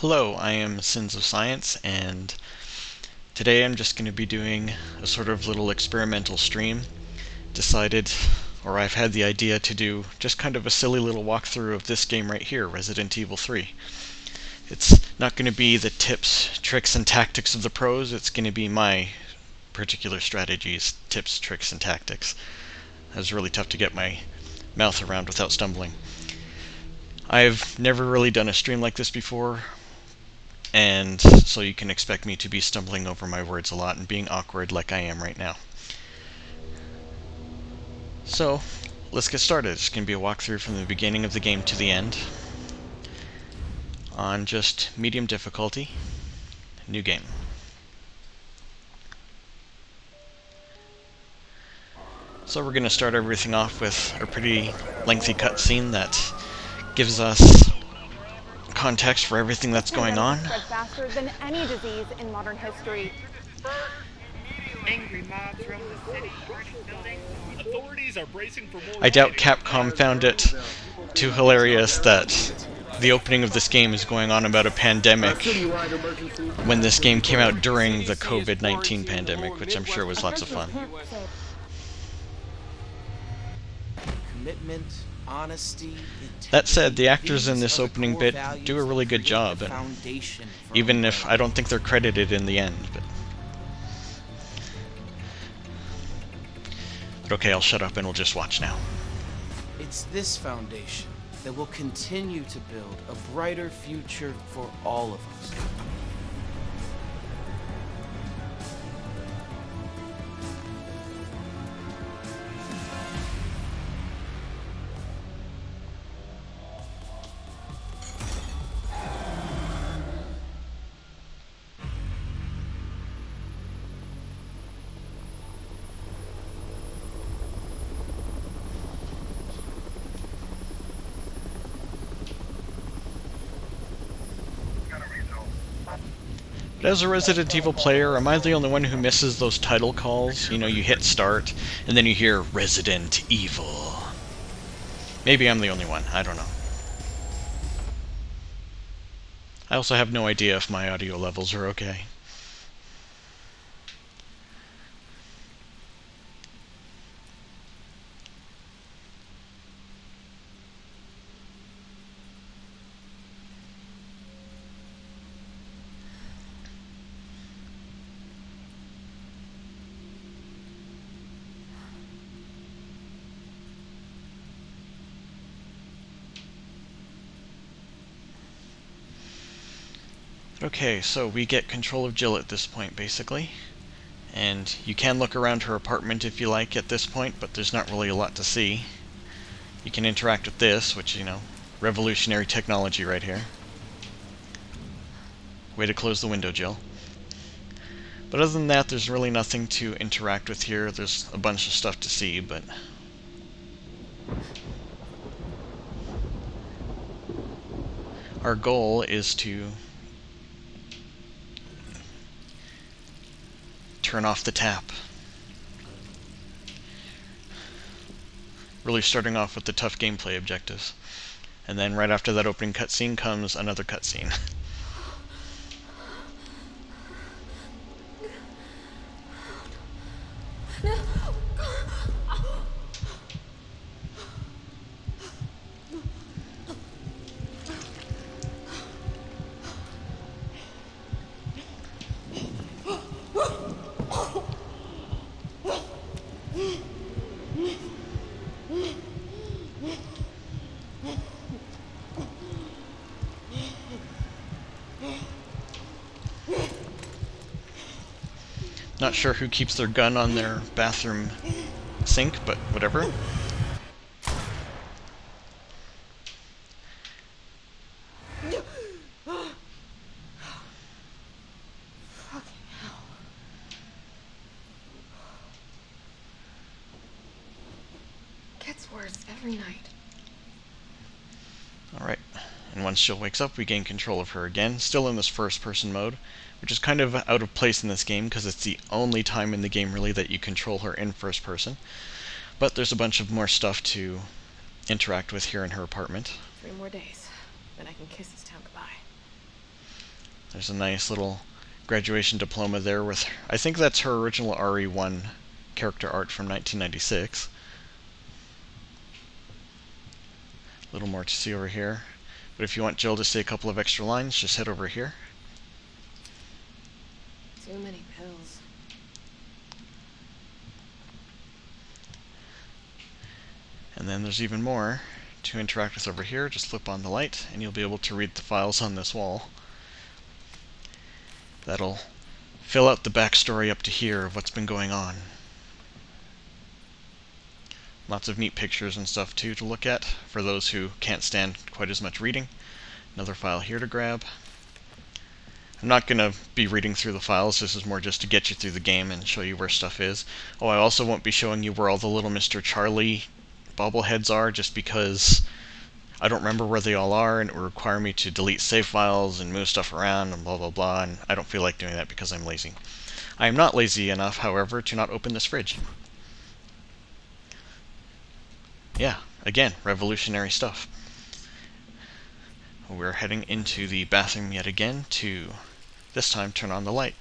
Hello, I am Sins of Science, and today I'm just going to be doing a sort of little experimental stream. Decided, or I've had the idea to do just kind of a silly little walkthrough of this game right here, Resident Evil 3. It's not going to be the tips, tricks, and tactics of the pros, it's going to be my particular strategies, tips, tricks, and tactics. It was really tough to get my mouth around without stumbling. I've never really done a stream like this before, and so you can expect me to be stumbling over my words a lot and being awkward like I am right now. So, let's get started. It's going to be a walkthrough from the beginning of the game to the end on just medium difficulty. New game. So we're going to start everything off with a pretty lengthy cutscene that gives us context for everything that's going on. Spread faster than any disease in modern history. Angry mobs roam the city, burning buildings. Authorities are bracing for more. I doubt Capcom found it too hilarious that the opening of this game is going on about a pandemic when this game came out during the COVID-19 pandemic, which I'm sure was lots of fun. Commitment, honesty, That said, the actors in this opening bit do a really good job, and even if I don't think they're credited in the end. But okay, I'll shut up and we'll just watch now. It's this foundation that will continue to build a brighter future for all of us. But as a Resident Evil player, am I the only one who misses those title calls? You know, you hit start, and then you hear Resident Evil. Maybe I'm the only one, I don't know. I also have no idea if my audio levels are okay. Okay, so we get control of Jill at this point, basically. And you can look around her apartment if you like at this point, but there's not really a lot to see. You can interact with this, which, you know, revolutionary technology right here. Way to close the window, Jill. But other than that, there's really nothing to interact with here. There's a bunch of stuff to see, but our goal is to turn off the tap. Really starting off with the tough gameplay objectives. And then right after that opening cutscene comes another cutscene. Not sure who keeps their gun on their bathroom sink, but whatever. Gets worse every night. Alright, and once Jill wakes up, we gain control of her again, still in this first-person mode, which is kind of out of place in this game because it's the only time in the game really that you control her in first person. But there's a bunch of more stuff to interact with here in her apartment. 3 more days, then I can kiss this town goodbye. There's a nice little graduation diploma there with, I think that's her original RE1 character art from 1996. A little more to see over here. But if you want Jill to say a couple of extra lines, just head over here. Too many pills. And then there's even more to interact with over here. Just flip on the light, and you'll be able to read the files on this wall. That'll fill out the backstory up to here of what's been going on. Lots of neat pictures and stuff too to look at for those who can't stand quite as much reading. Another file here to grab. I'm not going to be reading through the files, this is more just to get you through the game and show you where stuff is. Oh, I also won't be showing you where all the little Mr. Charlie bobbleheads are, just because I don't remember where they all are, and it would require me to delete save files and move stuff around and blah blah blah, and I don't feel like doing that because I'm lazy. I am not lazy enough, however, to not open this fridge. Yeah, again, revolutionary stuff. We're heading into the bathroom yet again to, this time, turn on the light.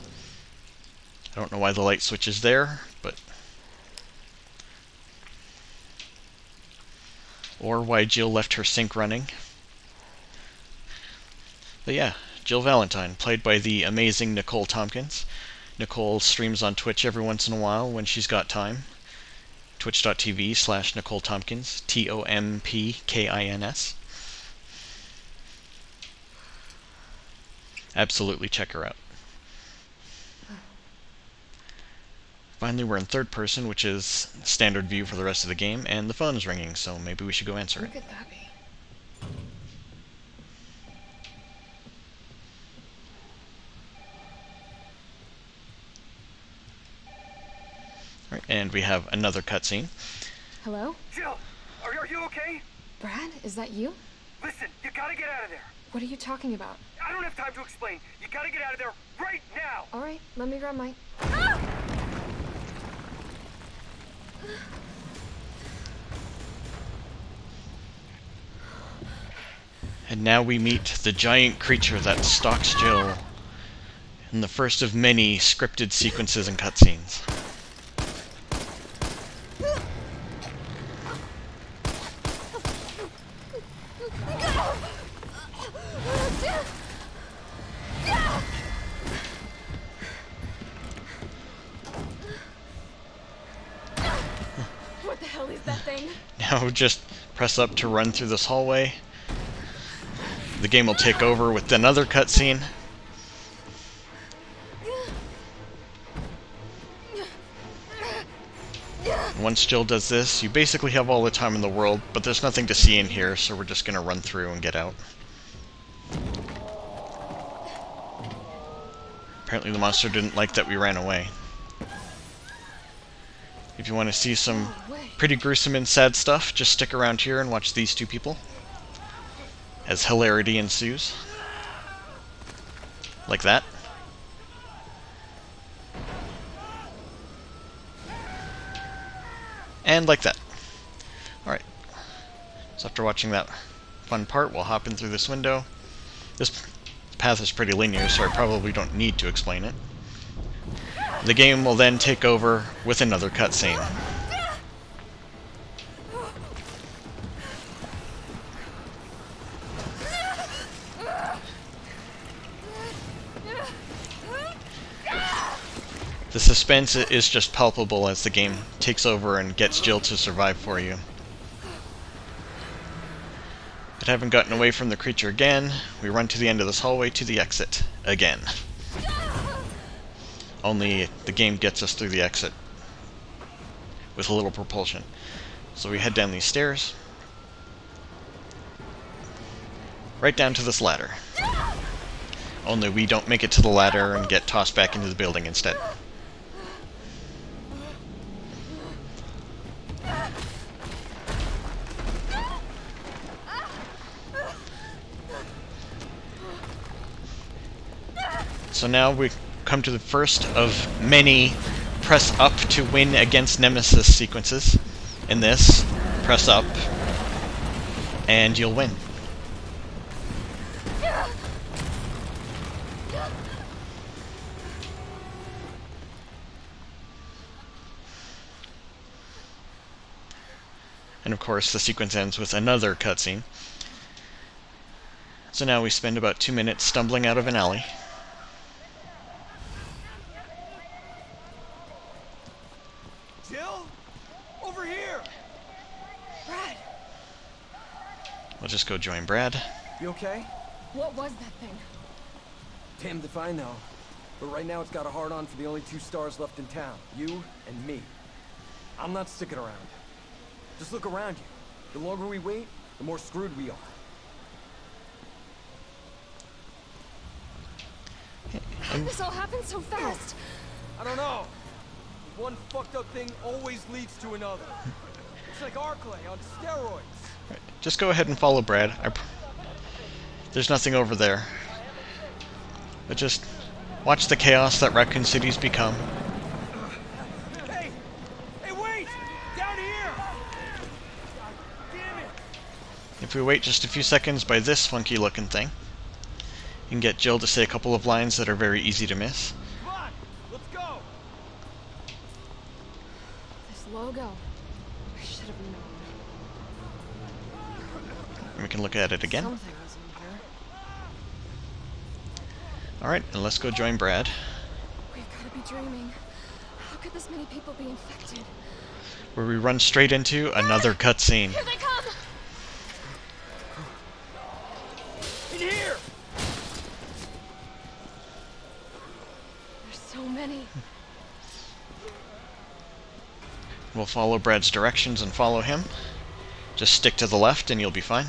I don't know why the light switch is there, but... or why Jill left her sink running. But yeah, Jill Valentine, played by the amazing Nicole Tompkins. Nicole streams on Twitch every once in a while when she's got time. Twitch.tv/Nicole Tompkins, Tompkins. Absolutely check her out. Finally, we're in third person, which is standard view for the rest of the game, and the phone is ringing, so maybe we should go answer Who it. could that be? Right, and we have another cutscene. Hello? Jill, are you okay? Brad, is that you? Listen, you gotta get out of there. What are you talking about? I don't have time to explain. You gotta get out of there right now. All right, let me grab my... And now we meet the giant creature that stalks Jill in the first of many scripted sequences and cutscenes. What the hell is that thing? Now just press up to run through this hallway. The game will take over with another cutscene. Once Jill does this, you basically have all the time in the world, but there's nothing to see in here, so we're just going to run through and get out. Apparently the monster didn't like that we ran away. If you want to see some pretty gruesome and sad stuff, just stick around here and watch these two people as hilarity ensues. Like that. And like that. Alright. So after watching that fun part, we'll hop in through this window. This path is pretty linear, so I probably don't need to explain it. The game will then take over with another cutscene. The suspense is just palpable as the game takes over and gets Jill to survive for you. But having gotten away from the creature again, we run to the end of this hallway to the exit again. Only the game gets us through the exit with a little propulsion. So we head down these stairs, right down to this ladder. Only we don't make it to the ladder and get tossed back into the building instead. So now we come to the first of many press up to win against Nemesis sequences. In this, press up, and you'll win. And of course, the sequence ends with another cutscene. So now we spend about 2 minutes stumbling out of an alley. Jill? Over here! Brad, We'll just go join Brad. You okay? what was that thing? Damned if I know. But right now it's got a hard-on for the only 2 stars left in town. You and me. I'm not sticking around. Just look around you. The longer we wait, the more screwed we are. How did this all happen so fast? I don't know. One fucked up thing always leads to another. It's like Arclay on steroids. Right, just go ahead and follow Brad. There's nothing over there. But just watch the chaos that Raccoon City's become. Hey! Hey, wait! Down here! Damn it! If we wait just a few seconds by this funky looking thing, you can get Jill to say a couple of lines that are very easy to miss. Come on! Let's go! This logo. I should have known. And we can look at it again. Something was in here. Alright, and let's go join Brad. We've got to be dreaming. How could this many people be infected? Where we run straight into another cutscene. Here they come! In here! There's so many. We'll follow Brad's directions and follow him. Just stick to the left and you'll be fine.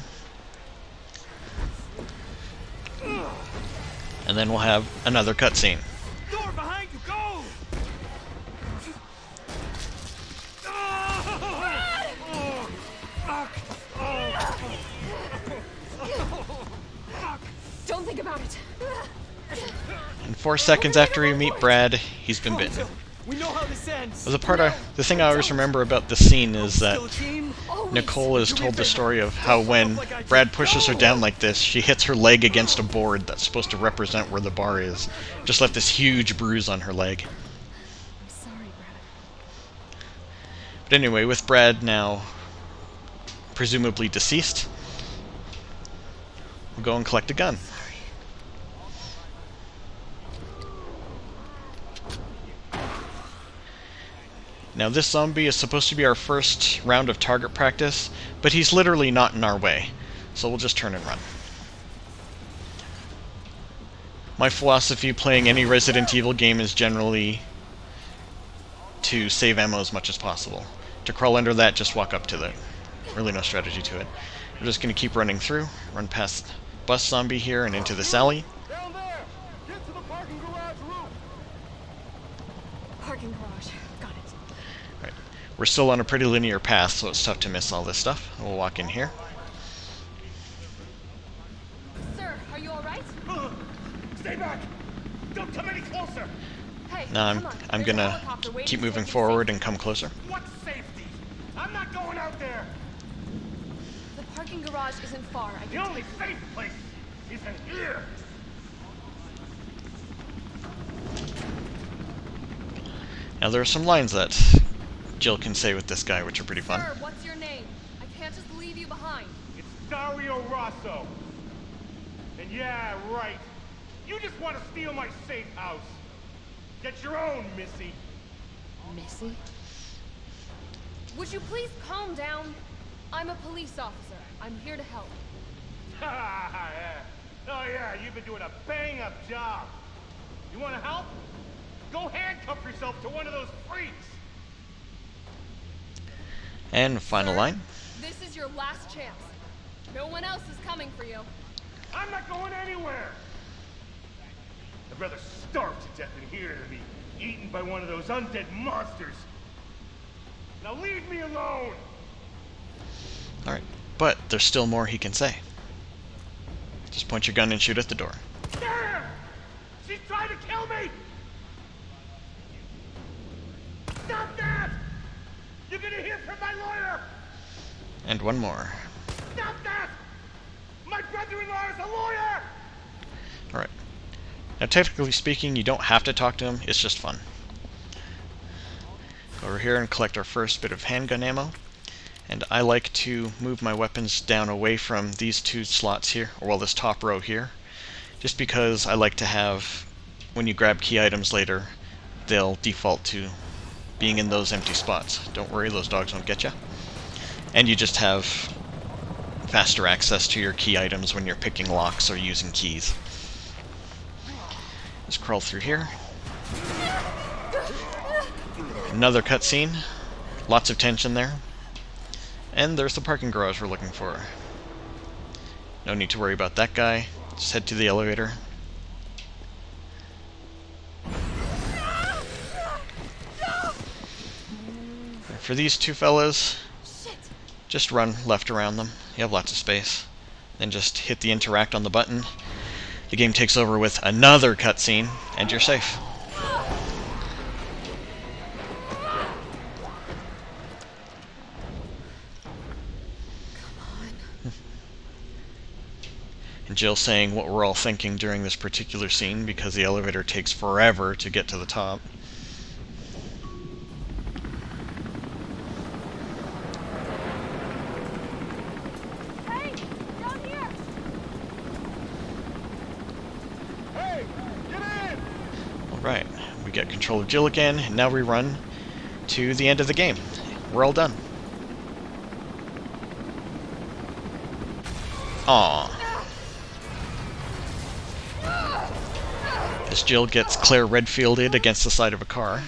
And then we'll have another cutscene. Door behind you, go! Don't think about it. And 4 seconds after we meet Brad, he's been bitten. We know how this ends. The thing I always remember about the scene is that Still a team? Always. Nicole has told the story of how when Brad pushes her down like this, she hits her leg against a board that's supposed to represent where the bar is. Just left this huge bruise on her leg. I'm sorry, Brad. But anyway, with Brad now presumably deceased, we'll go and collect a gun. Now this zombie is supposed to be our first round of target practice, but he's literally not in our way, so we'll just turn and run. My philosophy playing any Resident Evil game is generally to save ammo as much as possible. To crawl under that, just walk up to it. Really no strategy to it. We're just going to keep running through, run past bus zombie here and into this alley. Down there! Get to the parking garage roof! Parking garage. Got it. Right. We're still on a pretty linear path, so it's tough to miss all this stuff. We'll walk in here. Sir, are you alright? Stay back! Don't come any closer! Hey, Now come on. I'm There's a gonna helicopter waiting keep to moving take you forward safe. and come closer. What safety? I'm not going out there! The parking garage isn't far. I The can only safe place is in here! Now there are some lines that Jill can say with this guy, which are pretty fun. Sir, what's your name? I can't just leave you behind. It's Dario Rosso. And yeah, right. You just want to steal my safe house. Get your own, Missy. Missy? Would you please calm down? I'm a police officer. I'm here to help. Oh yeah, you've been doing a bang-up job. You want to help? Go handcuff yourself to one of those freaks. And final Sir, line. This is your last chance. No one else is coming for you. I'm not going anywhere. I'd rather starve to death in here than be eaten by one of those undead monsters. Now leave me alone. Alright, but there's still more he can say. Just point your gun and shoot at the door. Damn! She's trying to kill me! Stop that! You're gonna hear from my lawyer! And one more. Stop that! My brother-in-law is a lawyer! Alright. Now technically speaking, you don't have to talk to him, it's just fun. Go over here and collect our first bit of handgun ammo. And I like to move my weapons down away from these two slots here, or well, this top row here, just because I like to have, when you grab key items later, they'll default to being in those empty spots. Don't worry, those dogs won't get you. And you just have faster access to your key items when you're picking locks or using keys. Just crawl through here. Another cutscene. Lots of tension there. And there's the parking garage we're looking for. No need to worry about that guy. Just head to the elevator. For these two fellas, just run left around them. You have lots of space. Then just hit the interact on the button. The game takes over with another cutscene, and you're safe. And Jill saying what we're all thinking during this particular scene because the elevator takes forever to get to the top. Hey, down here. Hey, get in! Alright, we get control of Jill again, and now we run to the end of the game. We're all done. Aww. As Jill gets Claire Redfielded against the side of a car.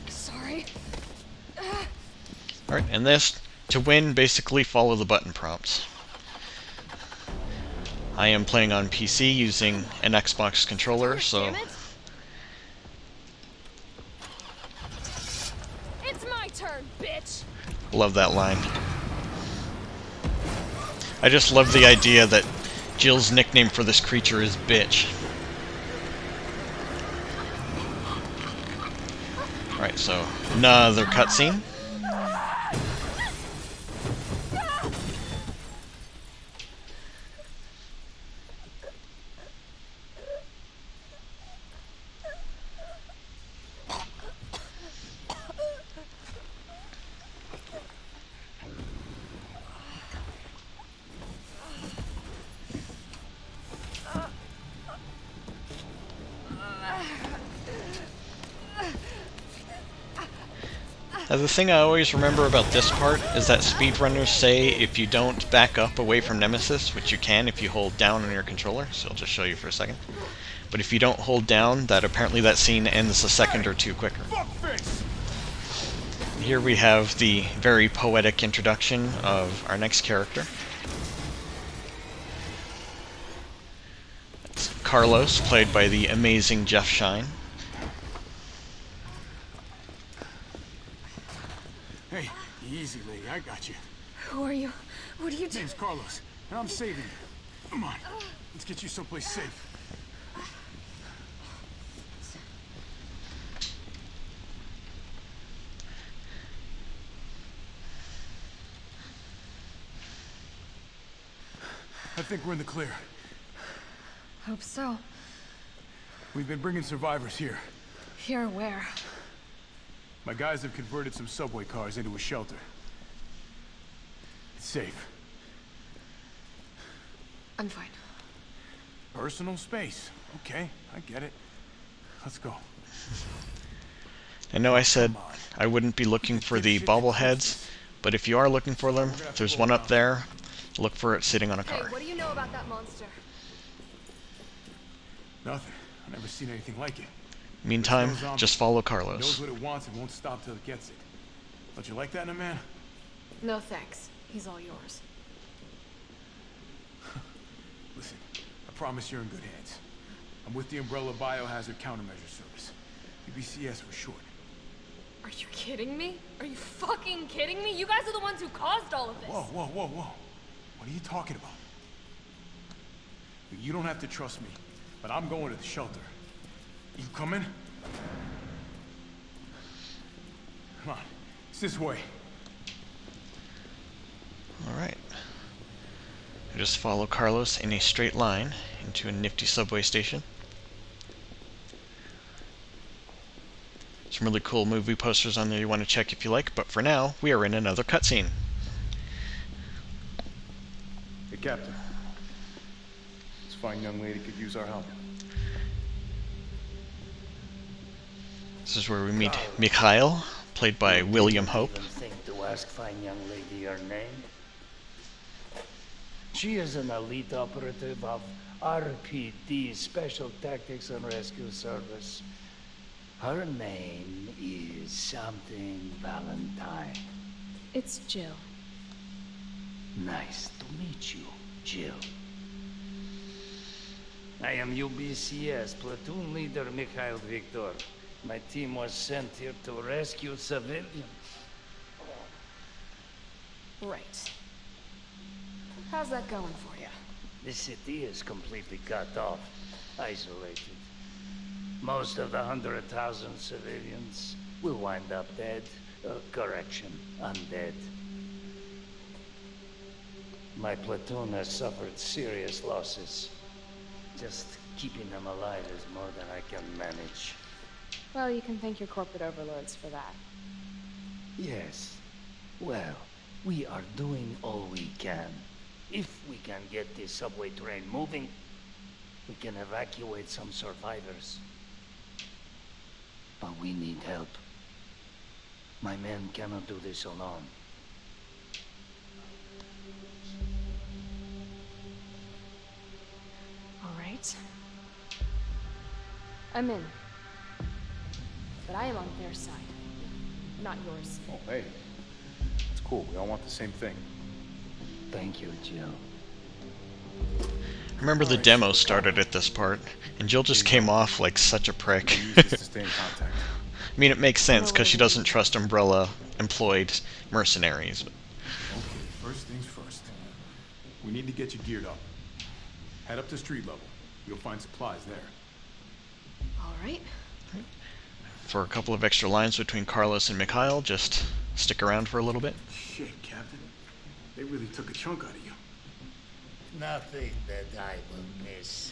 Sorry. Alright, and this, to win, basically follow the button prompts. I am playing on PC using an Xbox controller, so... Damn it. It's my turn, bitch. Love that line. I just love the idea that Jill's nickname for this creature is Bitch. Alright, so another cutscene. Now, the thing I always remember about this part is that speedrunners say if you don't back up away from Nemesis, which you can if you hold down on your controller, so I'll just show you for a second, but if you don't hold down, that apparently that scene ends a second or two quicker. Here we have the very poetic introduction of our next character. It's Carlos, played by the amazing Jeff Shine. Hey, easy, lady. I got you. Who are you? What are you doing? Name's Carlos, and I'm saving you. Come on, let's get you someplace safe. I think we're in the clear. Hope so. We've been bringing survivors here. Here where? My guys have converted some subway cars into a shelter. It's safe. I'm fine. Personal space. Okay, I get it. Let's go. I know I said I wouldn't be looking for the bobbleheads, but if you are looking for them, there's one up there. Look for it sitting on a Hey, car. what do you know about that monster? Nothing. I've never seen anything like it. Meantime, just follow It knows Carlos. what it wants and won't stop till it gets it. Don't you like that in a man? No thanks. He's all yours. Listen, I promise you're in good hands. I'm with the Umbrella Biohazard Countermeasure Service. UBCS for short. Are you kidding me? Are you fucking kidding me? You guys are the ones who caused all of this. Whoa, whoa, whoa, whoa. What are you talking about? You don't have to trust me, but I'm going to the shelter. You coming? Come on, it's this way. Alright. Just follow Carlos in a straight line into a nifty subway station. Some really cool movie posters on there you want to check if you like, but for now, we are in another cutscene. Hey, Captain. This fine young lady could use our help. This is where we meet Mikhail, played by William Hope. Even think to ask fine young lady her name? She is an elite operative of RPD, Special Tactics and Rescue Service. Her name is something Valentine. It's Jill. Nice to meet you, Jill. I am UBCS platoon leader Mikhail Victor. My team was sent here to rescue civilians. Right. How's that going for you? The city is completely cut off, isolated. Most of the 100,000 civilians will wind up dead. Correction, undead. My platoon has suffered serious losses. Just keeping them alive is more than I can manage. Well, you can thank your corporate overlords for that. Yes. Well, we are doing all we can. If we can get this subway train moving, we can evacuate some survivors. But we need help. My men cannot do this alone. All right. I'm in. But I am on their side, not yours. Oh, hey. It's cool. We all want the same thing. Thank you, Jill. Remember the demo started at this part, and Jill just came off like such a prick. Use this to stay in contact. I mean, it makes sense, because she doesn't trust Umbrella-employed mercenaries. Okay, first things first. We need to get you geared up. Head up to street level. You'll find supplies there. All right. For a couple of extra lines between Carlos and Mikhail, just stick around for a little bit. Shit, Captain. They really took a chunk out of you. Nothing that I will miss.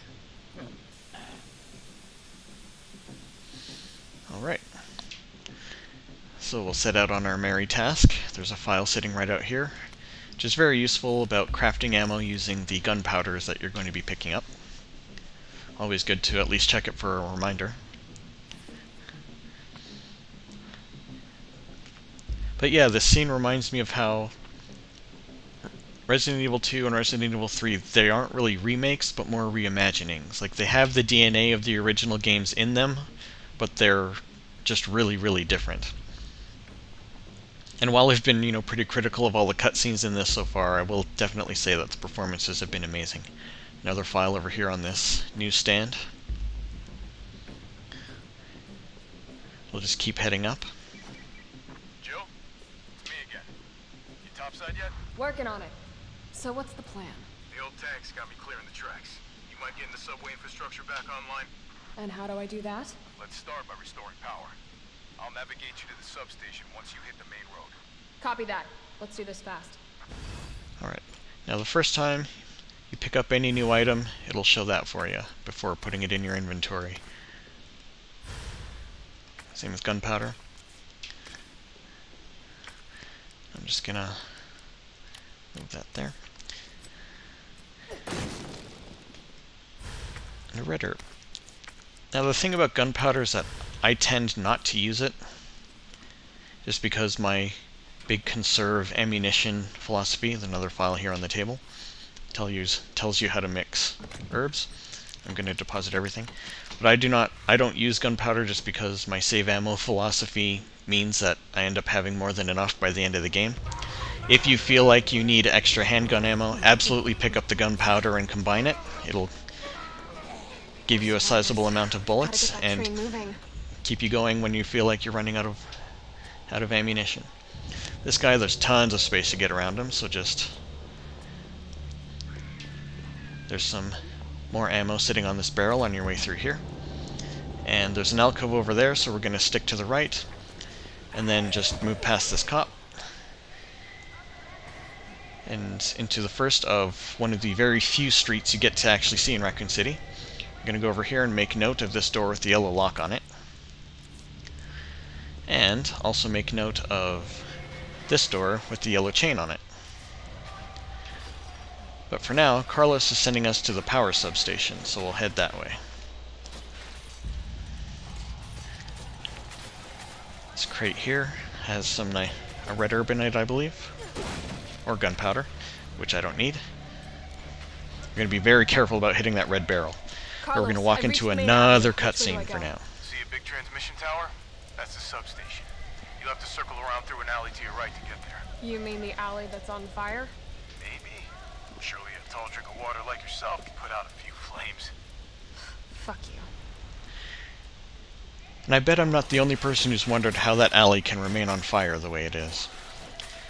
Alright. So we'll set out on our merry task. There's a file sitting right out here, which is very useful about crafting ammo using the gunpowders that you're going to be picking up. Always good to at least check it for a reminder. But yeah, this scene reminds me of how Resident Evil 2 and Resident Evil 3, they aren't really remakes, but more reimaginings. Like, they have the DNA of the original games in them, but they're just really, really different. And while I've been, pretty critical of all the cutscenes in this so far, I will definitely say that the performances have been amazing. Another file over here on this newsstand. We'll just keep heading up. Jill? It's me again. You topside yet? Working on it. So what's the plan? The old tanks got me clearing the tracks. You mind getting the subway infrastructure back online? And how do I do that? Let's start by restoring power. I'll navigate you to the substation once you hit the main road. Copy that. Let's do this fast. Alright. Now the first time you pick up any new item, it'll show that for you before putting it in your inventory. Same with gunpowder. I'm just gonna move that there. And a red herb. Now the thing about gunpowder is that I tend not to use it, just because my big conserve ammunition philosophy, there's another file here on the table, tells you how to mix herbs. I'm going to deposit everything. But I don't use gunpowder just because my save ammo philosophy means that I end up having more than enough by the end of the game. If you feel like you need extra handgun ammo, absolutely pick up the gunpowder and combine it. It'll give you a sizable amount of bullets and keep you going when you feel like you're running out of ammunition. This guy, there's tons of space to get around him, so there's some more ammo sitting on this barrel on your way through here. And there's an alcove over there, so we're going to stick to the right, and then just move past this cop and into the first of one of the very few streets you get to actually see in Raccoon City. I'm going to go over here and make note of this door with the yellow lock on it. And also make note of this door with the yellow chain on it. But for now, Carlos is sending us to the power substation, so we'll head that way. This crate here has some a red urbanite, I believe, or gunpowder, which I don't need. We're going to be very careful about hitting that red barrel. Or we're going to walk into another cutscene for now. See a big transmission tower? That's the substation. You'll have to circle around through an alley to your right to get there. You mean the alley that's on fire? Maybe. Surely a tall drink of water like yourself can put out a few flames. Fuck you. And I bet I'm not the only person who's wondered how that alley can remain on fire the way it is.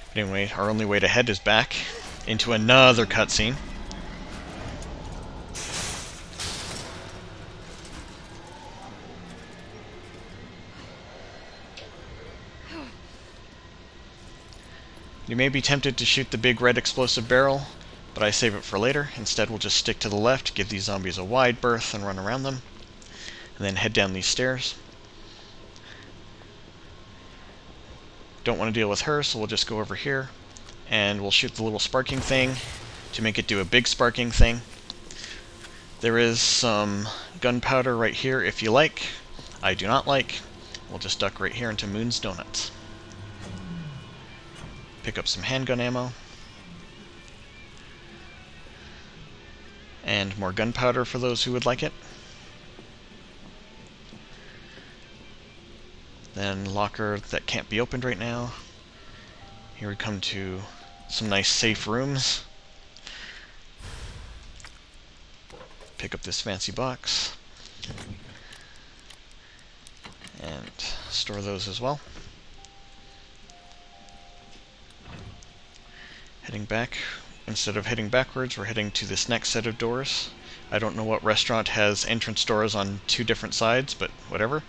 But anyway, our only way to head is back into another cutscene. You may be tempted to shoot the big red explosive barrel, but I save it for later. Instead, we'll just stick to the left, give these zombies a wide berth and run around them, and then head down these stairs. Don't want to deal with her, so we'll just go over here, and we'll shoot the little sparking thing to make it do a big sparking thing. There is some gunpowder right here if you like. I do not like. We'll just duck right here into Moon's Donuts. Pick up some handgun ammo. And more gunpowder for those who would like it. Then locker that can't be opened right now. Here we come to some nice safe rooms. Pick up this fancy box. And store those as well. Heading back. Instead of heading backwards, we're heading to this next set of doors. I don't know what restaurant has entrance doors on two different sides, but whatever.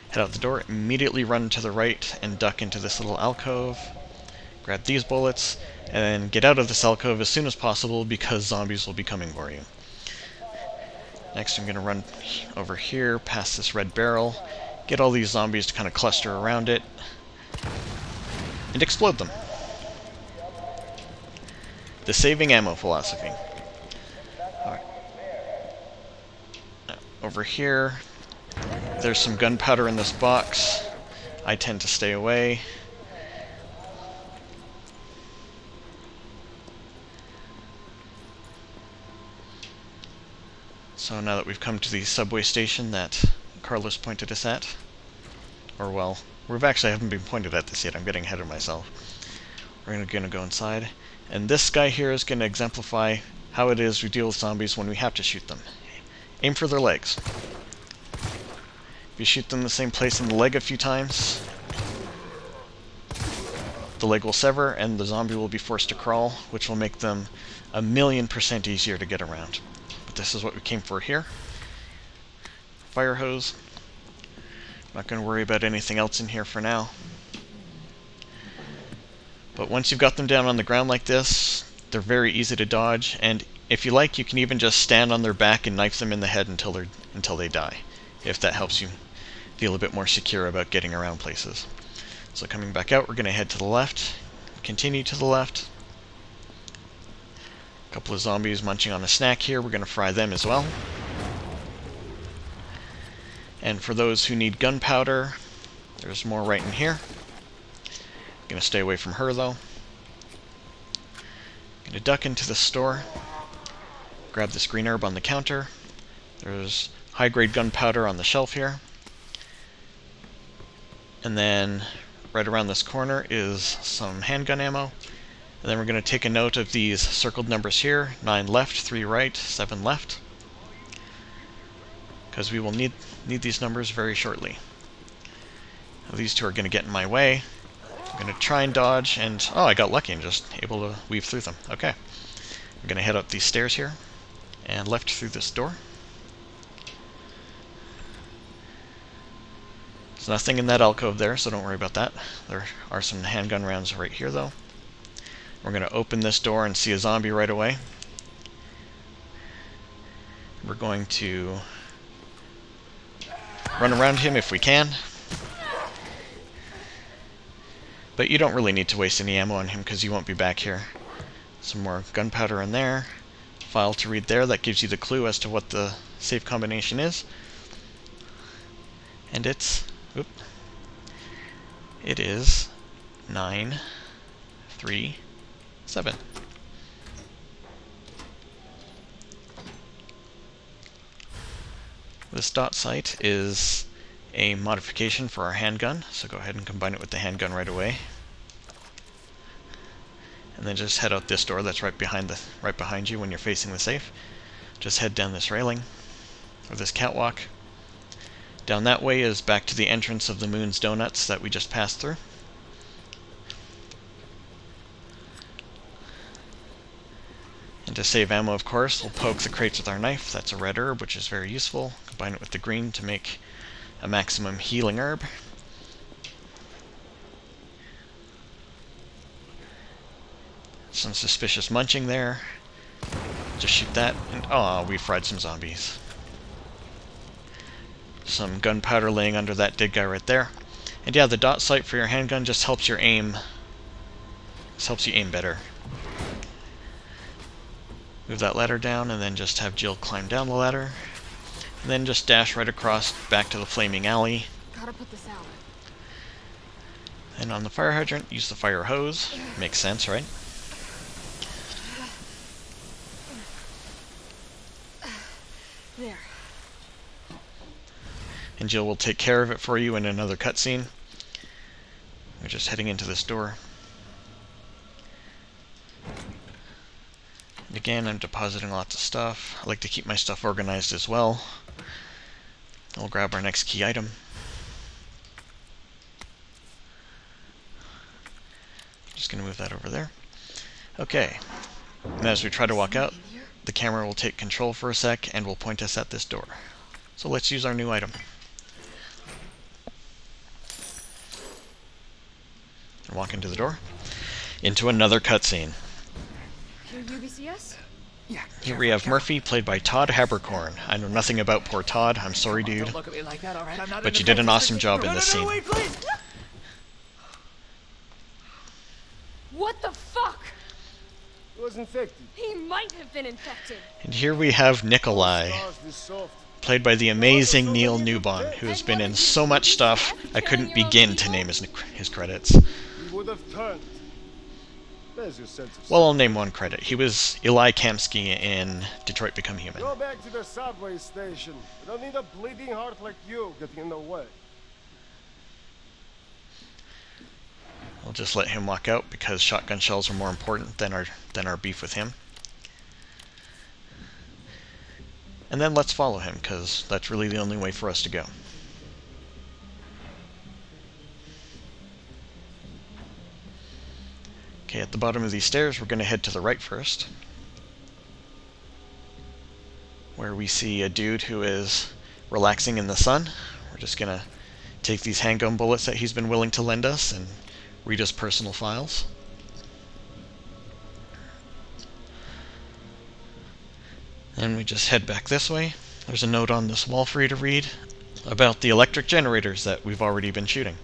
Head out the door, immediately run to the right and duck into this little alcove. Grab these bullets, and then get out of this alcove as soon as possible because zombies will be coming for you. Next I'm going to run over here, past this red barrel, get all these zombies to kind of cluster around it, and explode them. The saving ammo philosophy. Alright. Over here, there's some gunpowder in this box. I tend to stay away. So now that we've come to the subway station that Carlos pointed us at, or well, we haven't been pointed at this yet, I'm getting ahead of myself. We're gonna go inside. And this guy here is going to exemplify how it is we deal with zombies when we have to shoot them. Aim for their legs. If you shoot them in the same place in the leg a few times, the leg will sever and the zombie will be forced to crawl, which will make them 1,000,000% easier to get around. But this is what we came for here. Fire hose. Not going to worry about anything else in here for now. But once you've got them down on the ground like this, they're very easy to dodge, and if you like, you can even just stand on their back and knife them in the head until they die, if that helps you feel a bit more secure about getting around places. So coming back out, we're going to head to the left, continue to the left. A couple of zombies munching on a snack here, we're going to fry them as well. And for those who need gunpowder, there's more right in here. Gonna stay away from her though. Gonna duck into the store. Grab this green herb on the counter. There's high-grade gunpowder on the shelf here. And then right around this corner is some handgun ammo. And then we're gonna take a note of these circled numbers here. 9 left, 3 right, 7 left. Because we will need these numbers very shortly. Now, these two are gonna get in my way. I'm going to try and dodge, and oh, I got lucky and just able to weave through them. Okay. I'm going to head up these stairs here, and left through this door. There's nothing in that alcove there, so don't worry about that. There are some handgun rounds right here, though. We're going to open this door and see a zombie right away. We're going to run around him if we can. But you don't really need to waste any ammo on him because you won't be back here. Some more gunpowder in there. File to read there. That gives you the clue as to what the safe combination is. And it is 937. This dot sight is a modification for our handgun, so go ahead and combine it with the handgun right away. And then just head out this door that's right behind you when you're facing the safe. Just head down this railing, or this catwalk. Down that way is back to the entrance of the Moon's Donuts that we just passed through. And to save ammo, of course, we'll poke the crates with our knife. That's a red herb, which is very useful. Combine it with the green to make a maximum healing herb. Some suspicious munching there. Just shoot that, and oh, we fried some zombies. Some gunpowder laying under that dead guy right there. And yeah, the dot sight for your handgun just helps your aim. Just helps you aim better. Move that ladder down, and then just have Jill climb down the ladder. And then just dash right across back to the flaming alley. Gotta put this out. And on the fire hydrant, use the fire hose. Makes sense, right? There. And Jill will take care of it for you in another cutscene. We're just heading into this door. And again, I'm depositing lots of stuff. I like to keep my stuff organized as well. We'll grab our next key item. Just going to move that over there. Okay. And as we try to walk out, the camera will take control for a sec and will point us at this door. So let's use our new item. And walk into the door. Into another cutscene. Your UBCS? Yeah. Here we have Murphy, played by Todd Habercorn. I know nothing about poor Todd. I'm sorry, dude. Don't look at me like that, all right? I'm not But you did an awesome job in this scene. Wait, please! What the fuck? He was infected. He might have been infected. And here we have Nikolai, Scars this soft. played by the amazing Neil Newbon, who has been in so much stuff I couldn't begin to name his credits. He would have turned. There's your sense of Well, I'll name one credit. He was Eli Kamsky in Detroit Become Human. Go back to the subway station. We don't need a bleeding heart like you getting in the way. I'll just let him walk out because shotgun shells are more important than our beef with him. And then let's follow him, because that's really the only way for us to go. Okay, at the bottom of these stairs, we're going to head to the right first, where we see a dude who is relaxing in the sun. We're just going to take these handgun bullets that he's been willing to lend us and read his personal files. And we just head back this way. There's a note on this wall for you to read about the electric generators that we've already been shooting.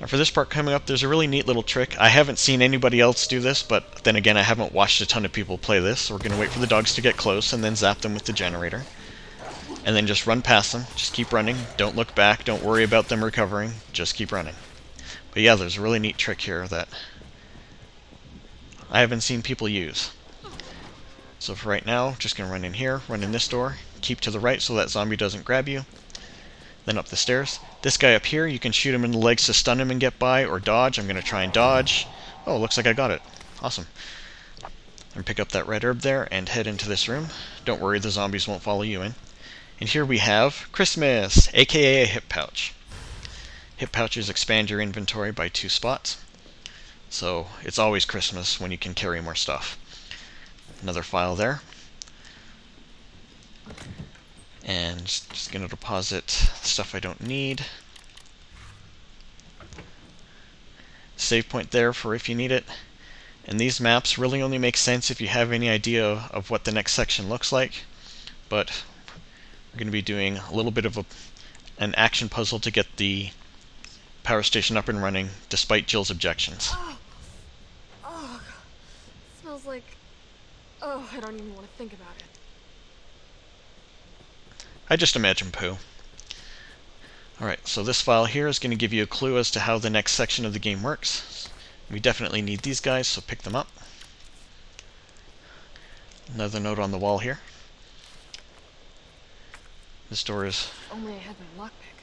Now for this part coming up, there's a really neat little trick. I haven't seen anybody else do this, but then again, I haven't watched a ton of people play this, so we're going to wait for the dogs to get close and then zap them with the generator. And then just run past them. Just keep running. Don't look back. Don't worry about them recovering. Just keep running. But yeah, there's a really neat trick here that I haven't seen people use. So for right now, just going to run in here, run in this door, keep to the right so that zombie doesn't grab you, then up the stairs. This guy up here, you can shoot him in the legs to stun him and get by, or dodge. I'm going to try and dodge. Oh, looks like I got it. Awesome. And pick up that red herb there and head into this room. Don't worry, the zombies won't follow you in. And here we have Christmas, aka a hip pouch. Hip pouches expand your inventory by 2 spots. So it's always Christmas when you can carry more stuff. Another file there. And just going to deposit stuff I don't need. Save point there for if you need it. And these maps really only make sense if you have any idea of what the next section looks like. But we're going to be doing a little bit of an action puzzle to get the power station up and running, despite Jill's objections. Oh, it smells like... Oh, I don't even want to think about it. I just imagine poo. Alright, so this file here is going to give you a clue as to how the next section of the game works. We definitely need these guys, so pick them up. Another note on the wall here. This door is... Only I had my lockpick.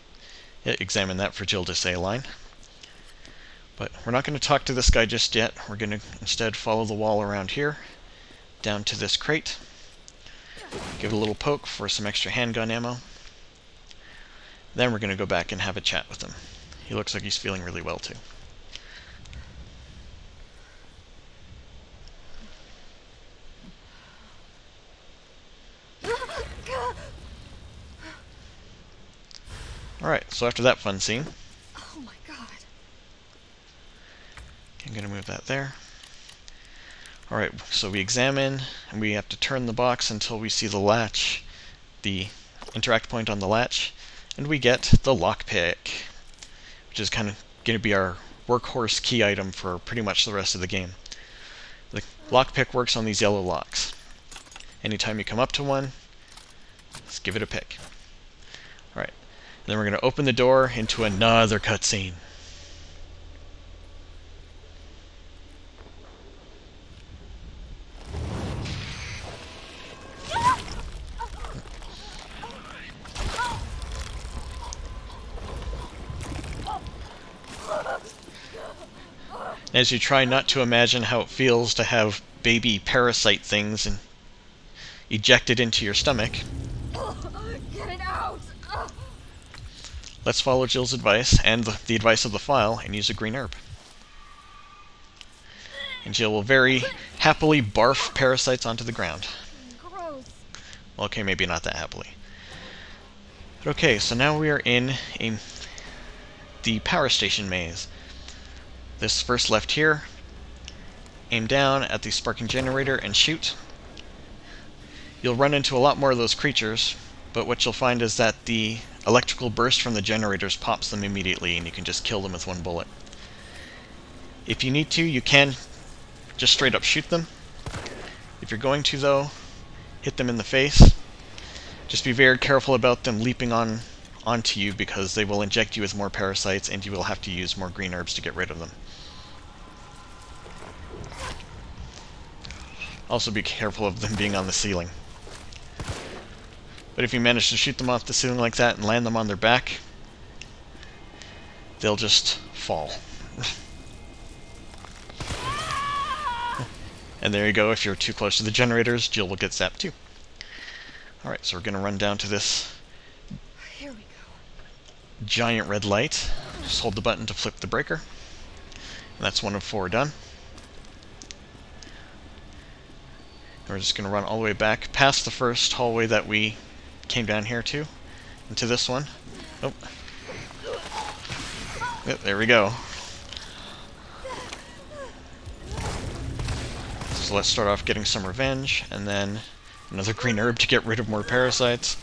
Yeah, examine that for Jill to say line. But we're not going to talk to this guy just yet. We're going to instead follow the wall around here, down to this crate. Give it a little poke for some extra handgun ammo. Then we're going to go back and have a chat with him. He looks like he's feeling really well too. Alright, so after that fun scene, Oh my god. I'm going to move that there. Alright, so we examine, and we have to turn the box until we see the latch, the interact point on the latch, and we get the lockpick, which is kind of going to be our workhorse key item for pretty much the rest of the game. The lockpick works on these yellow locks. Anytime you come up to one, just give it a pick. Alright, then we're going to open the door into another cutscene. As you try not to imagine how it feels to have baby parasite things and ejected into your stomach, Get it out! let's follow Jill's advice and the advice of the file and use a green herb. And Jill will very happily barf parasites onto the ground. Gross. Well, okay, maybe not that happily. But okay, so now we are in the power station maze. This first left here, aim down at the sparking generator and shoot. You'll run into a lot more of those creatures, but what you'll find is that the electrical burst from the generators pops them immediately, and you can just kill them with one bullet. If you need to, you can just straight up shoot them. If you're going to, though, hit them in the face. Just be very careful about them leaping onto you, because they will inject you with more parasites, and you will have to use more green herbs to get rid of them. Also be careful of them being on the ceiling. But if you manage to shoot them off the ceiling like that and land them on their back, they'll just fall. And there you go, if you're too close to the generators, Jill will get zapped too. Alright, so we're going to run down to this Here we go. giant red light. Just hold the button to flip the breaker. And that's 1 of 4 done. We're just going to run all the way back past the first hallway that we came down here to, into this one. Oh. Yep, there we go. So let's start off getting some revenge, and then another green herb to get rid of more parasites.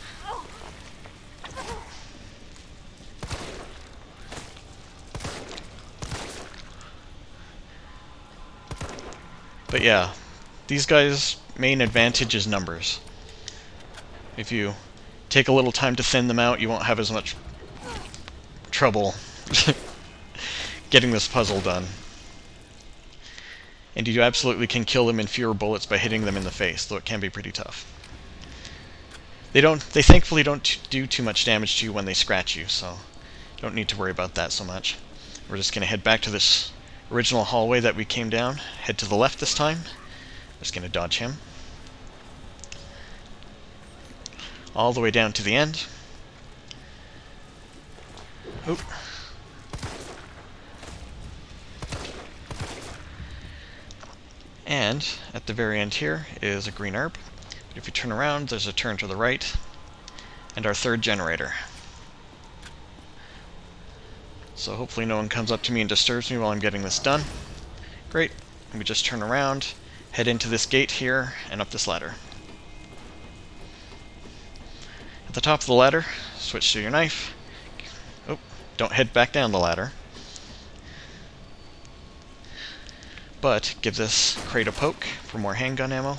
But yeah, these guys' main advantage is numbers. If you take a little time to thin them out, you won't have as much trouble getting this puzzle done. And you absolutely can kill them in fewer bullets by hitting them in the face, though it can be pretty tough. They thankfully don't do too much damage to you when they scratch you, so you don't need to worry about that so much. We're just going to head back to this original hallway that we came down. Head to the left this time. Just going to dodge him. All the way down to the end. Oop. And at the very end here is a green herb. But if you turn around, there's a turn to the right, and our third generator. So hopefully no one comes up to me and disturbs me while I'm getting this done. Great. And we just turn around, head into this gate here, and up this ladder. At the top of the ladder, switch to your knife. Oh, don't head back down the ladder. but give this crate a poke for more handgun ammo,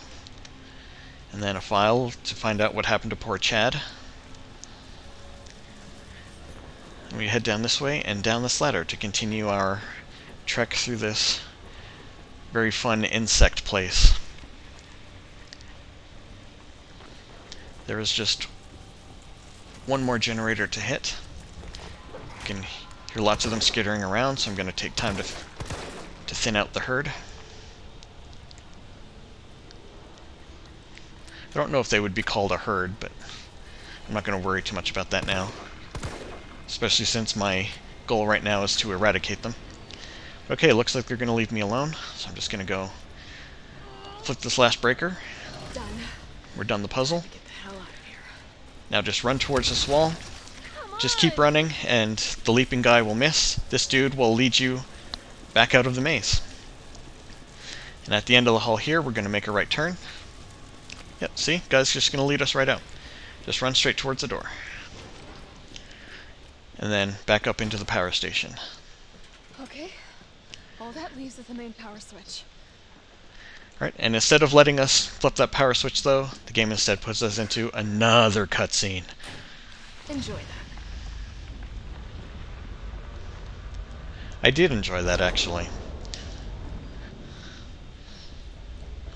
and then a file to find out what happened to poor Chad. And we head down this way and down this ladder to continue our trek through this very fun insect place. There is just one more generator to hit. You can hear lots of them skittering around, so I'm going to take time to thin out the herd. I don't know if they would be called a herd, but I'm not going to worry too much about that now. Especially since my goal right now is to eradicate them. Okay, looks like they're going to leave me alone, so I'm just going to go flick this last breaker. Done. We're done the puzzle. Get the hell out of here. Now just run towards this wall. Come Just keep on. running, and the leaping guy will miss. This dude will lead you back out of the maze. And at the end of the hall here, we're going to make a right turn. Yep, see? Guy's just going to lead us right out. Just run straight towards the door. And then back up into the power station. Okay. All that leaves is the main power switch. Right, and instead of letting us flip that power switch, though, the game instead puts us into another cutscene. Enjoy that. I did enjoy that, actually.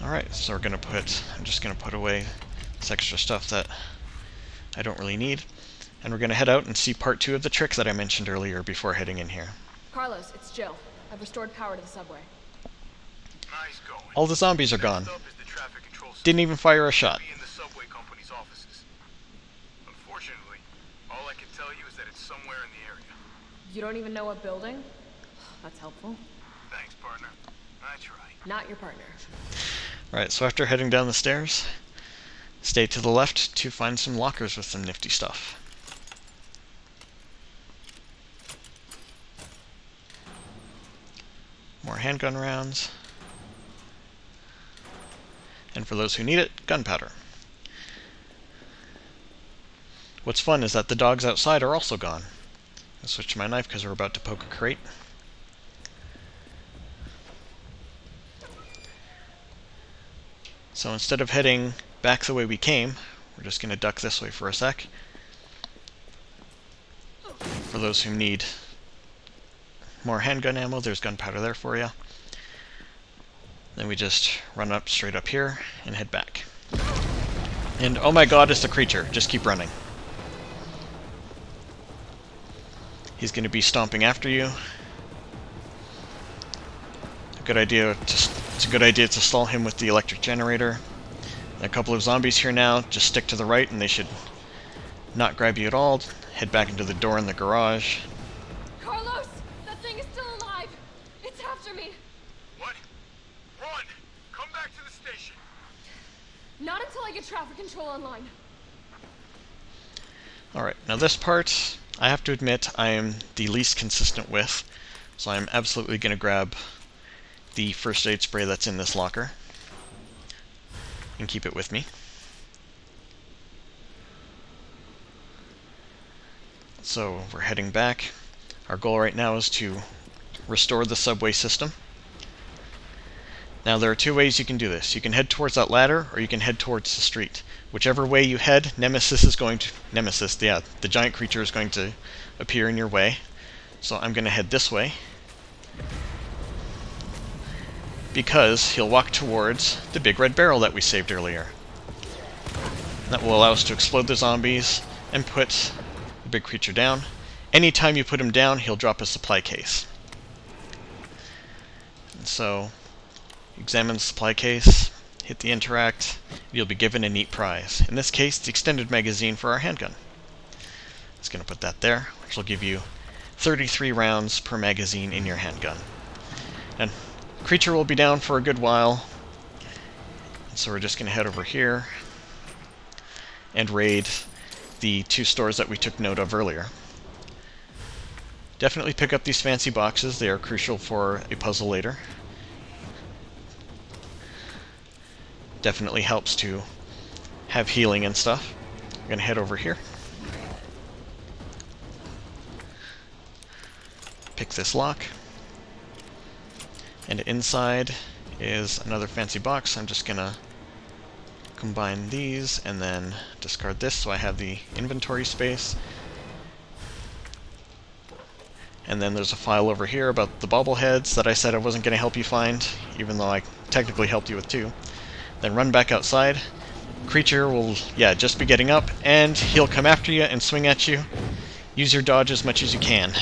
Alright, so I'm just gonna put away this extra stuff that I don't really need. And we're gonna head out and see part 2 of the trick that I mentioned earlier before heading in here. Carlos, it's Jill. I've restored power to the subway. Nice going. All the zombies are gone. Next up is the traffic control system. Didn't even fire a shot. Be in the subway company's offices. Unfortunately, all I can tell you is that it's somewhere in the area. You don't even know what building? That's helpful. Thanks, partner. I try. Not your partner. Right, so after heading down the stairs, stay to the left to find some lockers with some nifty stuff. More handgun rounds. And for those who need it, gunpowder. What's fun is that the dogs outside are also gone. I'll switch to my knife because we're about to poke a crate. So instead of heading back the way we came, we're just going to duck this way for a sec. For those who need more handgun ammo, there's gunpowder there for you. Then we just run up straight up here and head back. And oh my god, it's the creature. Just keep running. He's going to be stomping after you. It's a good idea to stall him with the electric generator. A couple of zombies here now. Just stick to the right and they should not grab you at all. Head back into the door in the garage. Carlos! That thing is still alive! It's after me! What? Run! Come back to the station. Not until I get traffic control online. Alright, now this part, I have to admit, I am the least consistent with. So I'm absolutely going to grab the first aid spray that's in this locker and keep it with me. So we're heading back. Our goal right now is to restore the subway system. Now there are two ways you can do this. You can head towards that ladder or you can head towards the street. Whichever way you head, the giant creature is going to appear in your way. So I'm going to head this way, because he'll walk towards the big red barrel that we saved earlier. That will allow us to explode the zombies and put the big creature down. Anytime you put him down, he'll drop a supply case. And so, examine the supply case, hit the interact, you'll be given a neat prize. In this case, the extended magazine for our handgun. Just going to put that there, which will give you 33 rounds per magazine in your handgun. And creature will be down for a good while, so we're just going to head over here and raid the 2 stores that we took note of earlier. Definitely pick up these fancy boxes, they are crucial for a puzzle later. Definitely helps to have healing and stuff. I'm going to head over here. Pick this lock. And inside is another fancy box. I'm just gonna combine these and then discard this so I have the inventory space. And then there's a file over here about the bobbleheads that I said I wasn't going to help you find, even though I technically helped you with 2. Then run back outside. Creature will, just be getting up, and he'll come after you and swing at you. Use your dodge as much as you can.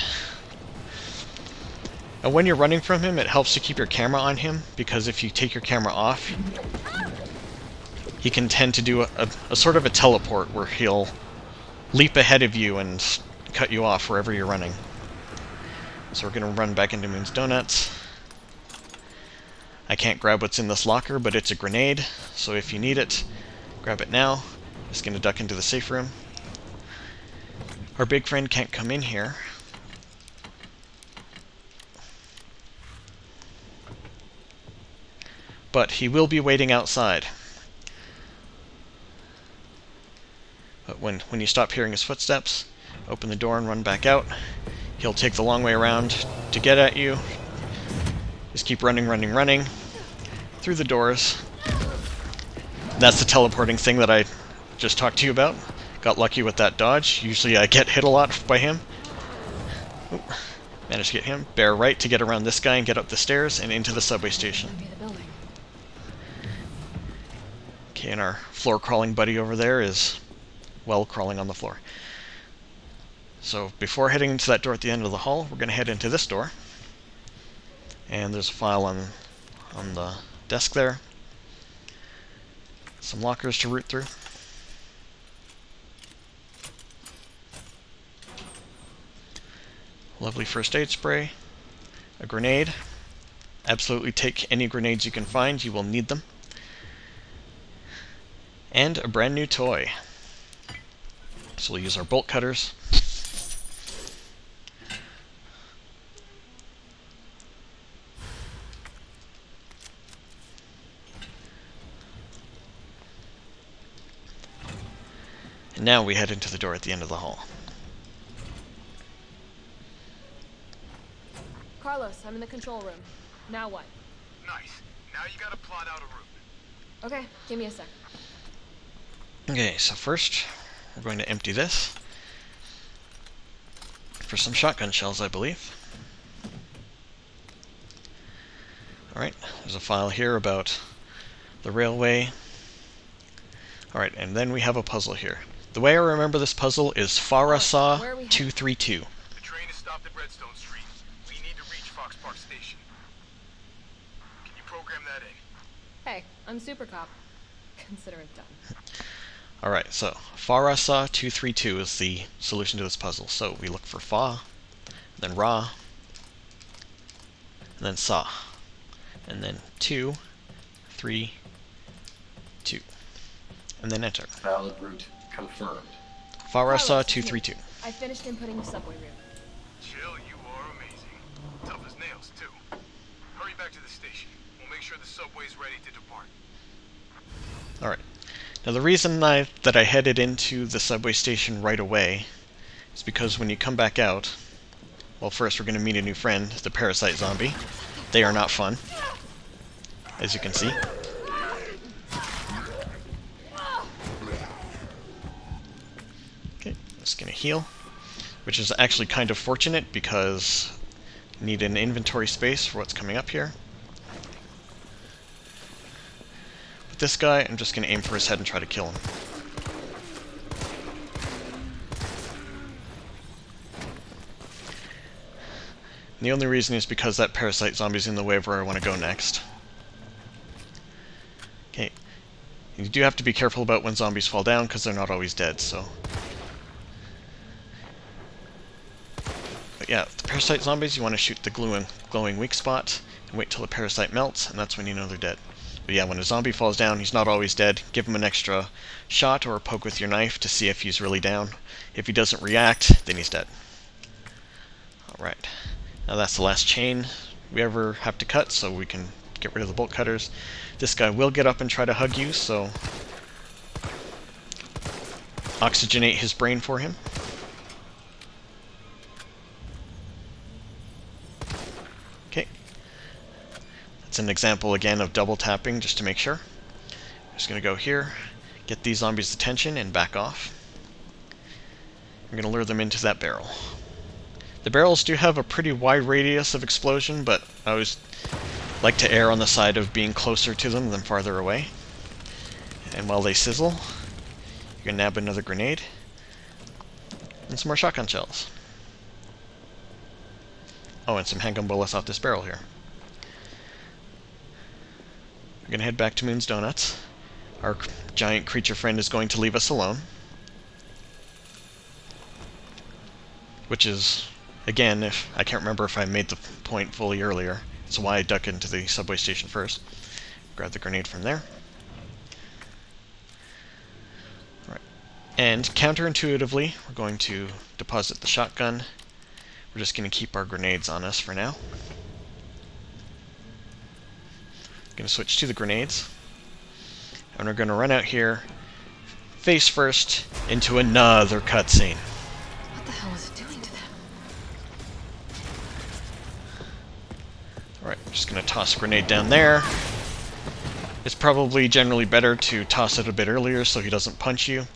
And when you're running from him, it helps to keep your camera on him, because if you take your camera off, he can tend to do a sort of a teleport where he'll leap ahead of you and cut you off wherever you're running. So we're going to run back into Moon's Donuts. I can't grab what's in this locker, but it's a grenade, so if you need it, grab it now. Just going to duck into the safe room. Our big friend can't come in here. But he will be waiting outside. But when you stop hearing his footsteps, open the door and run back out. He'll take the long way around to get at you. Just keep running, running, running through the doors. That's the teleporting thing that I just talked to you about. Got lucky with that dodge. Usually I get hit a lot by him. Oop. Managed to get him. Bear right to get around this guy and get up the stairs and into the subway station. Okay, and our floor crawling buddy over there is, well, crawling on the floor. So before heading into that door at the end of the hall, we're going to head into this door. And there's a file on the desk there. Some lockers to root through. Lovely first aid spray. A grenade. Absolutely take any grenades you can find, you will need them. And a brand new toy. So we'll use our bolt cutters. And now we head into the door at the end of the hall. Carlos, I'm in the control room. Now what? Nice. Now you gotta plot out a route. Okay, give me a sec. Okay, so first, we're going to empty this for some shotgun shells, I believe. Alright, there's a file here about the railway. Alright, and then we have a puzzle here. The way I remember this puzzle is Farasaw 232. The train is stopped at Redstone Street. We need to reach Fox Park Station. Can you program that in? Hey, I'm Super Cop. Consider it done. Alright, so Farasaw 232 is the solution to this puzzle. So we look for Fa, then Ra, and then Sa, and then 2, 3, 2, and then enter. Valid route confirmed. Farasaw 232. I finished inputting the subway route. Jill, you are amazing. Tough as nails, too. Hurry back to the station. We'll make sure the subway's ready to depart. Alright. Now the reason that I headed into the subway station right away is because when you come back out, well, first we're going to meet a new friend, the parasite zombie. They are not fun, as you can see. Okay, just going to heal, which is actually kind of fortunate because I need an inventory space for what's coming up here. With this guy, I'm just going to aim for his head and try to kill him. And the only reason is because that parasite zombie's in the way of where I want to go next. Okay. You do have to be careful about when zombies fall down, because they're not always dead, so... But yeah, the parasite zombies, you want to shoot the glowing weak spot, and wait till the parasite melts, and that's when you know they're dead. But yeah, when a zombie falls down, he's not always dead. Give him an extra shot or a poke with your knife to see if he's really down. If he doesn't react, then he's dead. Alright. Now that's the last chain we ever have to cut, so we can get rid of the bolt cutters. This guy will get up and try to hug you, so oxygenate his brain for him. Okay. It's an example again of double tapping just to make sure. I'm just going to go here, get these zombies' attention, and back off. I'm going to lure them into that barrel. The barrels do have a pretty wide radius of explosion, but I always like to err on the side of being closer to them than farther away. And while they sizzle, you can nab another grenade and some more shotgun shells. Oh, and some handgun bullets off this barrel here. We're going to head back to Moon's Donuts. Our giant creature friend is going to leave us alone. Which is, again, if I can't remember if I made the point fully earlier. That's why I duck into the subway station first. Grab the grenade from there. Alright. And counterintuitively, we're going to deposit the shotgun. We're just going to keep our grenades on us for now. Going to switch to the grenades. And we're going to run out here, face first, into another cutscene. What the hell is it doing to them? Alright, just going to toss a grenade down there. It's probably generally better to toss it a bit earlier so he doesn't punch you.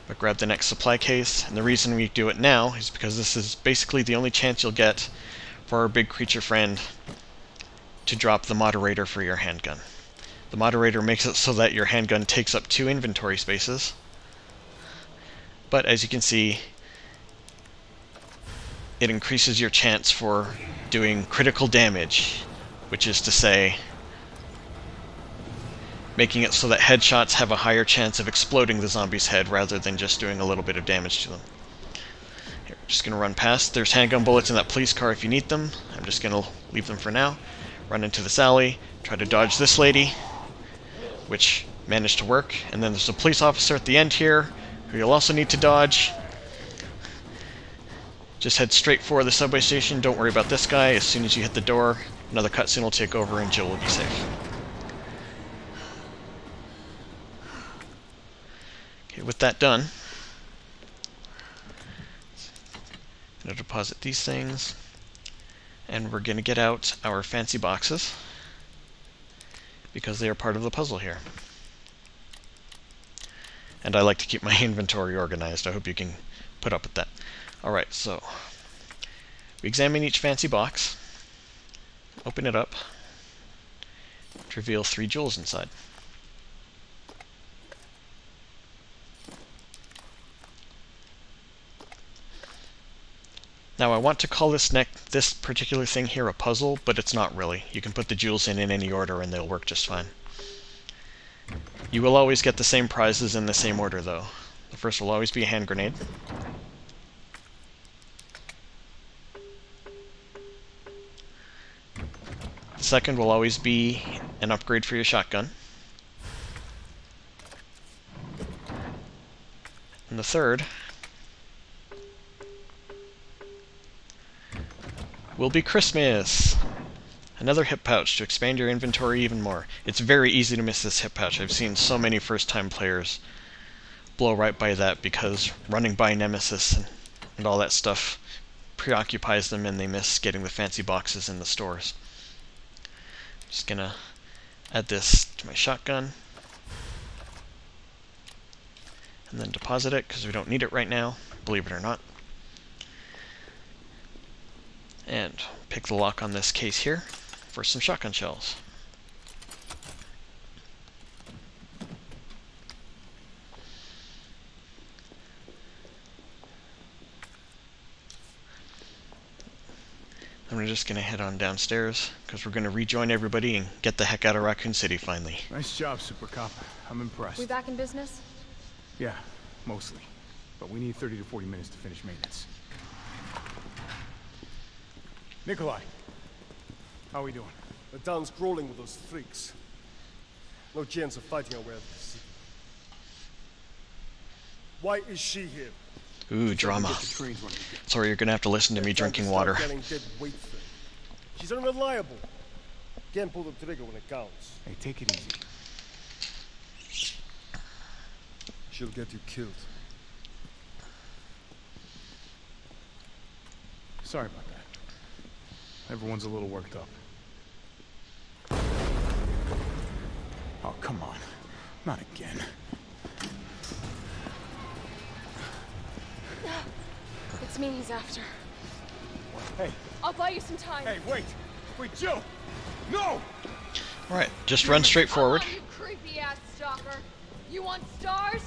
But grab the next supply case, and the reason we do it now is because this is basically the only chance you'll get for our big creature friend to drop the moderator for your handgun. The moderator makes it so that your handgun takes up 2 inventory spaces. But as you can see, it increases your chance for doing critical damage, which is to say, making it so that headshots have a higher chance of exploding the zombie's head rather than just doing a little bit of damage to them. Here, just going to run past. There's handgun bullets in that police car if you need them. I'm just going to leave them for now. Run into this alley, try to dodge this lady, which managed to work. And then there's a police officer at the end here, who you'll also need to dodge. Just head straight for the subway station. Don't worry about this guy. As soon as you hit the door, another cutscene will take over and Jill will be safe. Okay, with that done, I'm going to deposit these things, and we're going to get out our fancy boxes, because they are part of the puzzle here. And I like to keep my inventory organized. I hope you can put up with that. Alright, so we examine each fancy box, open it up, to reveal 3 jewels inside. Now I want to call this particular thing here a puzzle, but it's not really. You can put the jewels in any order and they'll work just fine. You will always get the same prizes in the same order though. The first will always be a hand grenade. The second will always be an upgrade for your shotgun. And the third will be Christmas! Another hip pouch to expand your inventory even more. It's very easy to miss this hip pouch. I've seen so many first-time players blow right by that because running by Nemesis and all that stuff preoccupies them and they miss getting the fancy boxes in the stores. Just gonna add this to my shotgun and then deposit it because we don't need it right now, believe it or not. And pick the lock on this case here for some shotgun shells. And we're just going to head on downstairs because we're going to rejoin everybody and get the heck out of Raccoon City finally. Nice job, Super Cop. I'm impressed. We back in business? Yeah, mostly. But we need 30 to 40 minutes to finish maintenance. Nikolai, how are we doing? The town's crawling with those freaks. No chance of fighting our way out of the city. Why is she here? Ooh, drama. Sorry, you're gonna have to listen to me drinking water. She's unreliable. Can't pull the trigger when it counts. Hey, take it easy. She'll get you killed. Sorry about that. Everyone's a little worked up. Not again. It's me he's after. Hey, I'll buy you some time. hey, wait! Wait, Jill! No! Alright, just run straight forward. Come on, you creepy ass stalker. You want stars?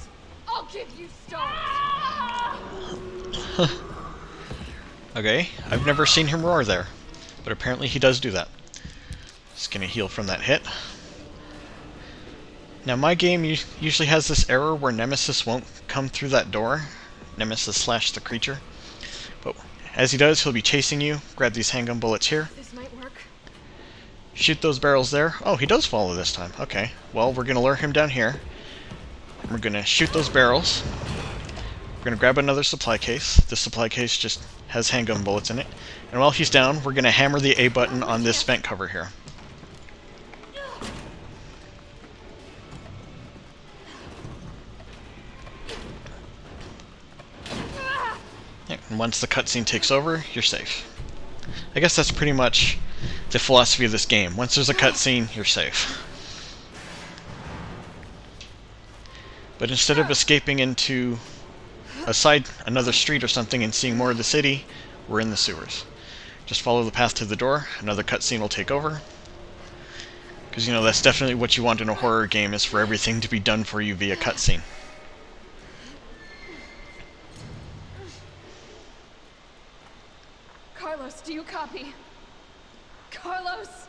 I'll give you stars. Okay, I've never seen him roar there, but apparently he does do that. Just gonna heal from that hit. Now my game usually has this error where Nemesis won't come through that door. Nemesis slash the creature. But as he does, he'll be chasing you. Grab these handgun bullets here. This might work. Shoot those barrels there. Oh, he does follow this time. Okay, well, we're gonna lure him down here. We're gonna shoot those barrels. We're gonna grab another supply case. This supply case just has handgun bullets in it. And while he's down, we're gonna hammer the A button on this vent cover here. Yeah, and once the cutscene takes over, you're safe. I guess that's pretty much the philosophy of this game. Once there's a cutscene, you're safe. But instead of escaping into another street or something and seeing more of the city, we're in the sewers. Just follow the path to the door, another cutscene will take over. Because, you know, that's definitely what you want in a horror game, is for everything to be done for you via cutscene. Carlos, do you copy? Carlos!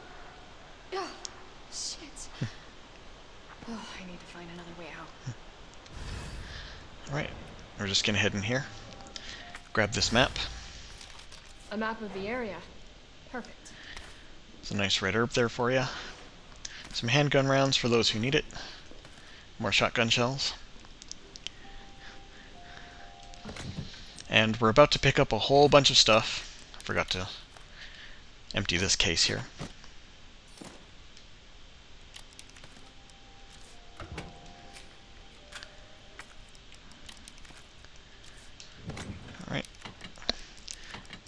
Oh, shit. Oh, I need to find another way out. Alright, we're just gonna head in here. Grab this map. A map of the area. Perfect. There's a nice red herb there for you. Some handgun rounds for those who need it. More shotgun shells. And we're about to pick up a whole bunch of stuff. I forgot to empty this case here. Alright.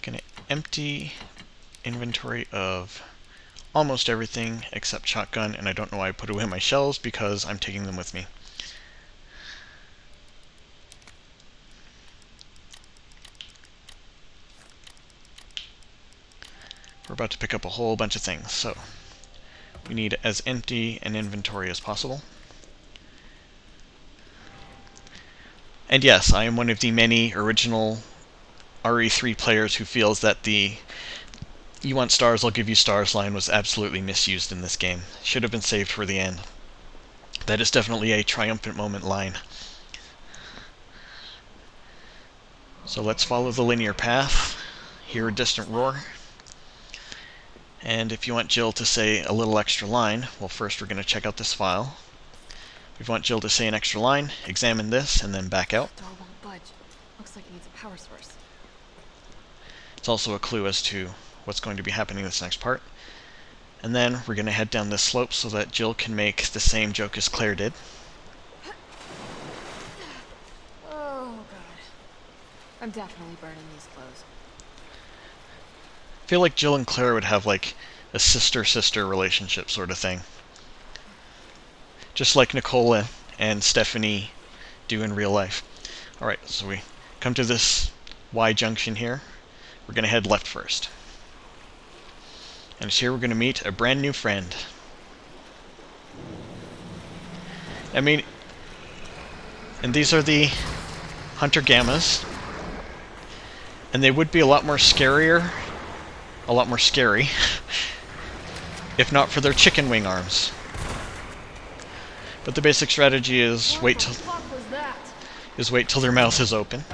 Gonna empty inventory of almost everything except shotgun, and I don't know why I put away my shells, because I'm taking them with me. We're about to pick up a whole bunch of things, so we need as empty an inventory as possible. And yes, I am one of the many original RE3 players who feels that the "you want stars, I'll give you stars" line was absolutely misused in this game. Should have been saved for the end. That is definitely a triumphant moment line. So let's follow the linear path, hear a distant roar, and if you want Jill to say a little extra line, well, first we're going to check out this file. If you want Jill to say an extra line, examine this and then back out. Door won't budge. Looks like it needs a power source. It's also a clue as to what's going to be happening in this next part. And then we're going to head down this slope so that Jill can make the same joke as Claire did. Oh, God. I'm definitely burning these clothes. I feel like Jill and Claire would have like a sister-sister relationship sort of thing. Just like Nicole and Stephanie do in real life. Alright, so we come to this Y junction here. We're going to head left first. And it's here we're going to meet a brand new friend. I mean, and these are the Hunter Gammas. And they would be a lot more scary, if not for their chicken wing arms. But the basic strategy is wait till their mouth is open,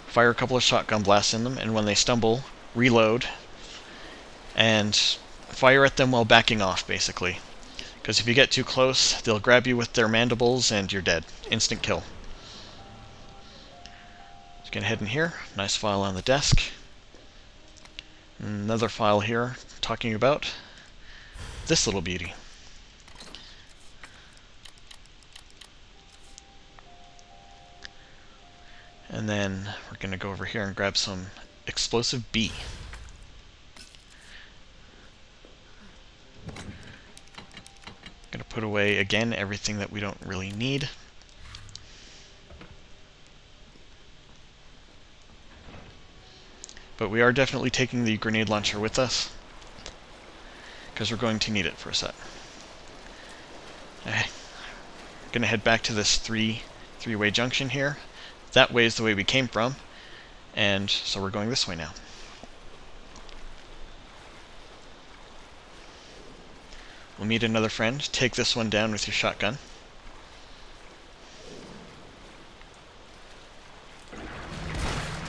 fire a couple of shotgun blasts in them, and when they stumble, reload, and fire at them while backing off, basically. Because if you get too close, they'll grab you with their mandibles and you're dead. Instant kill. Just gonna head in here. Nice file on the desk. Another file here talking about this little beauty. And then we're going to go over here and grab some explosive B. Gonna Put away, again, everything that we don't really need. But we are definitely taking the grenade launcher with us, because we're going to need it for a set. I'm going to head back to this three-way junction here. That way is the way we came from, and so we're going this way now. We'll meet another friend. Take this one down with your shotgun.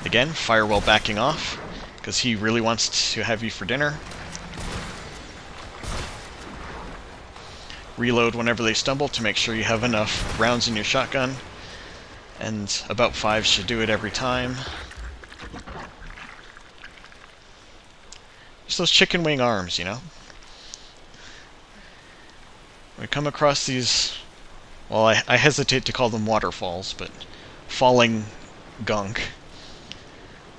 Again, fire while backing off, because he really wants to have you for dinner. Reload whenever they stumble to make sure you have enough rounds in your shotgun, and about 5 should do it every time. Just those chicken wing arms, you know? We come across these, well, I hesitate to call them waterfalls, but falling gunk.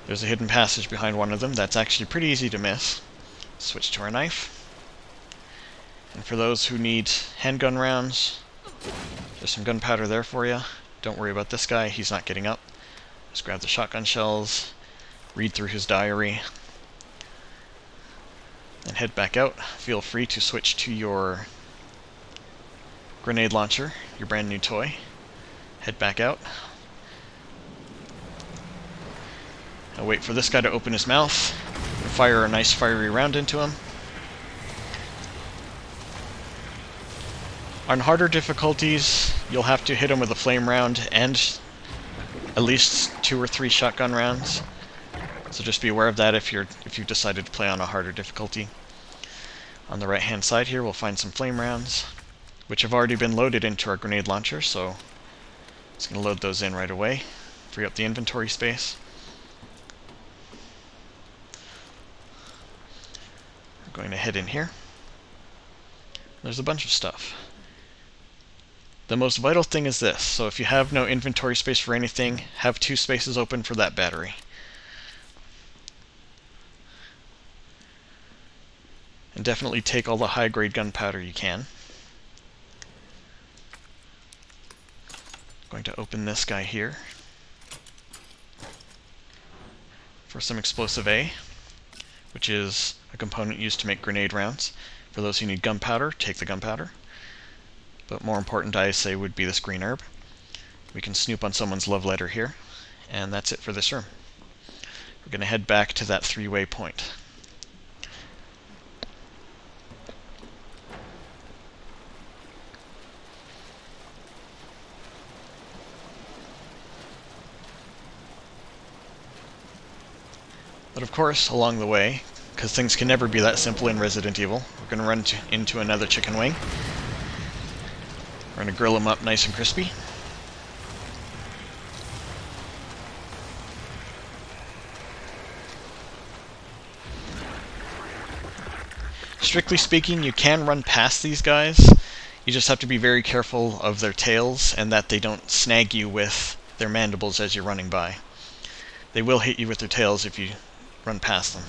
There's a hidden passage behind one of them that's actually pretty easy to miss. Switch to our knife. And for those who need handgun rounds, there's some gunpowder there for you. Don't worry about this guy, he's not getting up. Just grab the shotgun shells, read through his diary, and head back out. Feel free to switch to your grenade launcher, your brand new toy. Head back out. I'll wait for this guy to open his mouth, fire a nice fiery round into him. On harder difficulties, you'll have to hit him with a flame round and at least 2 or 3 shotgun rounds. So just be aware of that if you've decided to play on a harder difficulty. On the right hand side here we'll find some flame rounds, which have already been loaded into our grenade launcher, so it's going to load those in right away, free up the inventory space. We're going to head in here. There's a bunch of stuff. The most vital thing is this, so if you have no inventory space for anything, have 2 spaces open for that battery. And definitely take all the high-grade gunpowder you can. Going to open this guy here for some explosive A, which is a component used to make grenade rounds. For those who need gunpowder, take the gunpowder. But more important, I say, would be this green herb. We can snoop on someone's love letter here, and that's it for this room. We're going to head back to that 3-way point. But of course, along the way, because things can never be that simple in Resident Evil, we're going to run into another chicken wing. We're going to grill them up nice and crispy. Strictly speaking, you can run past these guys. You just have to be very careful of their tails and that they don't snag you with their mandibles as you're running by. They will hit you with their tails if you run past them.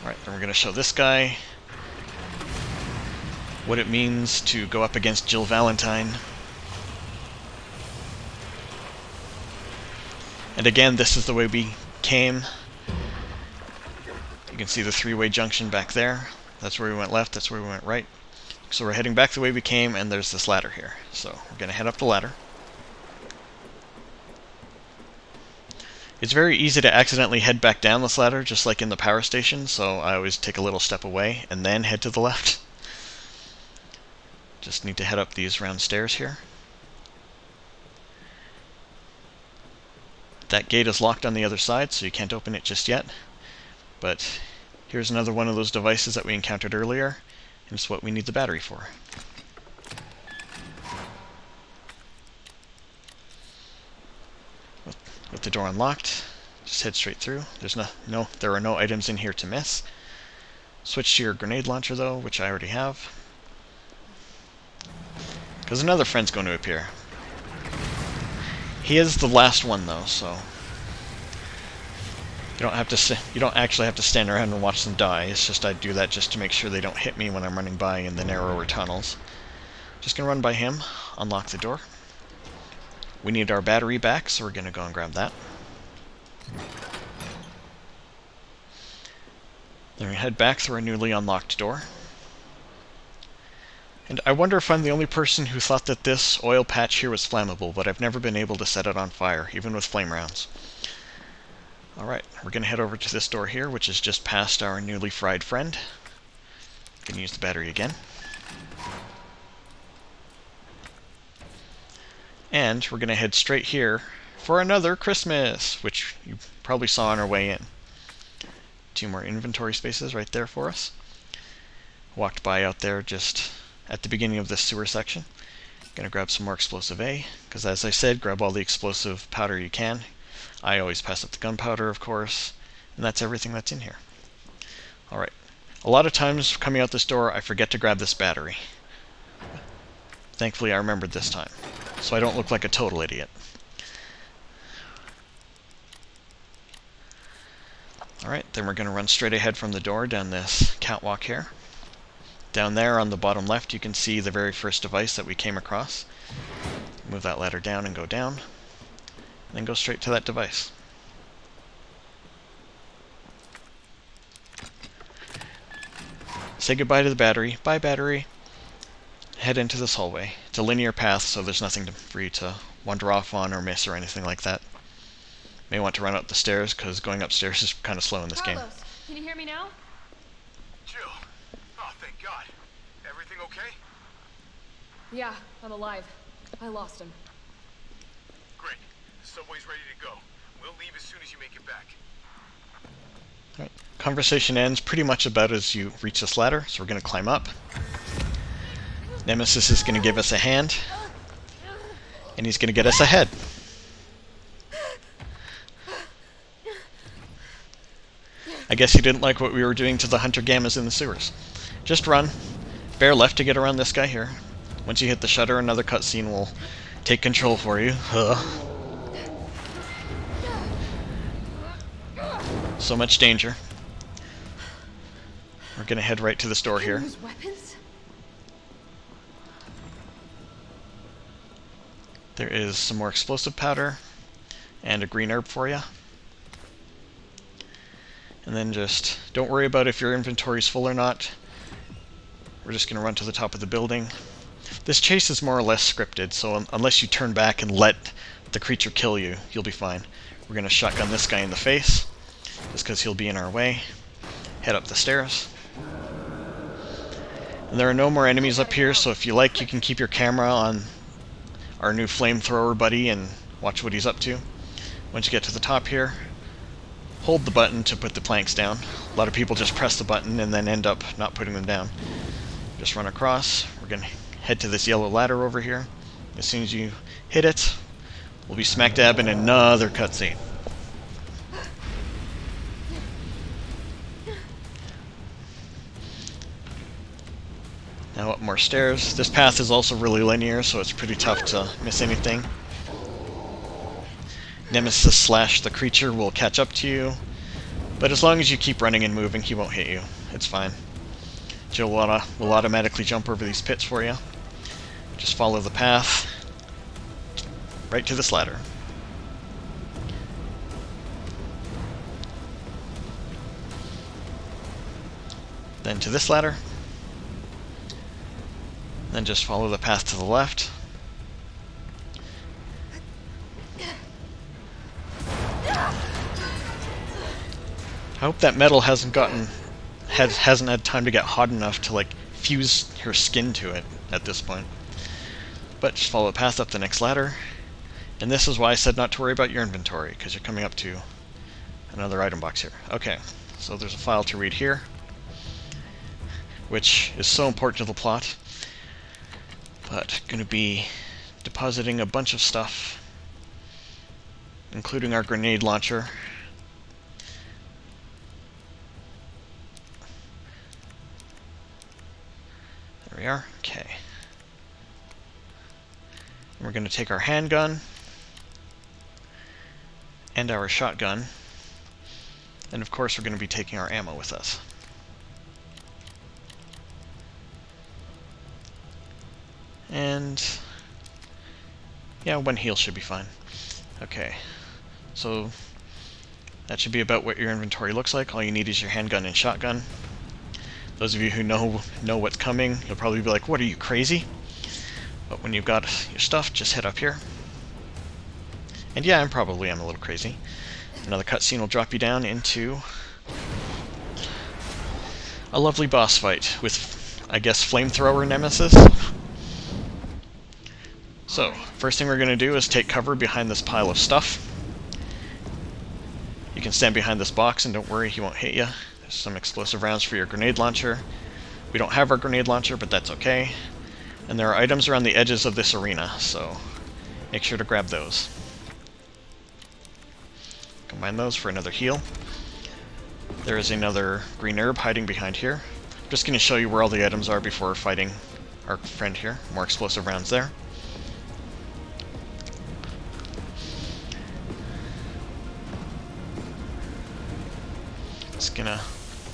Alright, then we're going to show this guy what it means to go up against Jill Valentine. And again, this is the way we came. You can see the 3-way junction back there. That's where we went left, that's where we went right. So we're heading back the way we came, and there's this ladder here. So we're going to head up the ladder. It's very easy to accidentally head back down this ladder, just like in the power station, so I always take a little step away and then head to the left. Just need to head up these round stairs here. That gate is locked on the other side, so you can't open it just yet. But here's another one of those devices that we encountered earlier, and it's what we need the battery for. With the door unlocked, just head straight through. There are no items in here to miss. Switch to your grenade launcher though, which I already have. Because another friend's going to appear. He is the last one though, so you don't actually have to stand around and watch them die. It's just I do that just to make sure they don't hit me when I'm running by in the narrower tunnels. Just gonna run by him, unlock the door. We need our battery back, so we're gonna go and grab that. Then we head back through a newly unlocked door. And I wonder if I'm the only person who thought that this oil patch here was flammable, but I've never been able to set it on fire, even with flame rounds. Alright, we're gonna head over to this door here, which is just past our newly fried friend. Gonna use the battery again. And we're gonna head straight here for another Christmas, which you probably saw on our way in. 2 more inventory spaces right there for us. Walked by out there just at the beginning of this sewer section. Gonna grab some more explosive A, because as I said, grab all the explosive powder you can. I always pass up the gunpowder, of course, and that's everything that's in here. Alright, a lot of times coming out this door I forget to grab this battery. Thankfully I remembered this time, so I don't look like a total idiot. Alright, then we're going to run straight ahead from the door down this catwalk here. Down there on the bottom left you can see the very first device that we came across. Move that ladder down and go down, and then go straight to that device. Say goodbye to the battery. Bye, battery. Head into this hallway. It's a linear path, so there's nothing for you to wander off on or miss or anything like that. May want to run up the stairs, because going upstairs is kind of slow in this game. Carlos, can you hear me now? Jill. Oh, thank God. Everything okay? Yeah, I'm alive. I lost him. Great. The subway's ready to go. We'll leave as soon as you make it back. Right. Conversation ends pretty much about as you reach this ladder, so we're going to climb up. Nemesis is going to give us a hand, and he's going to get us ahead. I guess he didn't like what we were doing to the hunter gammas in the sewers. Just run. Bear left to get around this guy here. Once you hit the shutter, another cutscene will take control for you. So much danger. We're gonna head right to this door here. Use weapons? There is some more explosive powder and a green herb for you. And then just don't worry about if your inventory's full or not. We're just going to run to the top of the building. This chase is more or less scripted, so unless you turn back and let the creature kill you, you'll be fine. We're going to shotgun this guy in the face, just because he'll be in our way. Head up the stairs. And there are no more enemies up here, so if you like, you can keep your camera on our new flamethrower buddy and watch what he's up to. Once you get to the top here, hold the button to put the planks down. A lot of people just press the button and then end up not putting them down. Just run across. We're going to head to this yellow ladder over here. As soon as you hit it, we'll be smack dab in another cutscene. Now up more stairs. This path is also really linear, so it's pretty tough to miss anything. Nemesis slash the creature will catch up to you, but as long as you keep running and moving, he won't hit you. It's fine. Jill will automatically jump over these pits for you. Just follow the path right to this ladder. Then to this ladder. Then just follow the path to the left. I hope that metal hasn't had time to get hot enough to like fuse her skin to it at this point. But just follow the path up the next ladder. And this is why I said not to worry about your inventory, because you're coming up to another item box here. Okay, so there's a file to read here, which is so important to the plot. But gonna be depositing a bunch of stuff, including our grenade launcher. There we are. Okay. And we're going to take our handgun and our shotgun, and of course we're going to be taking our ammo with us. And yeah, one heal should be fine. Okay, so that should be about what your inventory looks like. All you need is your handgun and shotgun. Those of you who know what's coming, you'll probably be like, what, are you crazy? But when you've got your stuff, just head up here. And yeah, I'm a little crazy. Another cutscene will drop you down into a lovely boss fight with, I guess, flamethrower nemesis. So, first thing we're going to do is take cover behind this pile of stuff. You can stand behind this box and don't worry, he won't hit you. There's some explosive rounds for your grenade launcher. We don't have our grenade launcher, but that's okay. And there are items around the edges of this arena, so make sure to grab those. Combine those for another heal. There is another green herb hiding behind here. I'm just going to show you where all the items are before fighting our friend here. More explosive rounds there. Just gonna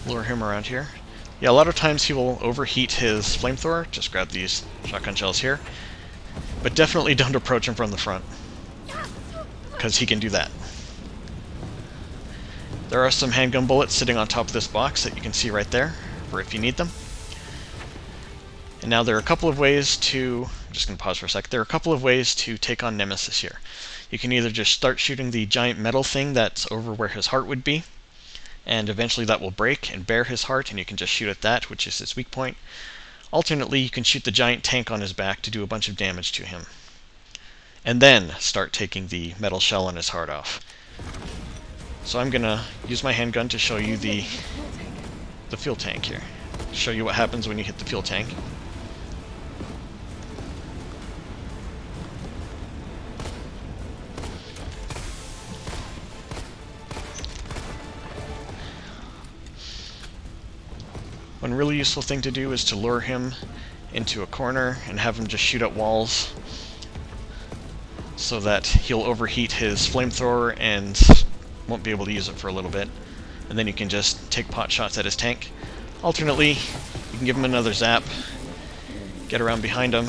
lure him around here. Yeah, a lot of times he will overheat his flamethrower. Just grab these shotgun shells here. But definitely don't approach him from the front, because he can do that. There are some handgun bullets sitting on top of this box that you can see right there, for if you need them. And now there are a couple of ways to... I'm just going to pause for a sec. There are a couple of ways to take on Nemesis here. You can either just start shooting the giant metal thing that's over where his heart would be, and eventually that will break and bare his heart, and you can just shoot at that, which is his weak point. Alternately, you can shoot the giant tank on his back to do a bunch of damage to him. And then start taking the metal shell on his heart off. So I'm gonna use my handgun to show you the fuel tank here. Show you what happens when you hit the fuel tank. One really useful thing to do is to lure him into a corner and have him just shoot at walls so that he'll overheat his flamethrower and won't be able to use it for a little bit. And then you can just take pot shots at his tank. Alternately, you can give him another zap, get around behind him,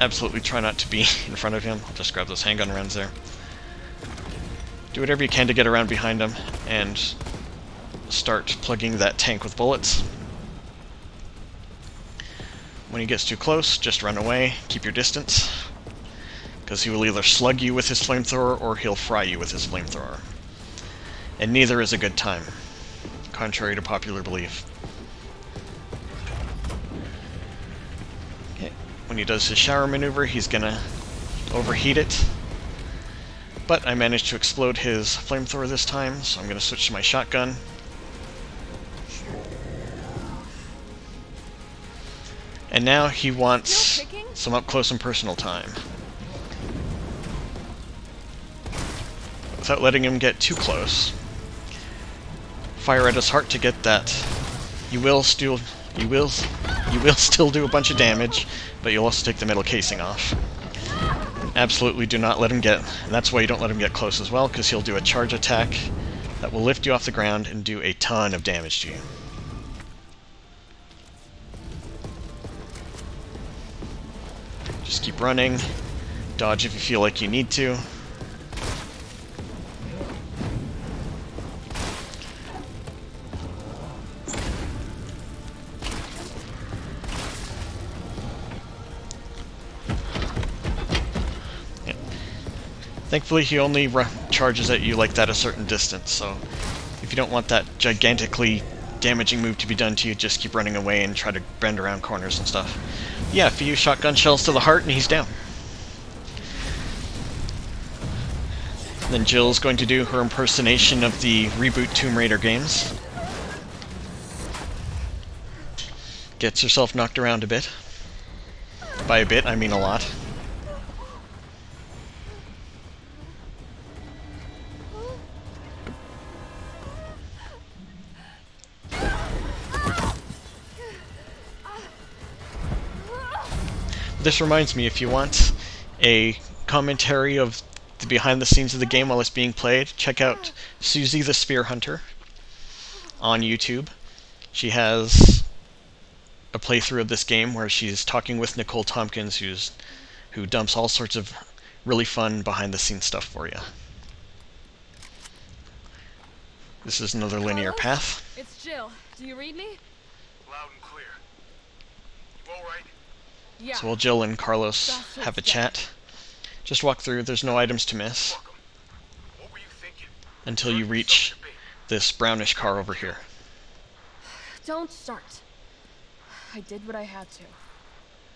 absolutely try not to be in front of him. I'll just grab those handgun rounds there. Do whatever you can to get around behind him and start plugging that tank with bullets. When he gets too close, just run away, keep your distance, because he will either slug you with his flamethrower or he'll fry you with his flamethrower. And neither is a good time, contrary to popular belief. Okay. When he does his shower maneuver, he's gonna overheat it. But I managed to explode his flamethrower this time, so I'm gonna switch to my shotgun. And now he wants some up-close and personal time. Without letting him get too close, fire at his heart to get that. You will still do a bunch of damage, but you'll also take the metal casing off. Absolutely do not let him get, and that's why you don't let him get close as well, because he'll do a charge attack that will lift you off the ground and do a ton of damage to you. Just keep running, dodge if you feel like you need to. Yeah. Thankfully he only charges at you like that a certain distance, so if you don't want that gigantically damaging move to be done to you, just keep running away and try to bend around corners and stuff. Yeah, if you use shotgun shells to the heart and he's down. Then Jill's going to do her impersonation of the reboot Tomb Raider games. Gets herself knocked around a bit. By a bit, I mean a lot. This reminds me, if you want a commentary of the behind the scenes of the game while it's being played, check out Susie the Spear Hunter on YouTube. She has a playthrough of this game where she's talking with Nicole Tompkins, who dumps all sorts of really fun behind the scenes stuff for you. This is another linear Carlos? path. It's Jill. Do you read me? Loud and clear. You all right? Yeah. So while Jill and Carlos Bastard's have a dead. chat, just walk through. There's no items to miss Fuck 'em. What were you thinking? until you reach this brownish car over here. Don't start. I did what I had to.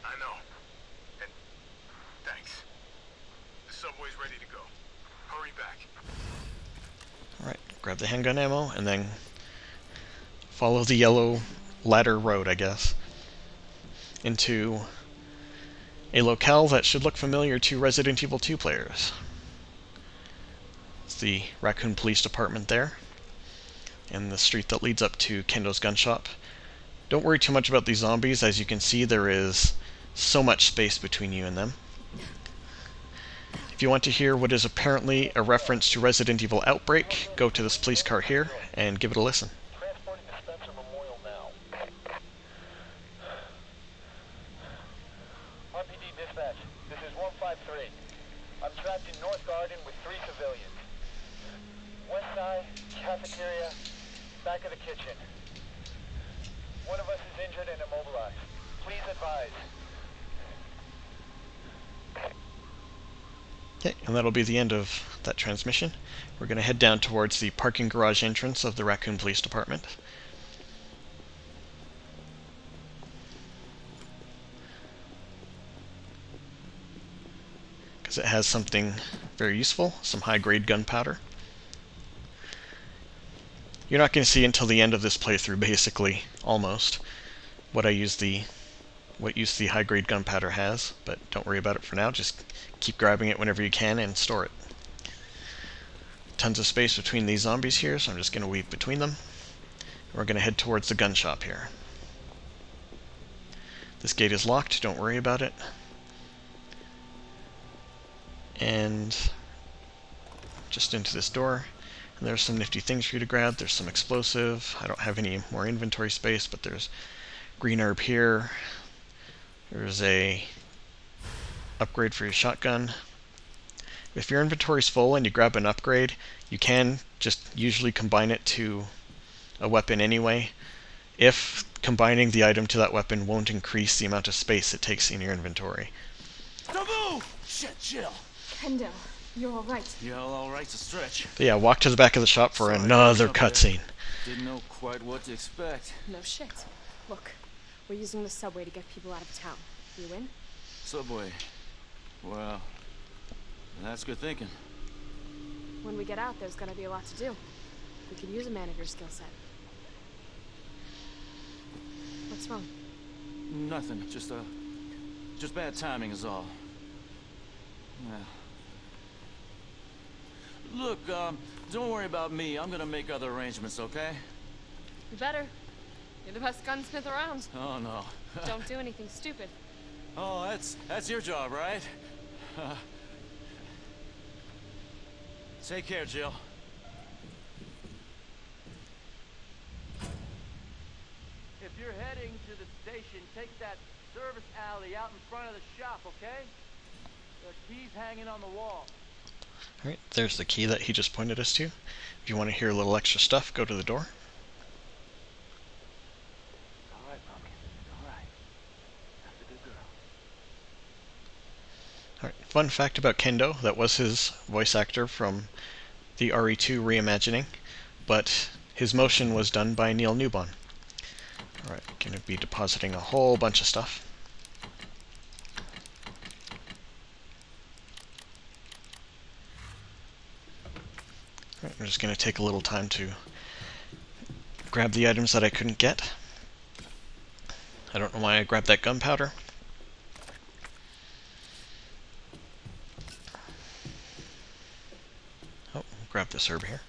I know. And thanks. The subway's ready to go. Hurry back. Alright, grab the handgun ammo, and then follow the yellow ladder road, I guess, into a locale that should look familiar to Resident Evil 2 players. It's the Raccoon Police Department there, and the street that leads up to Kendo's gun shop. Don't worry too much about these zombies. As you can see, there is so much space between you and them. If you want to hear what is apparently a reference to Resident Evil Outbreak, go to this police car here and give it a listen. Transporting to Spencer Memorial now. RPD dispatch, this is 153. I'm trapped in North Garden with 3 civilians. West side, cafeteria, back of the kitchen. One of us is injured and immobilized. Please advise. Okay, and that'll be the end of that transmission. We're going to head down towards the parking garage entrance of the Raccoon Police Department. Because it has something very useful, some high-grade gunpowder. You're not going to see until the end of this playthrough, basically, almost, what use the high-grade gunpowder has, but don't worry about it for now. Just keep grabbing it whenever you can and store it. Tons of space between these zombies here, so I'm just going to weave between them. We're going to head towards the gun shop here. This gate is locked, don't worry about it. And just into this door. And there's some nifty things for you to grab. There's some explosive. I don't have any more inventory space, but there's green herb here. There's a upgrade for your shotgun. If your inventory's full and you grab an upgrade, you can just usually combine it to a weapon anyway, if combining the item to that weapon won't increase the amount of space it takes in your inventory. Don't move! Shit, Jill. Kendo, you're all right. Yeah, all right's a stretch. But yeah, walk to the back of the shop for another cutscene. Didn't know quite what to expect. No shit. Look, we're using the subway to get people out of town. You in? Subway. Well, that's good thinking. When we get out, there's gonna be a lot to do. We could use a man of your skill set. What's wrong? Nothing. Just bad timing is all. Yeah. Look, don't worry about me. I'm gonna make other arrangements, okay? You better. You're the best gunsmith around. Oh, no. Don't do anything stupid. Oh, that's your job, right? Take care, Jill. If you're heading to the station, take that service alley out in front of the shop, okay? The key's hanging on the wall. Alright, there's the key that he just pointed us to. If you want to hear a little extra stuff, go to the door. All right, Pumpkin. All right. That's a good girl. Alright, fun fact about Kendo, that was his voice actor from the RE2 reimagining, but his motion was done by Neil Newbon. Alright, going to be depositing a whole bunch of stuff. Alright, I'm just going to take a little time to grab the items that I couldn't get. I don't know why I grabbed that gunpowder. Oh, grab this herb here.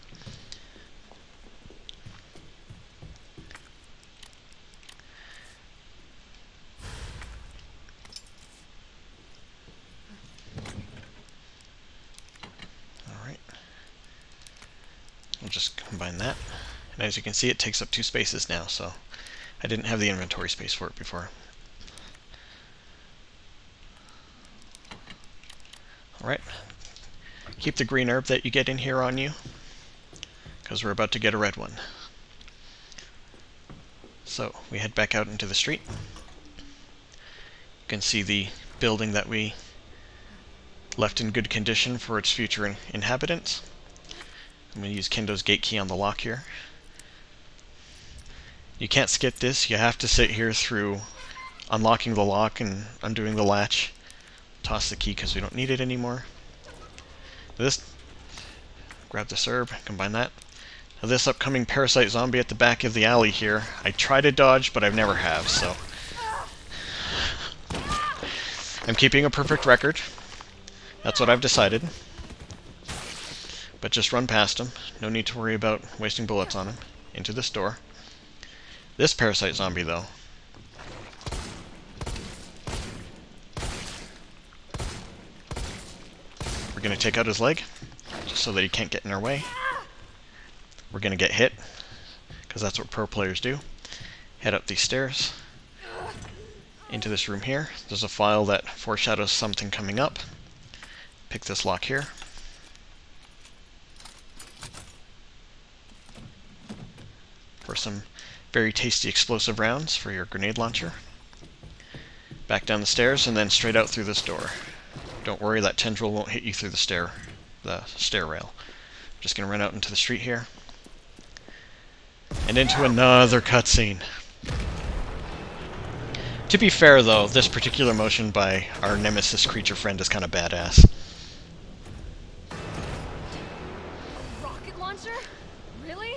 just combine that. And as you can see, it takes up 2 spaces now, so I didn't have the inventory space for it before. Alright. Keep the green herb that you get in here on you, because we're about to get a red one. So, we head back out into the street. You can see the building that we left in good condition for its future inhabitants. I'm going to use Kendo's gate key on the lock here. You can't skip this. You have to sit here through unlocking the lock and undoing the latch. Toss the key because we don't need it anymore. Grab this herb, combine that. Now this upcoming parasite zombie at the back of the alley here, I try to dodge, but I've never have, so I'm keeping a perfect record. That's what I've decided. But just run past him. No need to worry about wasting bullets on him. Into this door. This parasite zombie, though. We're going to take out his leg, just so that he can't get in our way. We're going to get hit, because that's what pro players do. Head up these stairs. Into this room here. There's a file that foreshadows something coming up. Pick this lock here. For some very tasty explosive rounds for your grenade launcher. Back down the stairs and then straight out through this door. Don't worry, that tendril won't hit you through the stair rail. Just gonna run out into the street here. And into another cutscene. To be fair though, this particular motion by our nemesis creature friend is kind of badass. Rocket launcher? Really?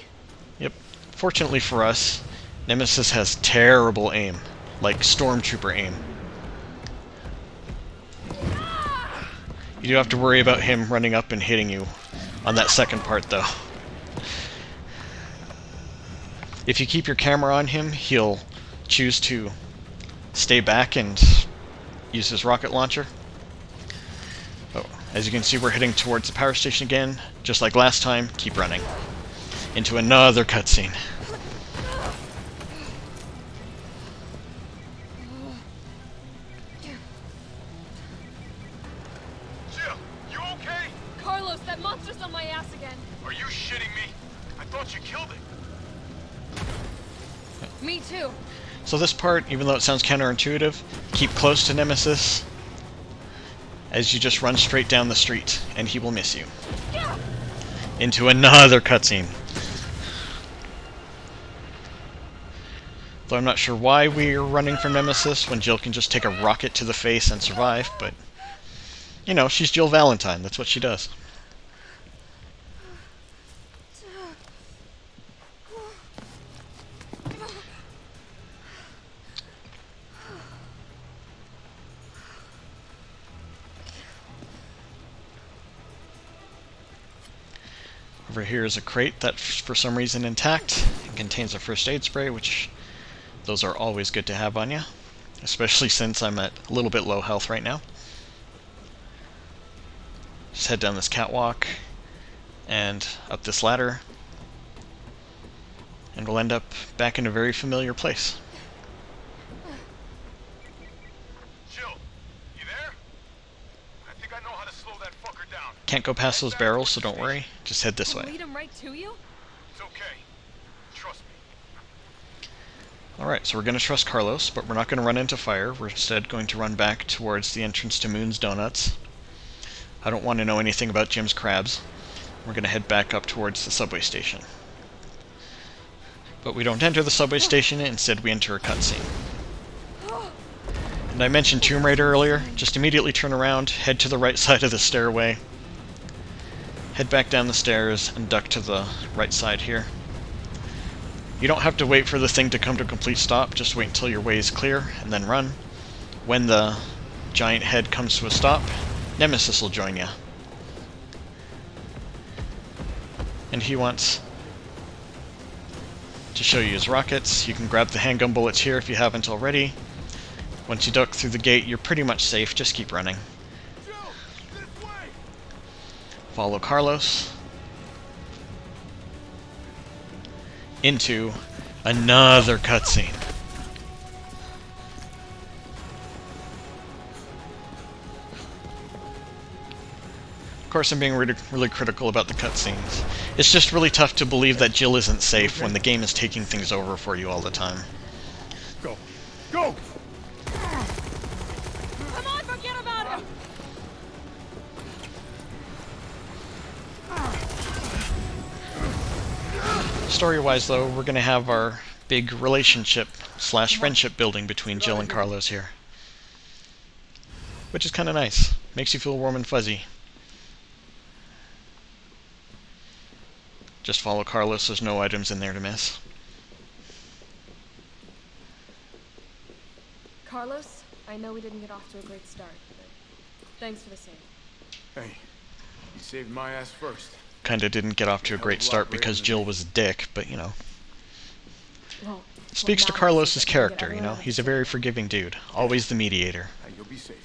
Yep. Fortunately for us, Nemesis has terrible aim. Like stormtrooper aim. You do have to worry about him running up and hitting you on that second part though. If you keep your camera on him, he'll choose to stay back and use his rocket launcher. Oh, as you can see, we're heading towards the power station again. Just like last time, keep running. Into another cutscene. Jill, you okay? Carlos, that monster's on my ass again. Are you shitting me? I thought you killed it. Me too. So this part, even though it sounds counterintuitive, keep close to Nemesis as you just run straight down the street, and he will miss you. Into another cutscene. Though I'm not sure why we're running from Nemesis when Jill can just take a rocket to the face and survive, but you know, she's Jill Valentine, that's what she does. Over here is a crate that's for some reason intact and contains a first aid spray, which those are always good to have on you, especially since I'm at a little bit low health right now. Just head down this catwalk and up this ladder, and we'll end up back in a very familiar place. Jill, you there? I think I know how to slow that fucker down. Can't go past those barrels, so don't worry. Just head this I'll way. lead him right to you? It's okay. Trust me. Alright, so we're going to trust Carlos, but we're not going to run into fire. We're instead going to run back towards the entrance to Moon's Donuts. I don't want to know anything about Jim's Crabs. We're going to head back up towards the subway station. But we don't enter the subway station, instead we enter a cutscene. And I mentioned Tomb Raider earlier. Just immediately turn around, head to the right side of the stairway, head back down the stairs, and duck to the right side here. You don't have to wait for the thing to come to a complete stop, just wait until your way is clear, and then run. When the giant head comes to a stop, Nemesis will join you. And he wants to show you his rockets. You can grab the handgun bullets here if you haven't already. Once you duck through the gate, you're pretty much safe, just keep running. Jill, this way! Follow Carlos. into another cutscene. Of course, I'm being really critical about the cutscenes. It's just really tough to believe that Jill isn't safe when the game is taking things over for you all the time. Go. Go! Come on, forget about him! Story-wise, though, we're going to have our big relationship/friendship building between Jill and Carlos here. Which is kind of nice. Makes you feel warm and fuzzy. Just follow Carlos, there's no items in there to miss. Carlos, I know we didn't get off to a great start, but thanks for the save. Hey, you saved my ass first. Kinda didn't get off to a great start because Jill was a dick, but you know. Well, Speaks to Carlos's character, you know. He's a very forgiving dude. Always the mediator. Hey, you'll be safe.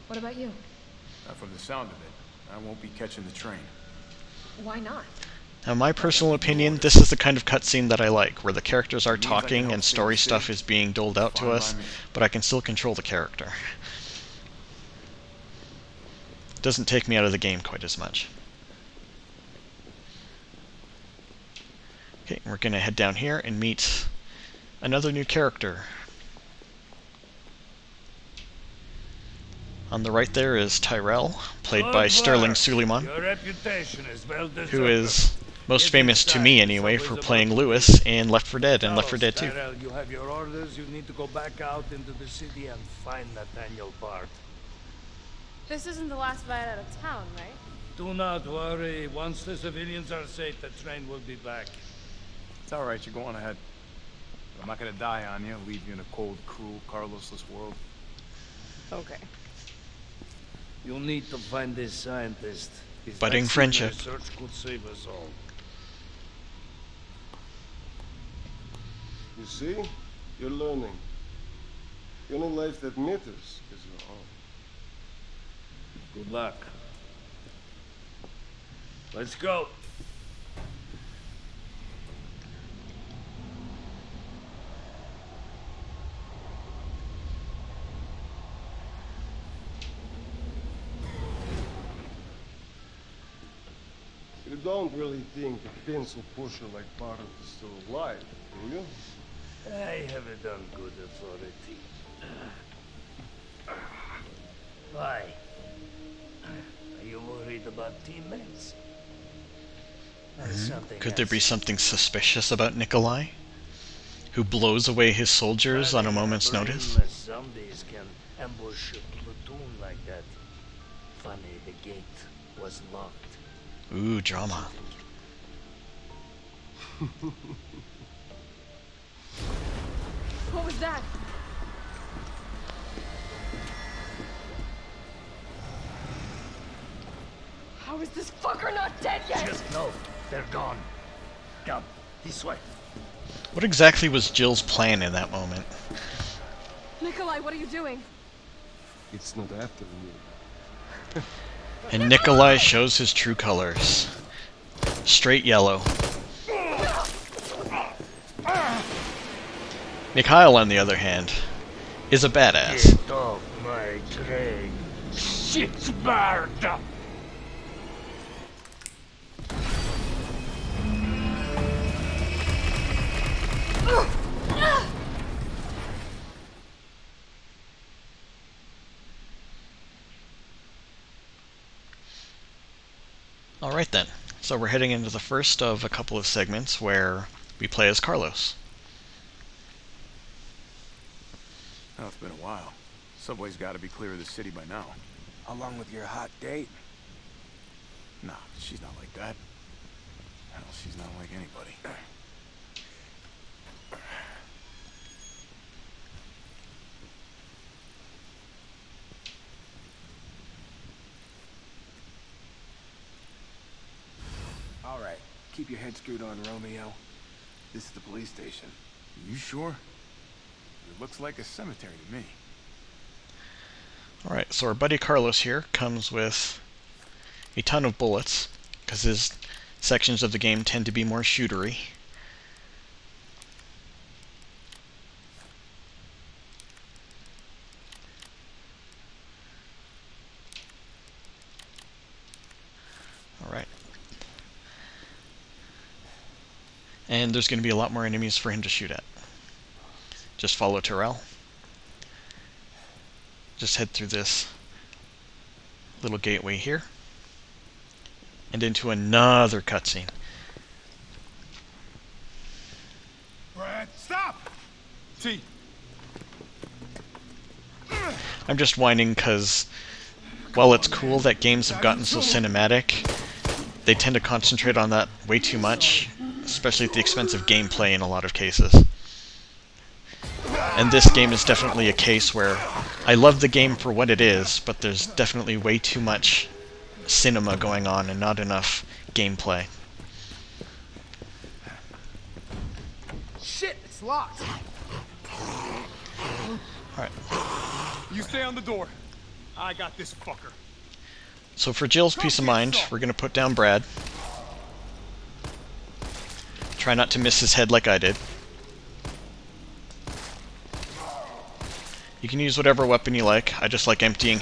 What about you? Not from the sound of it. I won't be catching the train. Why not? Now, my personal opinion, this is the kind of cutscene that I like, where the characters are talking and story stuff is being doled out to us, but I can still control the character. Doesn't take me out of the game quite as much. Okay, we're gonna head down here and meet another new character. On the right there is Tyrell, played by Sterling Suleiman, who is most famous to me anyway for playing Lewis in Left 4 Dead and Left 4 Dead 2. Tyrell, you have your orders. You need to go back out into the city and find Nathaniel Bart. This isn't the last ride out of town, right? Do not worry. Once the civilians are safe, the train will be back. It's alright, you go on ahead. I'm not gonna die on you, leave you in a cold, cruel, Carlosless world. Okay. You need to find this scientist. His Budding vaccine friendship. research could save us all. You see? You're learning. The only life that matters is your own. Good luck. Let's go. You don't really think a pencil pusher like Bart is still alive, do you? I have it on good authority. Why? Are you worried about teammates? Could there be something suspicious about Nikolai? Who blows away his soldiers on a moment's notice? Zombies can ambush a platoon like that. Funny, the gate was locked. Ooh, drama. What was that? How is this fucker not dead yet? Just know, they're gone. Come, this way. What exactly was Jill's plan in that moment? Nikolai, what are you doing? It's not after me. And Nikolai shows his true colors. Straight yellow. Mikhail, on the other hand, is a badass. Get off my train. Shit, Bart! Alright then, so we're heading into the first of a couple of segments where we play as Carlos. Oh, it's been a while. Subway's gotta be clear of the city by now. Along with your hot date. Nah, she's not like that. Hell, she's not like anybody. All right, keep your head screwed on, Romeo. This is the police station. You sure? It looks like a cemetery to me. Alright, so our buddy Carlos here comes with a ton of bullets, because his sections of the game tend to be more shootery. Alright. And there's going to be a lot more enemies for him to shoot at. Just follow Terrell. Just head through this little gateway here. And into another cutscene. Brad, stop! T. I'm just whining because, while it's cool that games have gotten so cinematic, they tend to concentrate on that way too much, especially at the expense of gameplay in a lot of cases. And this game is definitely a case where I love the game for what it is, but there's definitely way too much cinema going on and not enough gameplay. Shit, it's locked. Alright. You stay on the door. I got this fucker. So for Jill's peace of mind, we're going to put down Brad. Try not to miss his head like I did. You can use whatever weapon you like. I just like emptying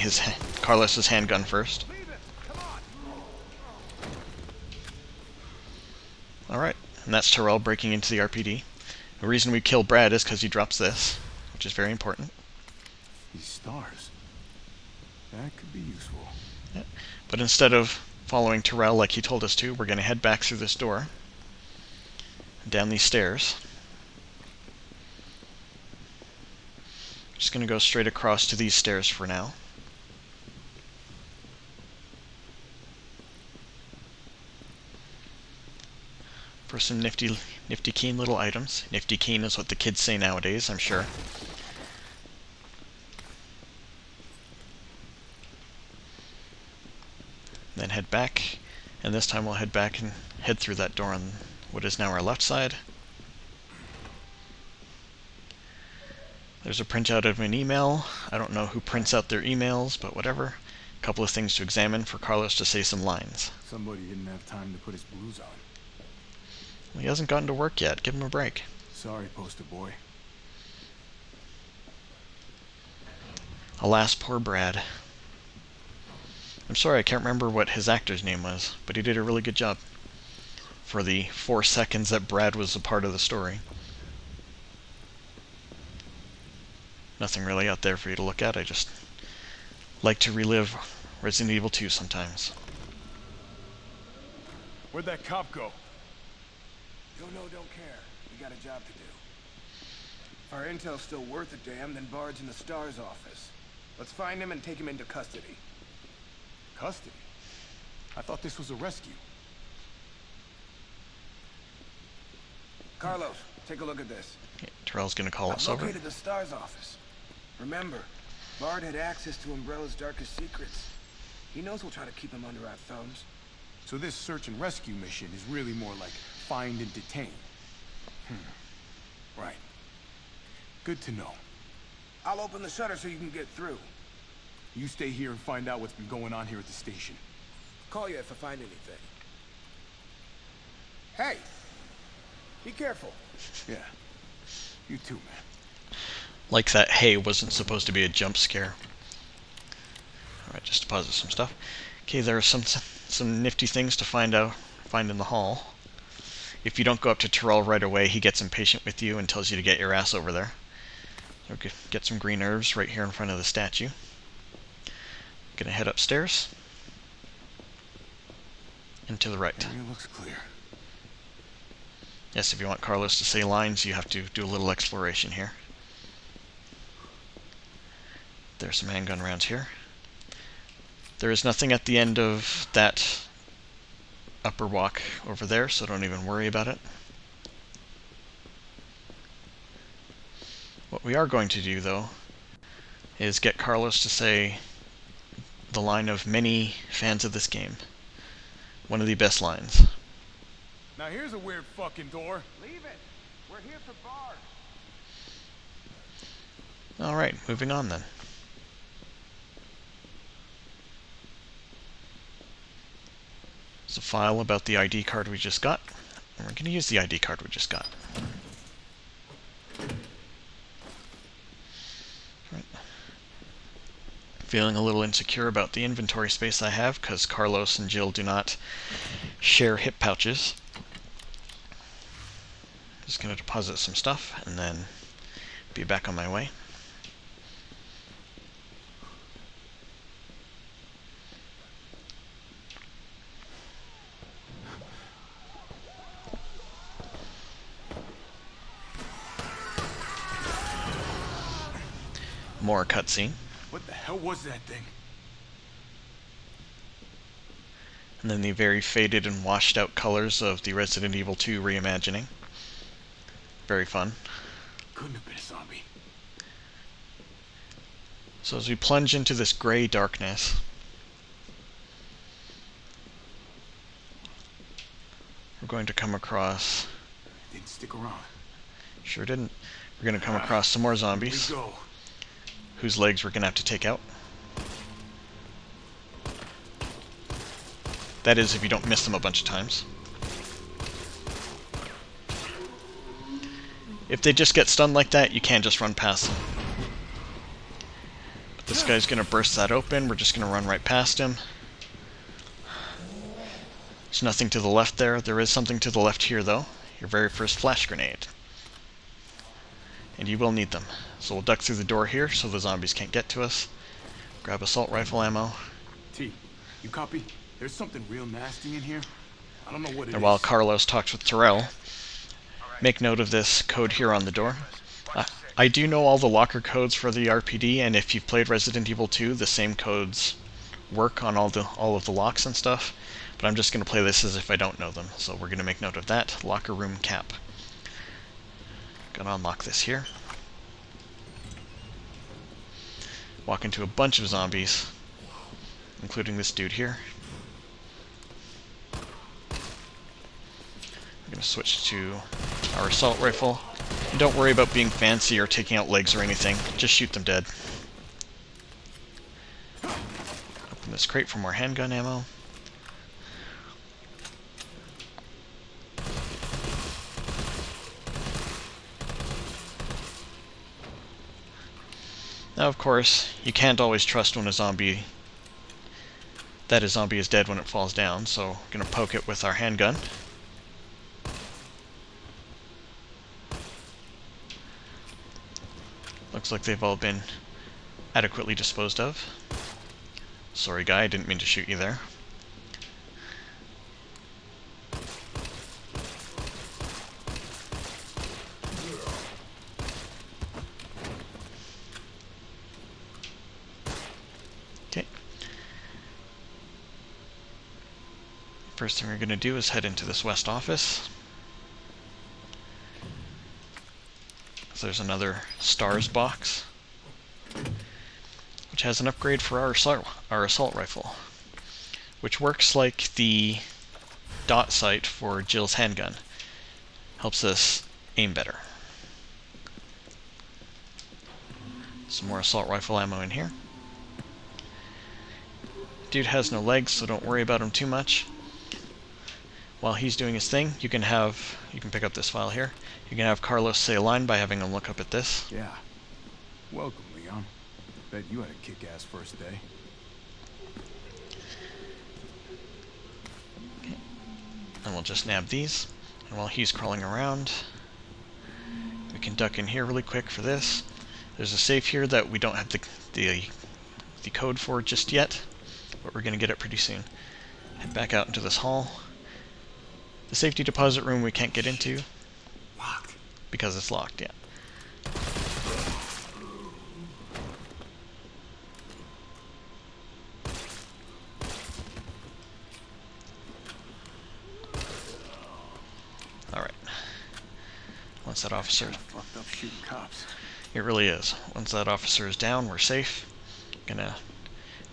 Carlos's handgun first. Alright, and that's Terrell breaking into the RPD. The reason we kill Brad is because he drops this, which is very important. These stars. That could be useful. Yeah. But instead of following Terrell like he told us to, we're going to head back through this door, down these stairs. Just going to go straight across to these stairs for now. For some nifty keen little items. Nifty keen is what the kids say nowadays, I'm sure. Then head back, and this time we'll head back and head through that door on what is now our left side. There's a printout of an email. I don't know who prints out their emails, but whatever. A couple of things to examine for Carlos to say some lines. Somebody didn't have time to put his blues on. Well, he hasn't gotten to work yet. Give him a break. Sorry, poster boy. Alas, poor Brad. I'm sorry, I can't remember what his actor's name was, but he did a really good job for the 4 seconds that Brad was a part of the story. Nothing really out there for you to look at. I just like to relive Resident Evil 2 sometimes. Where'd that cop go? Don't know, don't care. We got a job to do. If our intel's still worth a damn, then Bard's in the STARS office. Let's find him and take him into custody. Custody? I thought this was a rescue. Carlos, take a look at this. Terrell's gonna call us over. I've located the STARS office. Remember, Bard had access to Umbrella's darkest secrets. He knows we'll try to keep him under our thumbs. So this search and rescue mission is really more like find and detain. Right. Good to know. I'll open the shutter so you can get through. You stay here and find out what's been going on here at the station. Call you if I find anything. Hey! Be careful. Yeah. You too, man. Like that hey wasn't supposed to be a jump scare. Alright, just deposit some stuff. Okay, there are some nifty things to find in the hall. If you don't go up to Terrell right away, he gets impatient with you and tells you to get your ass over there. So get some green herbs right here in front of the statue. Gonna head upstairs. And to the right. Area looks clear. Yes, if you want Carlos to say lines, you have to do a little exploration here. There's some handgun rounds here. There is nothing at the end of that upper walk over there, so don't even worry about it. What we are going to do, though, is get Carlos to say the line of many fans of this game. One of the best lines. Now here's a weird fucking door. Leave it. We're here for Bard. Alright, moving on then. There's a file about the ID card we just got, and we're going to use the ID card we just got. Right. Feeling a little insecure about the inventory space I have, because Carlos and Jill do not share hip pouches. Just going to deposit some stuff, and then be back on my way. More cutscene. What the hell was that thing? And then the very faded and washed out colors of the Resident Evil 2 reimagining. Very fun. Couldn't have been a zombie. So as we plunge into this gray darkness, we're going to come across... Didn't stick around. Sure didn't. We're going to come across some more zombies, Here we go. whose legs we're going to have to take out. That is, if you don't miss them a bunch of times. If they just get stunned like that, you can't just run past them. But this guy's going to burst that open. We're just going to run right past him. There's nothing to the left there. There is something to the left here, though. Your very first flash grenade. And you will need them. So we'll duck through the door here so the zombies can't get to us. Grab assault rifle ammo. T, you copy? There's something real nasty in here. I don't know what it is. And while Carlos talks with Terrell, make note of this code here on the door. I do know all the locker codes for the RPD, and if you've played Resident Evil 2, the same codes work on all of the locks and stuff. But I'm just going to play this as if I don't know them. So we're going to make note of that. Locker room cap. Gonna unlock this here. Walk into a bunch of zombies, including this dude here. I'm going to switch to our assault rifle. And don't worry about being fancy or taking out legs or anything. Just shoot them dead. Open this crate for more handgun ammo. Now, of course, you can't always trust when a zombie is dead when it falls down, so we're going to poke it with our handgun. Looks like they've all been adequately disposed of. Sorry, guy, I didn't mean to shoot you there. Okay. First thing we're going to do is head into this west office. So there's another STARS box, which has an upgrade for our assault rifle, which works like the dot sight for Jill's handgun. Helps us aim better. Some more assault rifle ammo in here. Dude has no legs, so don't worry about him too much. While he's doing his thing, you can pick up this file here. You can have Carlos say a line by having him look up at this. Yeah. Welcome, Leon. Bet you had a kick-ass first day. Okay. And we'll just nab these. And while he's crawling around, we can duck in here really quick for this. There's a safe here that we don't have the code for just yet, but we're going to get it pretty soon. Head back out into this hall. The safety deposit room we can't get into. Locked. Because it's locked, yeah. Alright. Once that officer... Fucked up shooting cops. It really is. Once that officer is down, we're safe. Gonna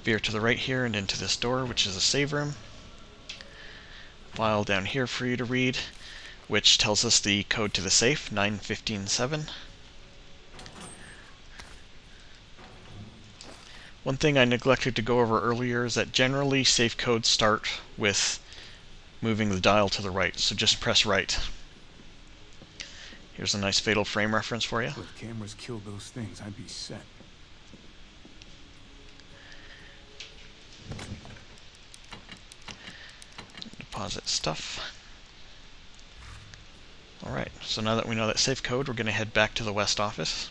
veer to the right here and into this door, which is a save room. File down here for you to read, which tells us the code to the safe, 9157. One thing I neglected to go over earlier is that generally safe codes start with moving the dial to the right, so just press right. Here's a nice Fatal Frame reference for you. If cameras killed those things, I'd be set. Deposit stuff. Alright, so now that we know that safe code, we're going to head back to the West office.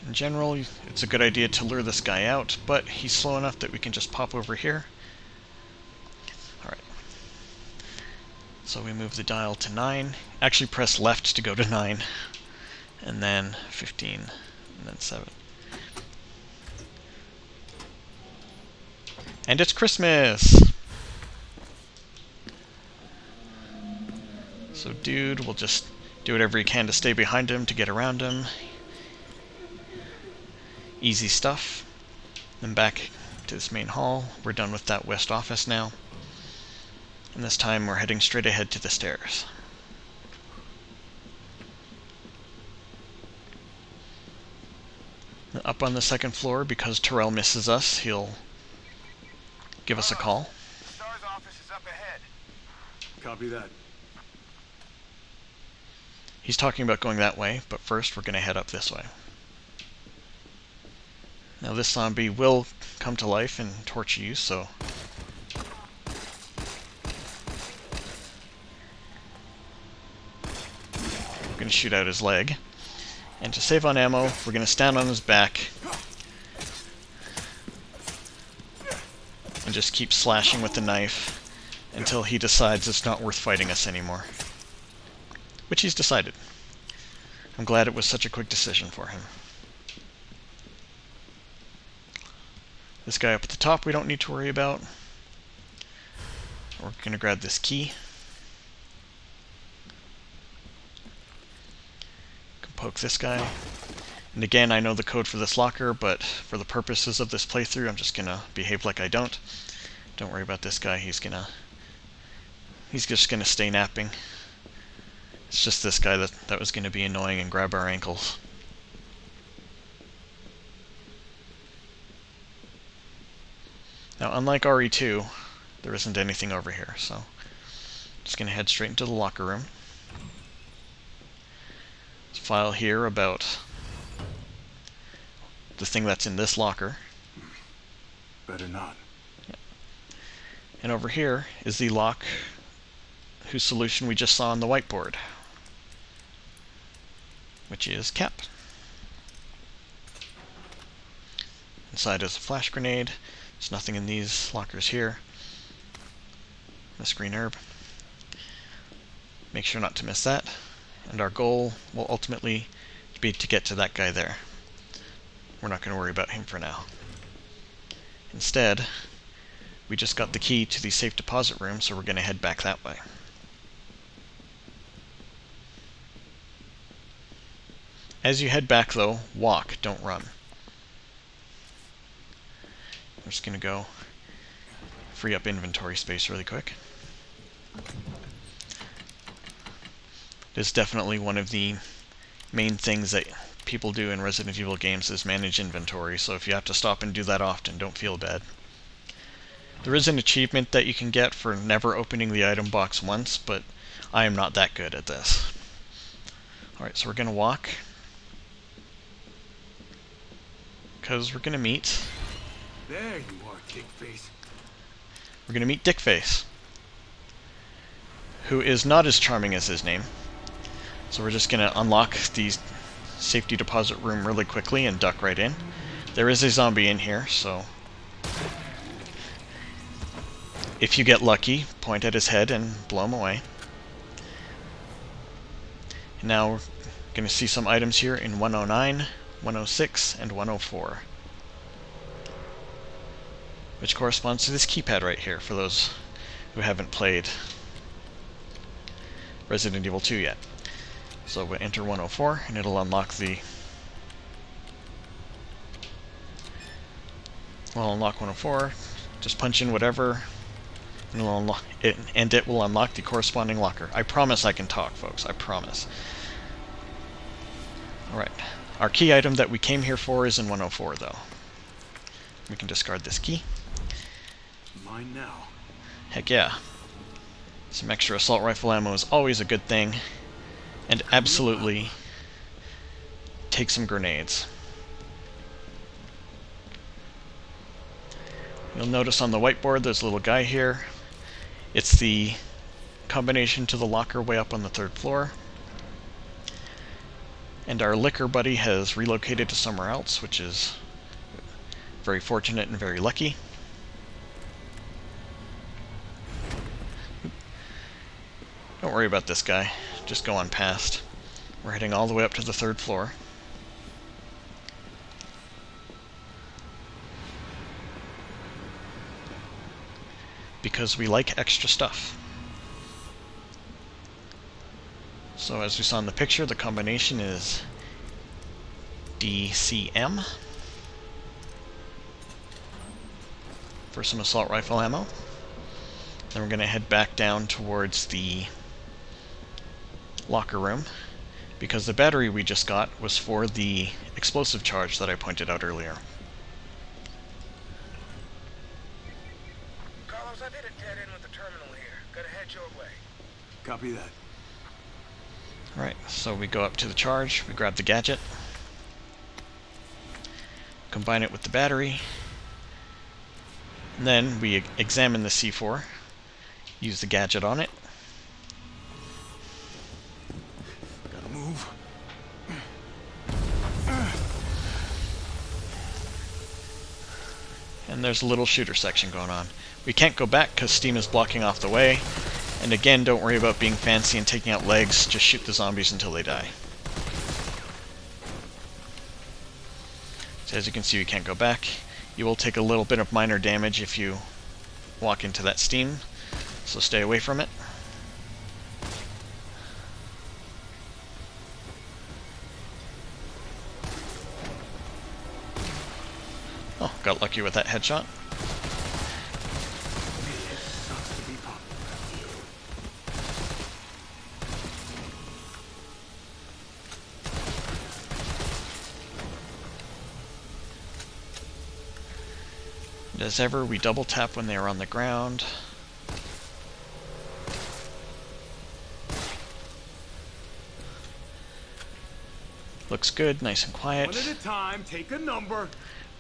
In general, it's a good idea to lure this guy out, but he's slow enough that we can just pop over here. Alright. So we move the dial to 9. Actually press left to go to 9. And then 15. And then 7. And it's Christmas! So dude will just do whatever he can to stay behind him, to get around him. Easy stuff. Then back to this main hall. We're done with that West office now. And this time we're heading straight ahead to the stairs. Up on the second floor, because Terrell misses us, he'll give us a call. The STARS office is up ahead. Copy that. He's talking about going that way, but first we're going to head up this way. Now this zombie will come to life and torture you, so... we're going to shoot out his leg. And to save on ammo, we're going to stand on his back and just keep slashing with the knife until he decides it's not worth fighting us anymore. Which he's decided. I'm glad it was such a quick decision for him. This guy up at the top we don't need to worry about. We're going to grab this key. Can poke this guy. And again, I know the code for this locker, but for the purposes of this playthrough, I'm just going to behave like I don't. Don't worry about this guy, he's just going to stay napping. It's just this guy that was going to be annoying and grab our ankles. Now, unlike RE2, there isn't anything over here, so just going to head straight into the locker room. There's a file here about the thing that's in this locker. Better not. Yeah. And over here is the lock whose solution we just saw on the whiteboard, which is Cap. Inside is a flash grenade. There's nothing in these lockers here. This green herb. Make sure not to miss that. And our goal will ultimately be to get to that guy there. We're not going to worry about him for now. Instead, we just got the key to the safe deposit room, so we're going to head back that way. As you head back, though, walk, don't run. I'm just going to go free up inventory space really quick. It is definitely one of the main things that people do in Resident Evil games is manage inventory, so if you have to stop and do that often, don't feel bad. There is an achievement that you can get for never opening the item box once, but I am not that good at this. Alright, so we're going to walk, because we're going to meet... There you are, Dickface. We're going to meet Dickface, who is not as charming as his name. So we're just going to unlock the safety deposit room really quickly and duck right in. There is a zombie in here, so if you get lucky, point at his head and blow him away. And now we're going to see some items here in 109, 106, and 104. Which corresponds to this keypad right here, for those who haven't played Resident Evil 2 yet. So we'll enter 104, and it'll unlock the We'll unlock 104. Just punch in whatever, and it'll unlock it, and it will unlock the corresponding locker. I promise I can talk, folks. I promise. Alright. Our key item that we came here for is in 104, though. We can discard this key. Mine now. Heck yeah. Some extra assault rifle ammo is always a good thing. And absolutely take some grenades. You'll notice on the whiteboard there's a little guy here. It's the combination to the locker way up on the 3rd floor. And our liquor buddy has relocated to somewhere else, which is very fortunate and very lucky. Don't worry about this guy. Just go on past. We're heading all the way up to the 3rd floor. Because we like extra stuff. So as we saw in the picture, the combination is DCM for some assault rifle ammo. Then we're going to head back down towards the locker room, because the battery we just got was for the explosive charge that I pointed out earlier. Carlos, I've hit a dead end with the terminal here. Gotta head your way. Copy that. Alright, so we go up to the charge, we grab the gadget, combine it with the battery, and then we examine the C4, use the gadget on it. Gotta move. And there's a little shooter section going on. We can't go back because Steam is blocking off the way. And again, don't worry about being fancy and taking out legs, just shoot the zombies until they die. So as you can see, we can't go back. You will take a little bit of minor damage if you walk into that steam, so stay away from it. Oh, got lucky with that headshot. And as ever, we double tap when they are on the ground. Looks good, nice and quiet. One at a time, take a number.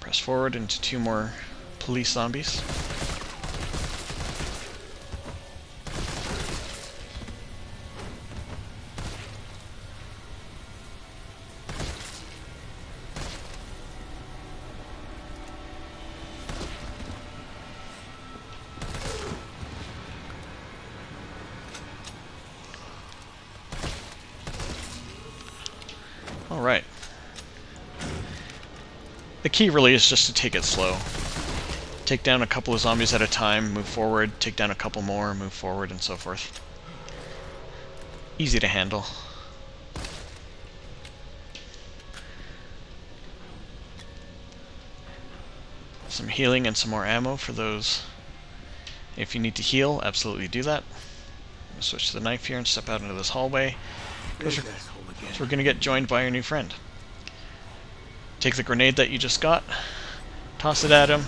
Press forward into 2 more police zombies. Alright. The key really is just to take it slow. Take down a couple of zombies at a time, move forward, take down a couple more, move forward, and so forth. Easy to handle. Some healing and some more ammo for those. If you need to heal, absolutely do that. We'll switch to the knife here and step out into this hallway. So we're going to get joined by our new friend. Take the grenade that you just got, toss it at him.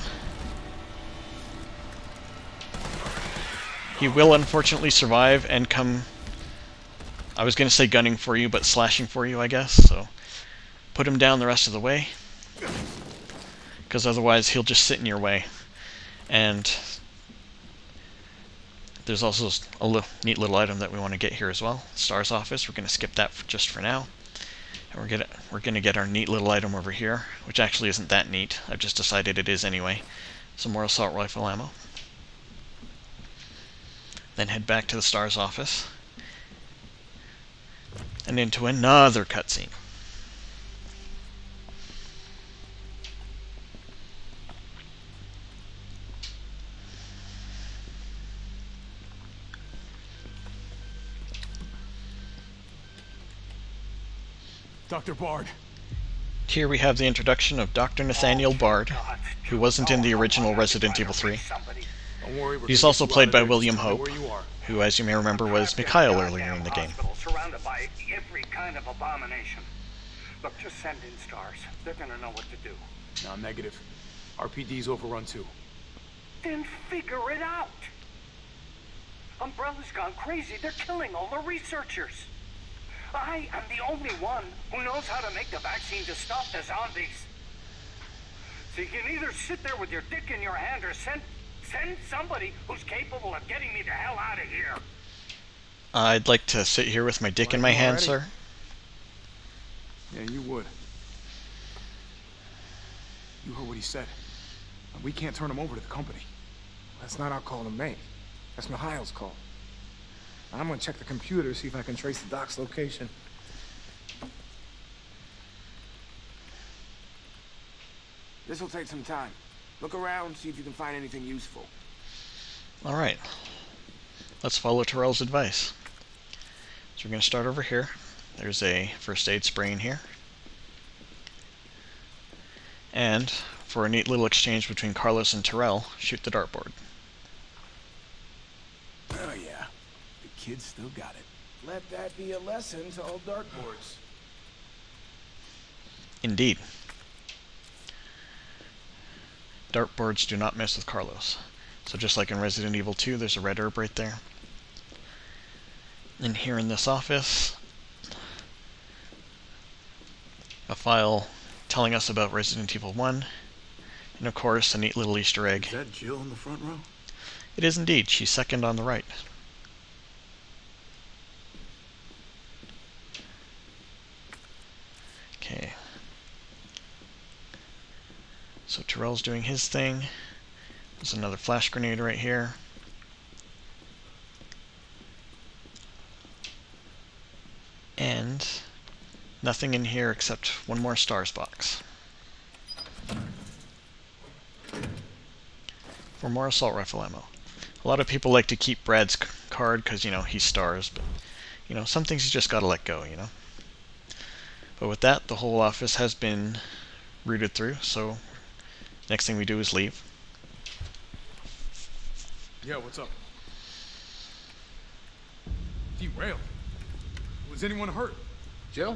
He will unfortunately survive and come, I was going to say gunning for you, but slashing for you, I guess. So put him down the rest of the way, because otherwise he'll just sit in your way. And there's also a neat little item that we want to get here as well. Star's office. We're going to skip that just for now. And we're going to get our neat little item over here, which actually isn't that neat. I've just decided it is anyway. Some more assault rifle ammo. Then head back to the Star's office. And into another cutscene. Dr. Bard. Here we have the introduction of Dr. Nathaniel Bard, who wasn't in the original Resident Evil 3. Don't worry, we're He's gonna also get you played out by of there. William Just tell me Hope, where you are. who, as you may remember, was Mikhail earlier in the game. Surrounded by every kind of abomination. Look, just send in stars. They're gonna know what to do. No, negative. RPD's overrun too. Then figure it out. Umbrella's gone crazy. They're killing all the researchers. I am the only one who knows how to make the vaccine to stop the zombies. So you can either sit there with your dick in your hand or send somebody who's capable of getting me the hell out of here. I'd like to sit here with my dick in my hand, sir. Yeah, you would. You heard what he said. We can't turn him over to the company. That's not our call to make. That's Mikhail's call. I'm gonna check the computer, see if I can trace the doc's location. This'll take some time. Look around, see if you can find anything useful. Alright. Let's follow Terrell's advice. So we're going to start over here. There's a first aid spray in here. And, for a neat little exchange between Carlos and Terrell, shoot the dartboard. Oh yeah. The kid still got it. Let that be a lesson to all dartboards. Indeed. Dartboards do not mess with Carlos. So just like in Resident Evil 2, there's a red herb right there. And here in this office, a file telling us about Resident Evil 1, and of course a neat little Easter egg. Is that Jill in the front row? It is indeed. She's second on the right. Okay. So Terrell's doing his thing. There's another flash grenade right here. And nothing in here except one more stars box. For more assault rifle ammo. A lot of people like to keep Brad's card because, you know, he's stars, but, you know, some things you just gotta let go, you know? But with that, the whole office has been rooted through, so next thing we do is leave. Yeah, what's up? Derailed. Was anyone hurt? Jill?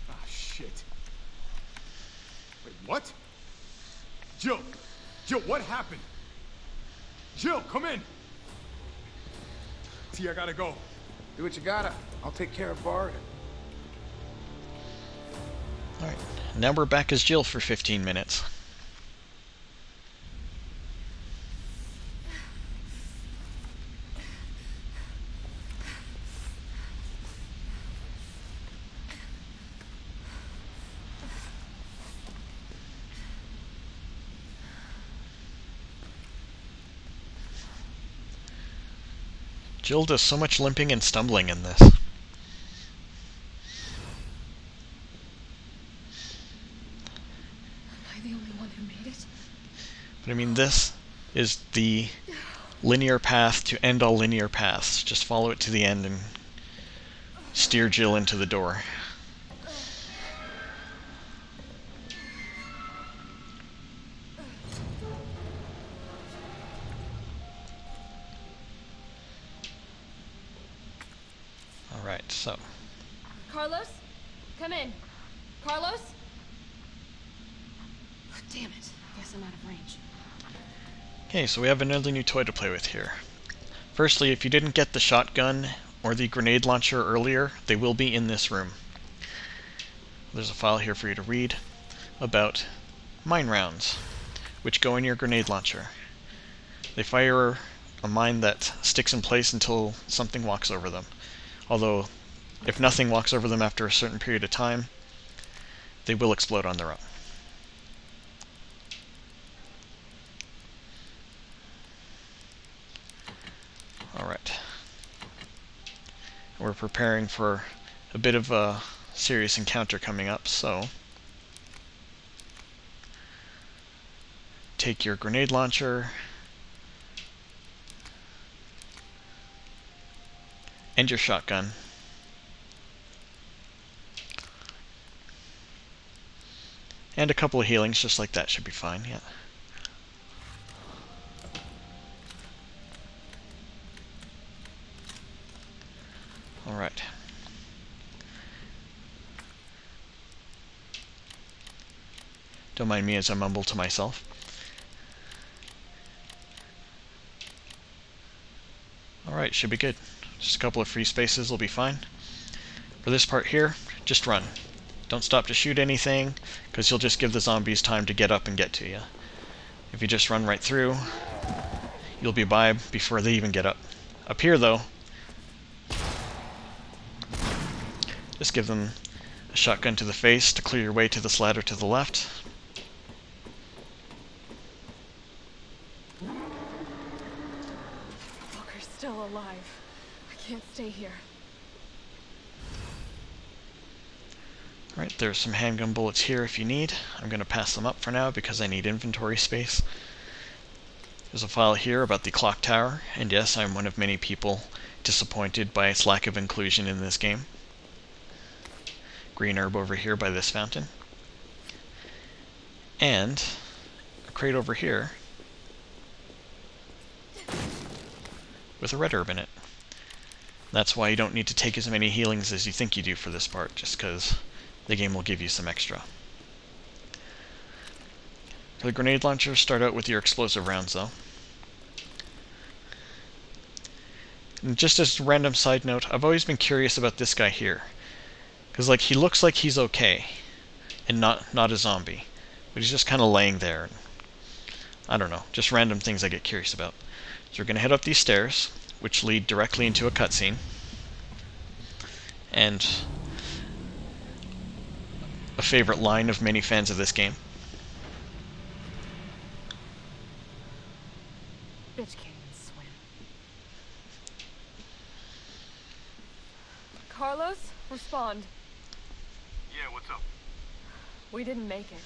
Ah, shit. Wait, what? Jill! Jill, what happened? Jill, come in! T, I gotta go. Do what you gotta. I'll take care of Bard. Alright, now we're back as Jill for 15 minutes. Jill does so much limping and stumbling in this. Am I the only one who made it? But I mean, this is the linear path to end all linear paths. Just follow it to the end and steer Jill into the door. Alright, so. Carlos? Come in. Carlos? Oh, damn it. Guess I'm out of range. Okay, so we have another new toy to play with here. Firstly, if you didn't get the shotgun or the grenade launcher earlier, they will be in this room. There's a file here for you to read about mine rounds, which go in your grenade launcher. They fire a mine that sticks in place until something walks over them. Although, if nothing walks over them after a certain period of time, they will explode on their own. Alright. We're preparing for a bit of a serious encounter coming up, so take your grenade launcher and your shotgun. And a couple of healings, just like that, should be fine, yeah. Alright. Don't mind me as I mumble to myself. Alright, should be good. Just a couple of free spaces will be fine. For this part here, just run. Don't stop to shoot anything, because you'll just give the zombies time to get up and get to you. If you just run right through, you'll be by before they even get up. Up here, though, just give them a shotgun to the face to clear your way to this ladder to the left. Walker's still alive. I can't stay here. Alright, there's some handgun bullets here if you need. I'm going to pass them up for now because I need inventory space. There's a file here about the clock tower, and yes, I'm one of many people disappointed by its lack of inclusion in this game. Green herb over here by this fountain. And a crate over here with a red herb in it. That's why you don't need to take as many healings as you think you do for this part, just because the game will give you some extra. For the grenade launcher, start out with your explosive rounds, though. And just as a random side note, I've always been curious about this guy here. Because, like, he looks like he's okay, and not a zombie. But he's just kind of laying there. And I don't know, just random things I get curious about. So we're going to head up these stairs, which lead directly into a cutscene. And a favorite line of many fans of this game. Bitch can't even swim. Carlos, respond. Yeah, what's up? We didn't make it.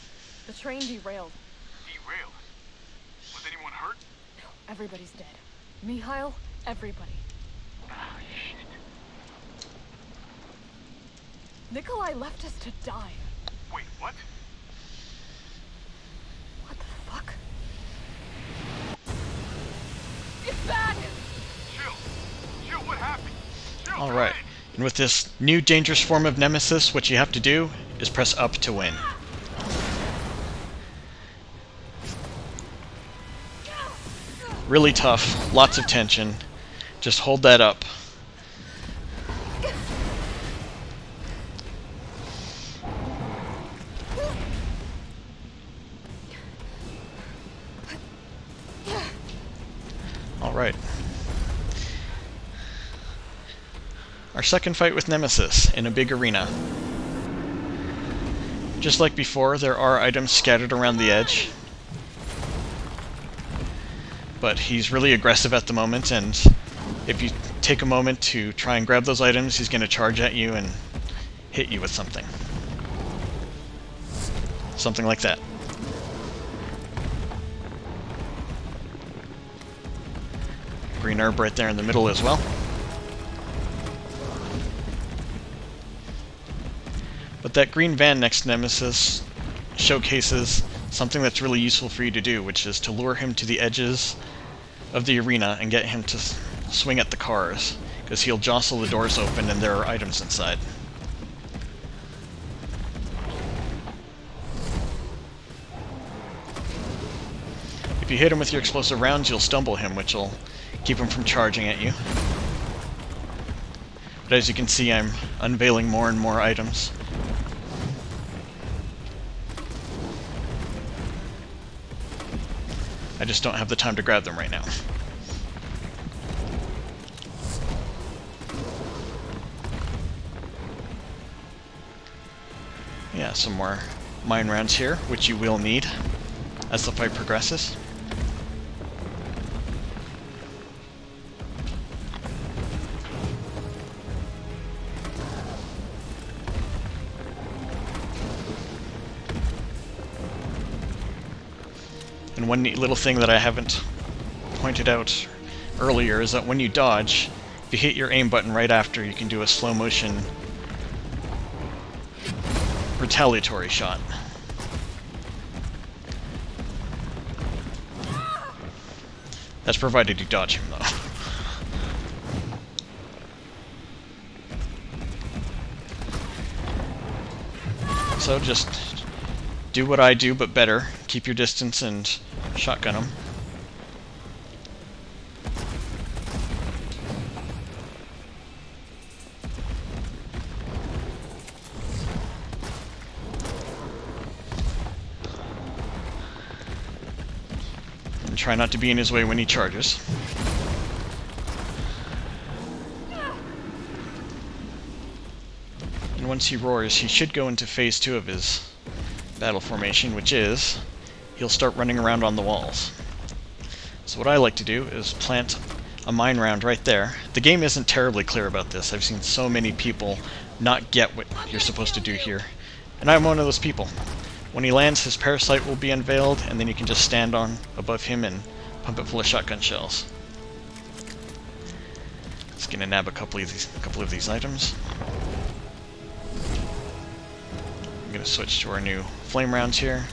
The train derailed. Derailed? Was anyone hurt? No, everybody's dead. Mikhail, everybody. Ah, shit. Nikolai left us to die. Wait, what? What the fuck? It's bad! Chill. Chill, what happened? Chill, Alright, and with this new dangerous form of Nemesis, what you have to do is press up to win. Really tough, lots of tension. Just hold that up. Alright. Our second fight with Nemesis in a big arena. Just like before, there are items scattered around the edge. But he's really aggressive at the moment, and if you take a moment to try and grab those items, he's going to charge at you and hit you with something. Something like that. Green herb right there in the middle as well. But that green van next to Nemesis showcases something that's really useful for you to do, which is to lure him to the edges of the arena and get him to swing at the cars, because he'll jostle the doors open and there are items inside. If you hit him with your explosive rounds, you'll stumble him, which will keep him from charging at you. But as you can see, I'm unveiling more and more items. I just don't have the time to grab them right now. Yeah, some more mine rounds here, which you will need as the fight progresses. And one neat little thing that I haven't pointed out earlier is that when you dodge, if you hit your aim button right after, you can do a slow motion retaliatory shot. That's provided you dodge him, though. So just do what I do, but better. Keep your distance and shotgun him. And try not to be in his way when he charges. And once he roars, he should go into phase 2 of his battle formation, which is he'll start running around on the walls. So what I like to do is plant a mine round right there. The game isn't terribly clear about this. I've seen so many people not get what you're supposed to do here. And I'm one of those people. When he lands, his parasite will be unveiled, and then you can just stand on above him and pump it full of shotgun shells. Just gonna nab a couple of these items. I'm gonna switch to our new flame rounds here.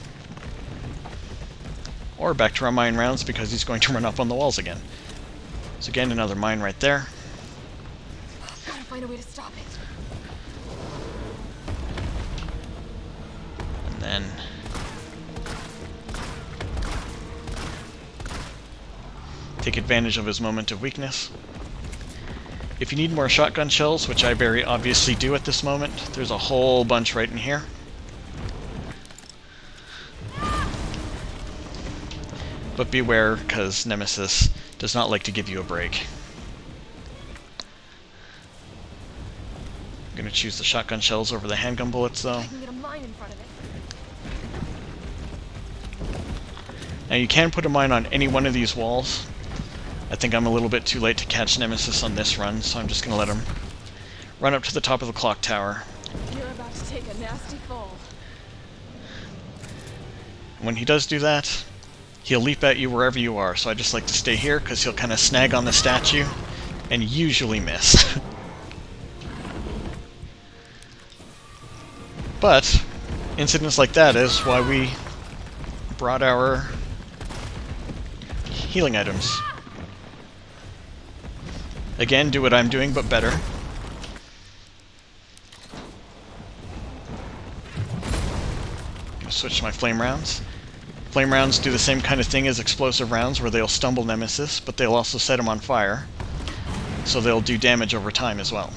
Or back to our mine rounds because he's going to run up on the walls again. So again, another mine right there. Gotta find a way to stop it. And then take advantage of his moment of weakness. If you need more shotgun shells, which I very obviously do at this moment, there's a whole bunch right in here. But beware, because Nemesis does not like to give you a break. I'm going to choose the shotgun shells over the handgun bullets, though. I can get a mine in front of it. Now you can put a mine on any one of these walls. I think I'm a little bit too late to catch Nemesis on this run, so I'm just going to let him run up to the top of the clock tower. You're about to take a nasty fall. When he does do that, he'll leap at you wherever you are, so I just like to stay here because he'll kind of snag on the statue and usually miss. But incidents like that is why we brought our healing items. Again, do what I'm doing, but better. Gonna switch to my flame rounds. Flame rounds do the same kind of thing as explosive rounds, where they'll stumble Nemesis, but they'll also set him on fire. So they'll do damage over time as well.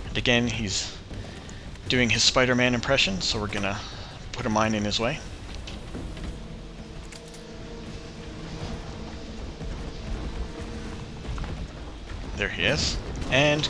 And again, he's doing his Spider-Man impression, so we're gonna put a mine in his way. There he is. And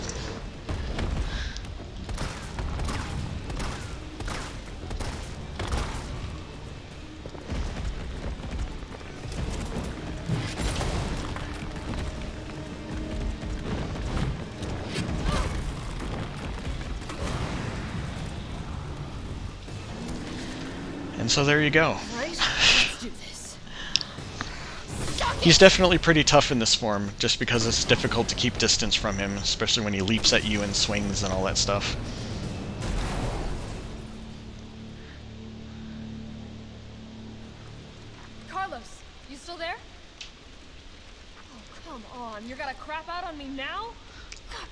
so there you go. Right? Let's do this. He's definitely pretty tough in this form, just because it's difficult to keep distance from him, especially when he leaps at you and swings and all that stuff. Carlos, you still there? Oh, come on. You're gonna crap out on me now? God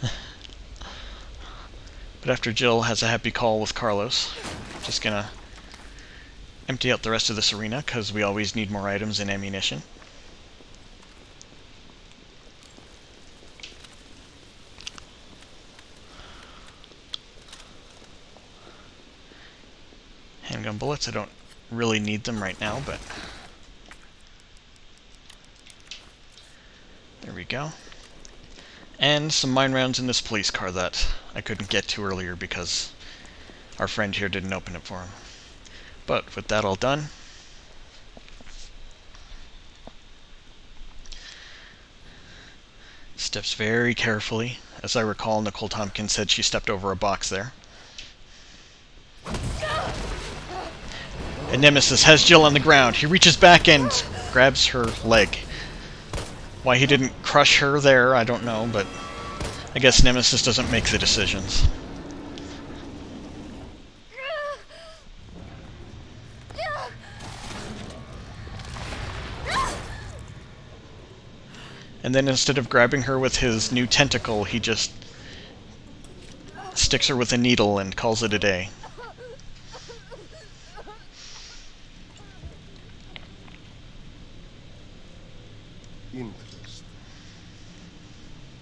damn it. But after Jill has a happy call with Carlos, just gonna empty out the rest of this arena, because we always need more items and ammunition. Handgun bullets, I don't really need them right now, but there we go. And some mine rounds in this police car that I couldn't get to earlier because our friend here didn't open it for him. But with that all done, steps very carefully. As I recall, Nicole Tompkins said she stepped over a box there. And Nemesis has Jill on the ground. He reaches back and grabs her leg. Why he didn't crush her there, I don't know, but I guess Nemesis doesn't make the decisions. And then instead of grabbing her with his new tentacle, he just sticks her with a needle and calls it a day. Interesting.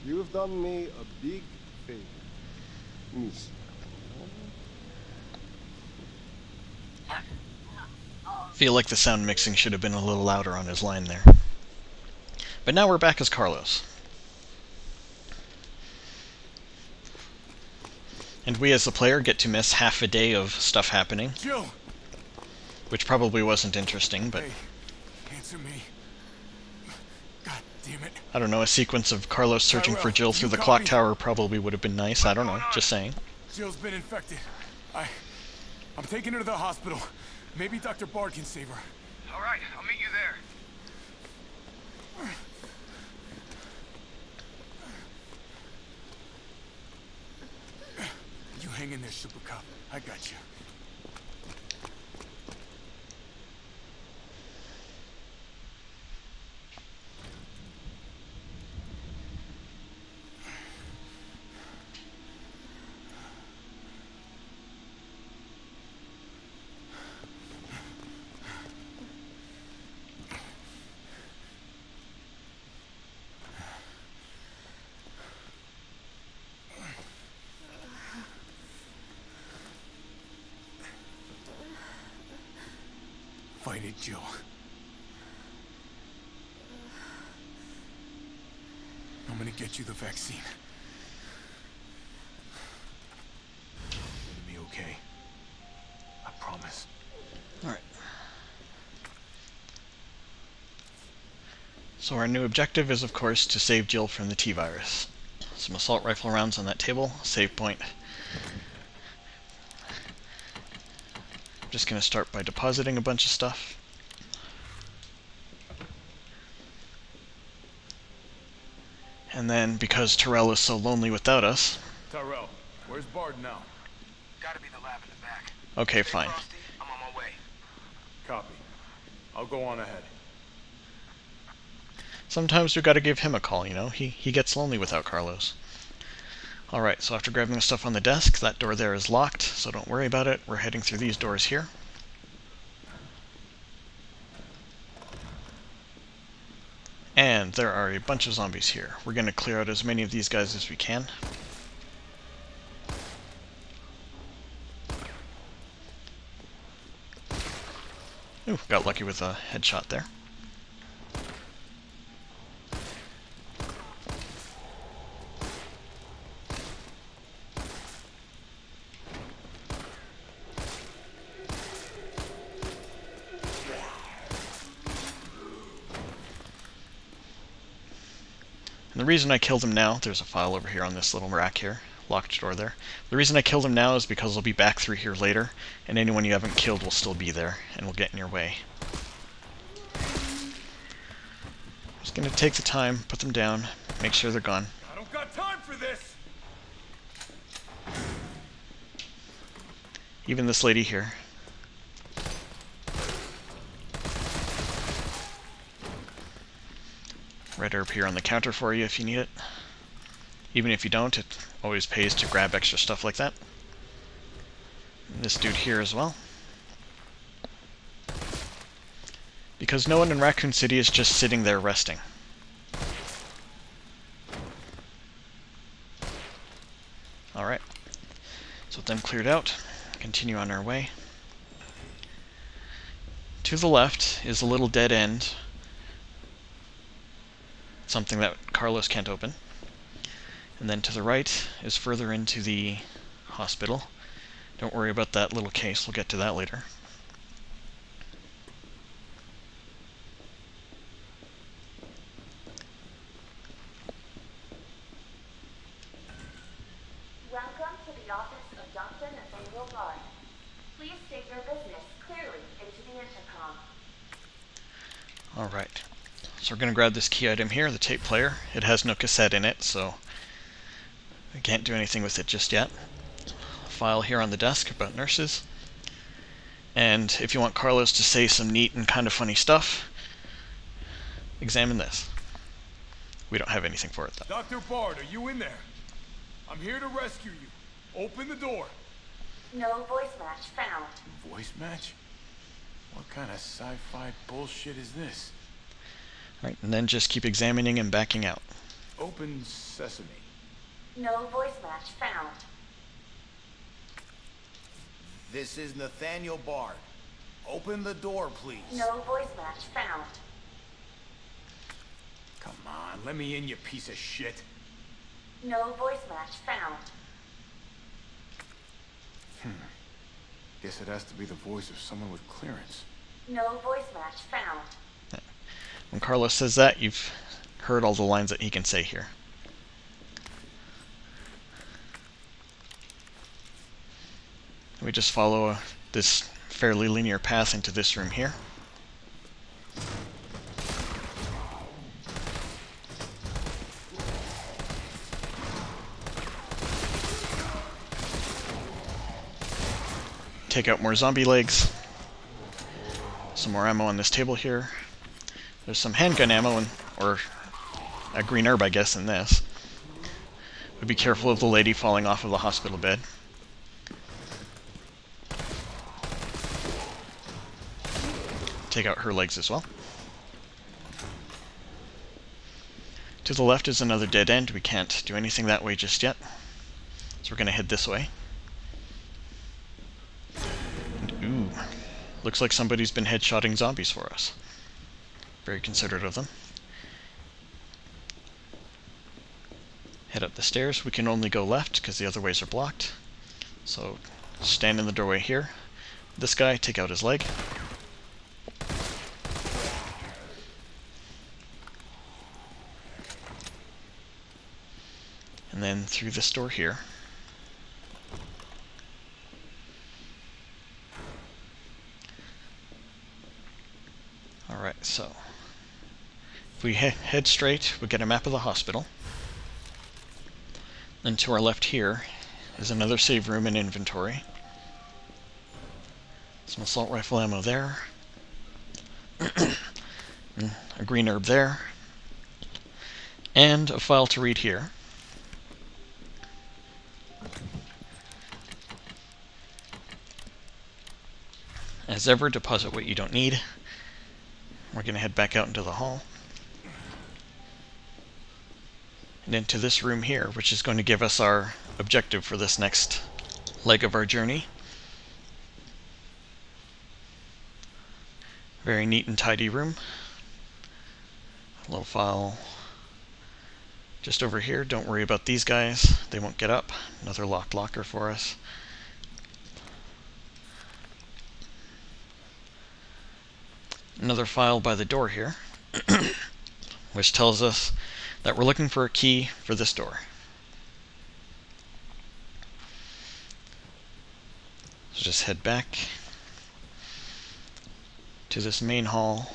You've done me a big favor, miss. Feel like the sound mixing should have been a little louder on his line there. But now we're back as Carlos. And we as the player get to miss half a day of stuff happening. Jill! Which probably wasn't interesting, but... Hey, answer me. God damn it. I don't know, a sequence of Carlos searching for Jill through the clock tower probably would have been nice. I don't know, just saying. Jill's been infected. I'm taking her to the hospital. Maybe Dr. Bard can save her. All right, I'll meet you there. You hang in there, Super Cop. I got you. Fight it, Jill. I'm gonna get you the vaccine. It'll be okay. I promise. Alright. So our new objective is, of course, to save Jill from the T-virus. Some assault rifle rounds on that table, save point. Just going to start by depositing a bunch of stuff. And then, because Tyrell is so lonely without us... Tyrell, where's Bard now? Gotta be the lab in the back. Okay, fine. Frosty, I'm on my way. Copy. I'll go on ahead. Sometimes we gotta give him a call, you know? He gets lonely without Carlos. Alright, so after grabbing the stuff on the desk, that door there is locked, so don't worry about it. We're heading through these doors here. And there are a bunch of zombies here. We're going to clear out as many of these guys as we can. Ooh, got lucky with a headshot there. And the reason I killed him now, there's a file over here on this little rack here, locked door there. The reason I killed him now is because I'll be back through here later, and anyone you haven't killed will still be there, and will get in your way. Just gonna take the time, put them down, make sure they're gone. I don't got time for this! Even this lady here. Red herb here on the counter for you if you need it. Even if you don't, it always pays to grab extra stuff like that. And this dude here as well. Because no one in Raccoon City is just sitting there resting. Alright. So with them cleared out, continue on our way. To the left is a little dead end. Something that Carlos can't open. And then to the right is further into the hospital. Don't worry about that little case, we'll get to that later. Welcome to the office of Dr. Nathaniel Bard. Please state your business clearly into the intercom. Alright. So we're going to grab this key item here, the tape player. It has no cassette in it, so I can't do anything with it just yet. File here on the desk about nurses. And if you want Carlos to say some neat and kind of funny stuff, examine this. We don't have anything for it, though. Dr. Bard, are you in there? I'm here to rescue you. Open the door. No voice match found. Voice match? What kind of sci-fi bullshit is this? Alright, and then just keep examining and backing out. Open sesame. No voice match found. This is Nathaniel Bard. Open the door, please. No voice match found. Come on, let me in, you piece of shit. No voice match found. Guess it has to be the voice of someone with clearance. No voice match found. When Carlos says that, you've heard all the lines that he can say here. We just follow this fairly linear path into this room here. Take out more zombie legs. Some more ammo on this table here. There's some handgun ammo, or a green herb, I guess, in this. But be careful of the lady falling off of the hospital bed. Take out her legs as well. To the left is another dead end. We can't do anything that way just yet. So we're going to head this way. Ooh, looks like somebody's been headshotting zombies for us. Very considerate of them. Head up the stairs. We can only go left because the other ways are blocked. So stand in the doorway here. This guy, take out his leg. And then through this door here. Alright, so if we head straight, we get a map of the hospital. Then to our left here is another save room and inventory. Some assault rifle ammo there. A green herb there. And a file to read here. As ever, deposit what you don't need. We're going to head back out into the hall. And into this room here, which is going to give us our objective for this next leg of our journey. Very neat and tidy room. A little file just over here. Don't worry about these guys. They won't get up. Another locked locker for us. Another file by the door here, which tells us that we're looking for a key for this door. So just head back to this main hall.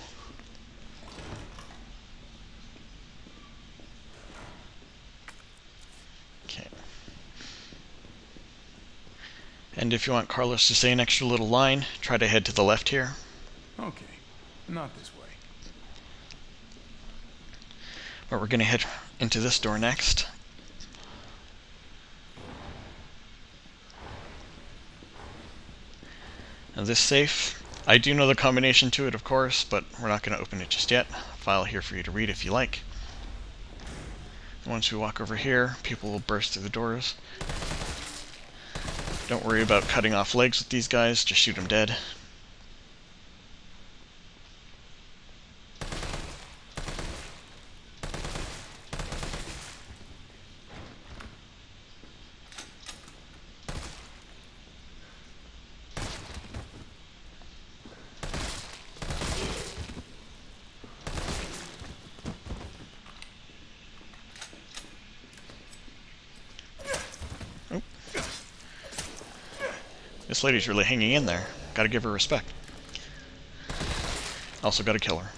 Okay. And if you want Carlos to say an extra little line, try to head to the left here. Okay. Not this way. But we're going to head into this door next. Now this safe, I do know the combination to it, of course, but we're not going to open it just yet. File here for you to read if you like. And once we walk over here, people will burst through the doors. Don't worry about cutting off legs with these guys, just shoot them dead. This lady's really hanging in there. Gotta give her respect. Also gotta kill her.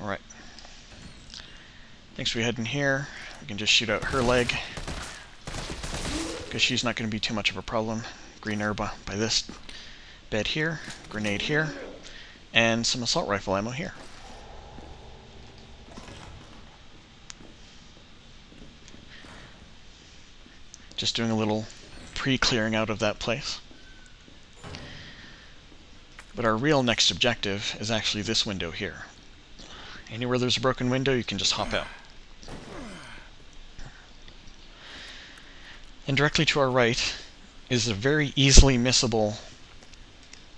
Alright. Next we head in here. We can just shoot out her leg, because she's not going to be too much of a problem. Green herb by this bed here, grenade here, and some assault rifle ammo here. Just doing a little pre-clearing out of that place. But our real next objective is actually this window here. Anywhere there's a broken window, you can just hop out. And directly to our right is a very easily missable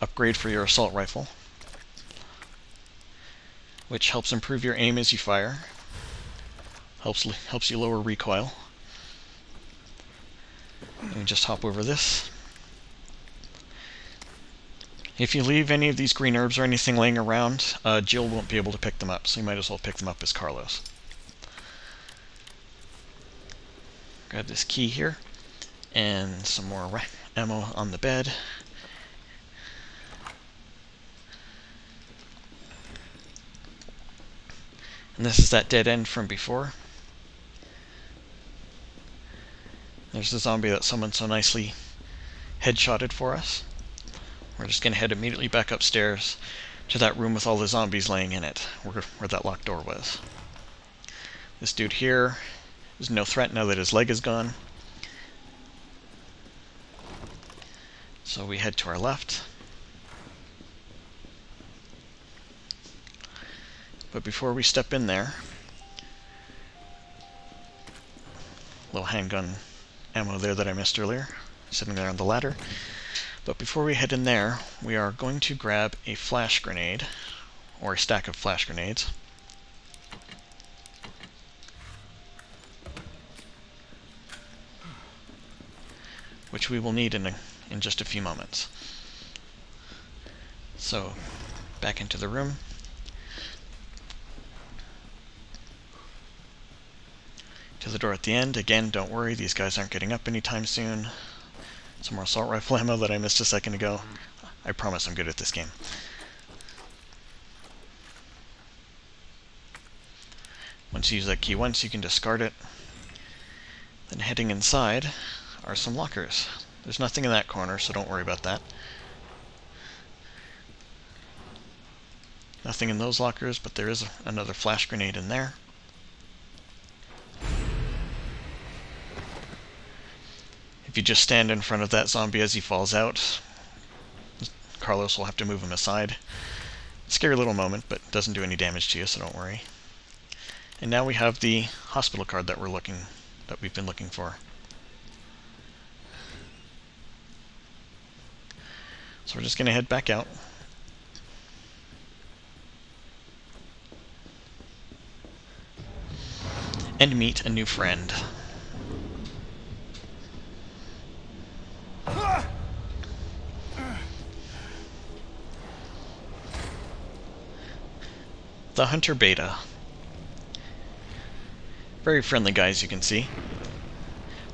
upgrade for your assault rifle, which helps improve your aim as you fire, helps you lower recoil. And you just hop over this. If you leave any of these green herbs or anything laying around, Jill won't be able to pick them up, so you might as well pick them up as Carlos. Grab this key here, and some more ammo on the bed. And this is that dead end from before. There's the zombie that someone so nicely headshotted for us. We're just going to head immediately back upstairs to that room with all the zombies laying in it, where that locked door was. This dude here is no threat now that his leg is gone. So we head to our left. But before we step in there, little handgun ammo there that I missed earlier, sitting there on the ladder. But before we head in there, we are going to grab a flash grenade, or a stack of flash grenades. Which we will need in just a few moments. So, back into the room. To the door at the end. Again, don't worry, these guys aren't getting up anytime soon. Some more assault rifle ammo that I missed a second ago. I promise I'm good at this game. Once you use that key once, you can discard it. Then heading inside are some lockers. There's nothing in that corner, so don't worry about that. Nothing in those lockers, but there is another flash grenade in there. If you just stand in front of that zombie as he falls out, Carlos will have to move him aside. Scary little moment, but doesn't do any damage to you, so don't worry. And now we have the hospital card that we've been looking for. So we're just going to head back out. And meet a new friend. The Hunter Beta. Very friendly guys, you can see.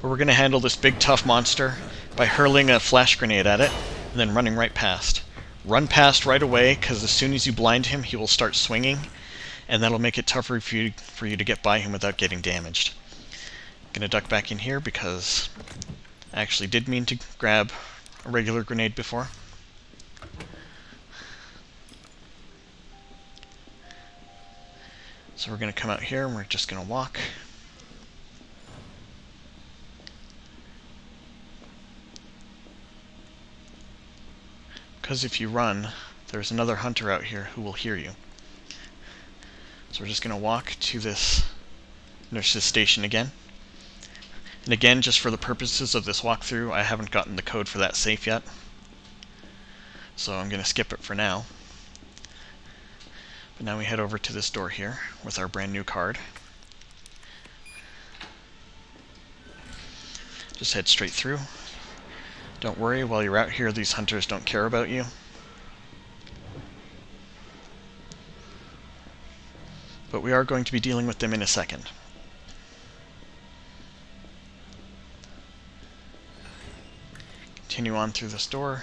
But we're going to handle this big tough monster by hurling a flash grenade at it, and then running right past. Run past right away, because as soon as you blind him, he will start swinging, and that'll make it tougher for you to get by him without getting damaged. I'm going to duck back in here, because I actually did mean to grab a regular grenade before. So we're going to come out here and we're just going to walk. Because if you run, there's another hunter out here who will hear you. So we're just going to walk to this nurse's station again. And again, just for the purposes of this walkthrough, I haven't gotten the code for that safe yet. So I'm going to skip it for now. But now we head over to this door here with our brand new card. Just head straight through. Don't worry, while you're out here, these hunters don't care about you. But we are going to be dealing with them in a second. Continue on through this door.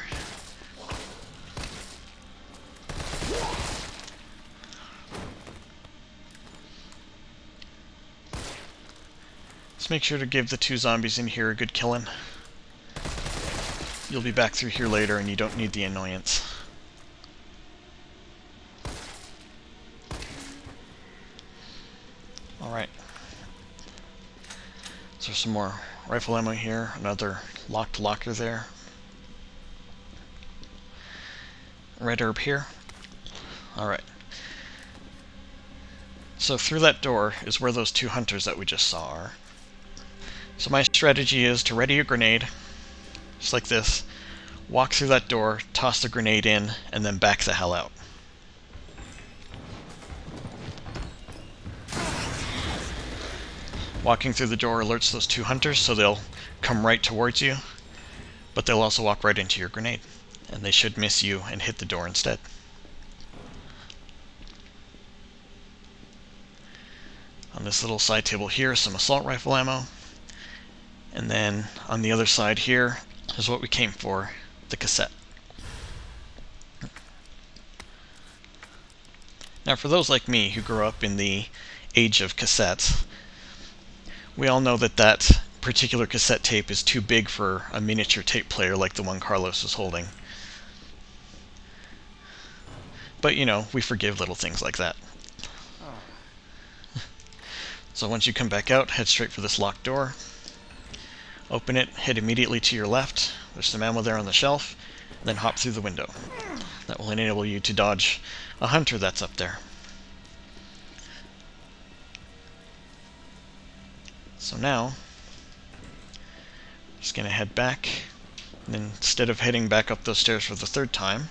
Let's make sure to give the 2 zombies in here a good killing. You'll be back through here later and you don't need the annoyance. Alright. So there's some more rifle ammo here, another locked locker there. Red herb here. Alright. So through that door is where those 2 hunters that we just saw are. So my strategy is to ready a grenade, just like this, walk through that door, toss the grenade in, and then back the hell out. Walking through the door alerts those 2 hunters, so they'll come right towards you, but they'll also walk right into your grenade, and they should miss you and hit the door instead. On this little side table here is some assault rifle ammo, and then on the other side here is what we came for, the cassette. Now for those like me who grew up in the age of cassettes, we all know that that particular cassette tape is too big for a miniature tape player like the one Carlos is holding. But you know, we forgive little things like that. So once you come back out, head straight for this locked door. Open it, head immediately to your left. There's some ammo there on the shelf. Then hop through the window. That will enable you to dodge a hunter that's up there. So now, just going to head back. And then instead of heading back up those stairs for the 3rd time,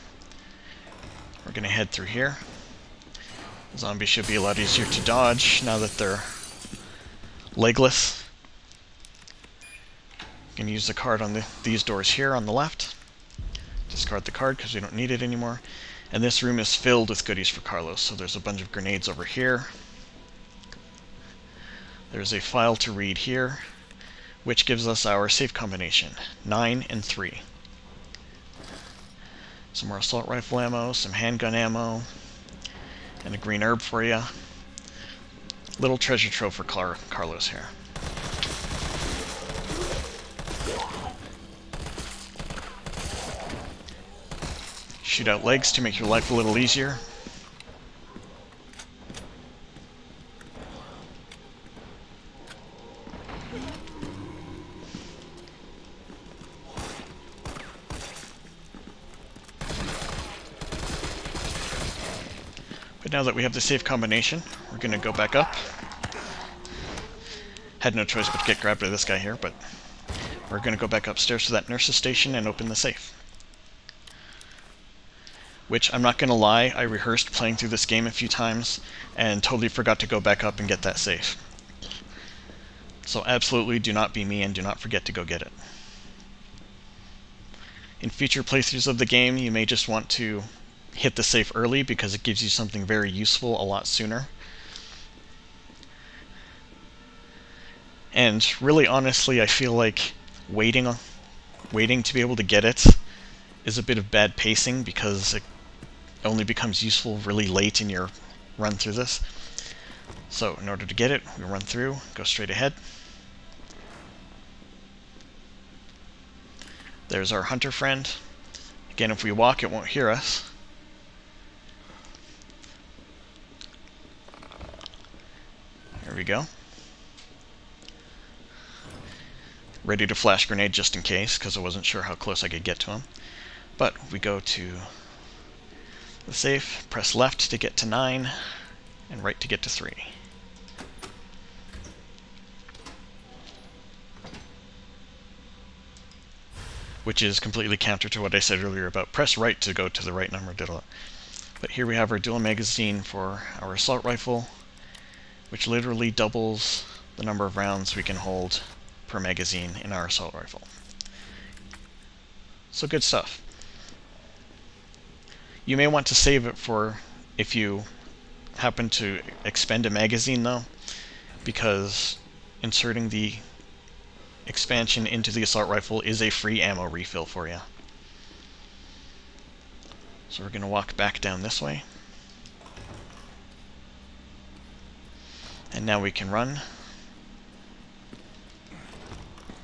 we're going to head through here. Zombies should be a lot easier to dodge now that they're legless. You can use the card on these doors here on the left. Discard the card because we don't need it anymore. And this room is filled with goodies for Carlos. So there's a bunch of grenades over here. There's a file to read here, which gives us our safe combination, 9 and 3. Some more assault rifle ammo, some handgun ammo, and a green herb for you. Little treasure trove for Carlos here. Shoot out legs to make your life a little easier. But now that we have the safe combination, we're going to go back up. Had no choice but to get grabbed by this guy here, but we're going to go back upstairs to that nurse's station and open the safe. Which, I'm not going to lie, I rehearsed playing through this game a few times and totally forgot to go back up and get that safe. So absolutely do not be me and do not forget to go get it. In future playthroughs of the game, you may just want to hit the safe early because it gives you something very useful a lot sooner. And really honestly, I feel like waiting to be able to get it is a bit of bad pacing because it only becomes useful really late in your run through this. So in order to get it, we run through, go straight ahead. There's our hunter friend. Again, if we walk, it won't hear us. There we go. Ready to flash grenade just in case, because I wasn't sure how close I could get to him. But we go to the safe, press left to get to 9, and right to get to 3. Which is completely counter to what I said earlier about press right to go to the right number. But here we have our dual magazine for our assault rifle, which literally doubles the number of rounds we can hold per magazine in our assault rifle. So good stuff. You may want to save it for if you happen to expend a magazine though, because inserting the expansion into the assault rifle is a free ammo refill for you. So we're going to walk back down this way. And now we can run.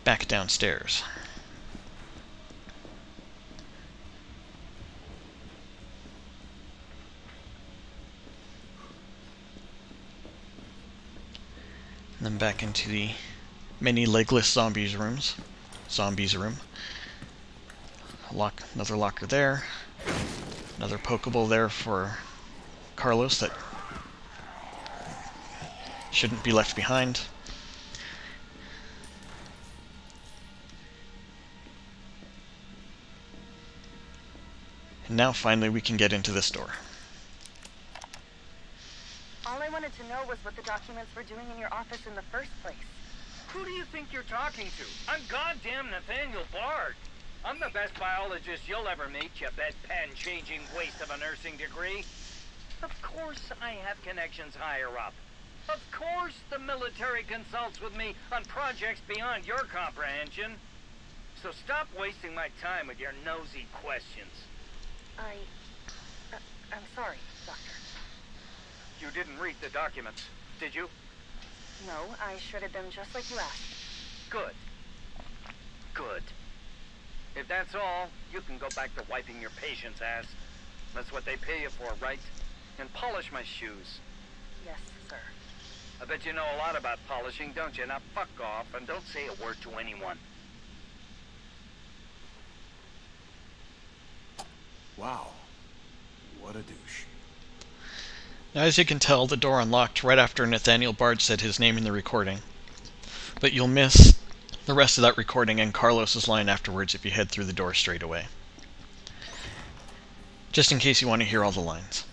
back downstairs. And then back into the many legless zombies room. Another locker there. Another Pokeball there for Carlos that shouldn't be left behind. And now finally we can get into this door. All I wanted to know was what the documents were doing in your office in the first place. Who do you think you're talking to? I'm goddamn Nathaniel Bard. I'm the best biologist you'll ever meet, you bedpan-changing waste of a nursing degree. Of course I have connections higher up. Of course the military consults with me on projects beyond your comprehension. So stop wasting my time with your nosy questions. I'm sorry, Doctor. You didn't read the documents, did you? No, I shredded them just like you asked. Good. Good. If that's all, you can go back to wiping your patient's ass. That's what they pay you for, right? And polish my shoes. Yes, sir. I bet you know a lot about polishing, don't you? Now fuck off and don't say a word to anyone. Wow. What a douche. Now, as you can tell, the door unlocked right after Nathaniel Bard said his name in the recording. But you'll miss the rest of that recording and Carlos's line afterwards if you head through the door straight away. Just in case you want to hear all the lines.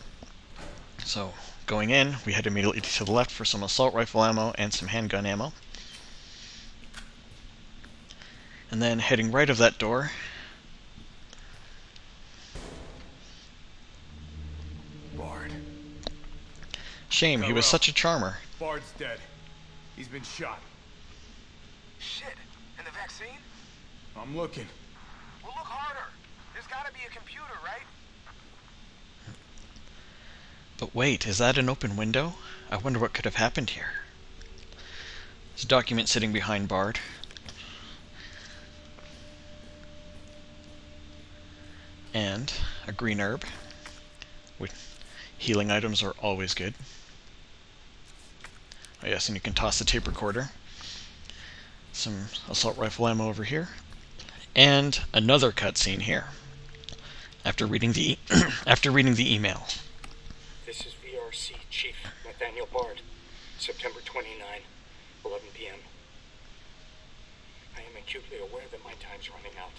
So, going in, we head immediately to the left for some assault rifle ammo and some handgun ammo. And then heading right of that door, Bard. Shame, he was such a charmer. Bard's dead. He's been shot. Shit. And the vaccine? I'm looking. Well, look harder. There's gotta be a computer, right? But wait, is that an open window? I wonder what could have happened here. There's a document sitting behind Bard. And a green herb. Healing items are always good. Oh yes, and you can toss the tape recorder. Some assault rifle ammo over here. And another cutscene here. After reading the email. This is VRC Chief Nathaniel Bard, September 29, 11 p.m. I am acutely aware that my time's running out.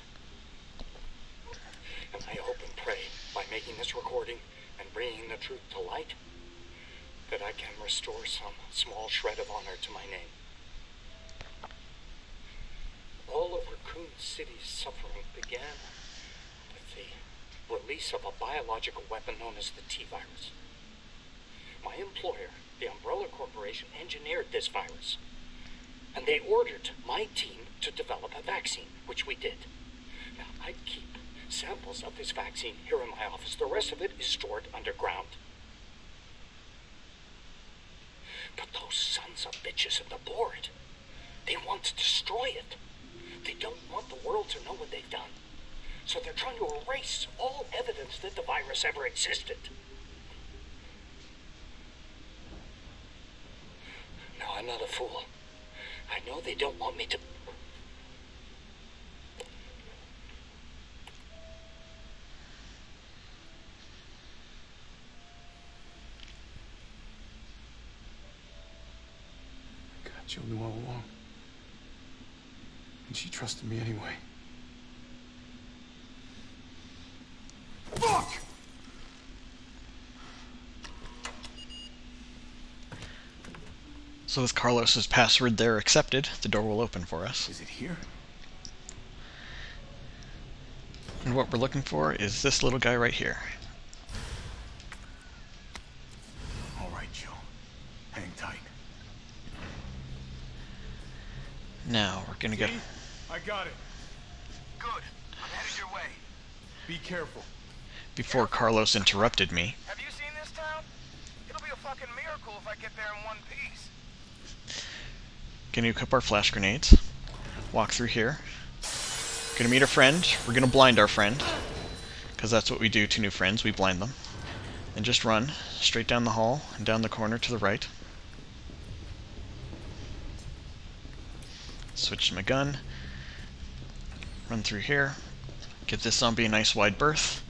And I hope and pray, by making this recording and bringing the truth to light, that I can restore some small shred of honor to my name. All of Raccoon City's suffering began with the release of a biological weapon known as the T-virus. My employer, the Umbrella Corporation, engineered this virus, and they ordered my team to develop a vaccine, which we did. Now, I keep samples of this vaccine here in my office. The rest of it is stored underground. But those sons of bitches in the board, they want to destroy it. They don't want the world to know what they've done. So they're trying to erase all evidence that the virus ever existed. No, I'm not a fool. I know they don't want me to... Jill knew all along. And she trusted me anyway. Fuck! So with Carlos's password there accepted, the door will open for us. Is it here? And what we're looking for is this little guy right here. All right, Jill. Hang tight. Now, we're gonna go... I got it. Good. I'm headed your way. Be careful. Before Carlos interrupted me. Have you seen this town? It'll be a fucking miracle if I get there in one piece. Can you equip our flash grenades? walk through here. Gonna meet a friend. We're gonna blind our friend, because that's what we do to new friends, we blind them. And just run straight down the hall and down the corner to the right. Switch to my gun. Run through here. Give this zombie a nice wide berth.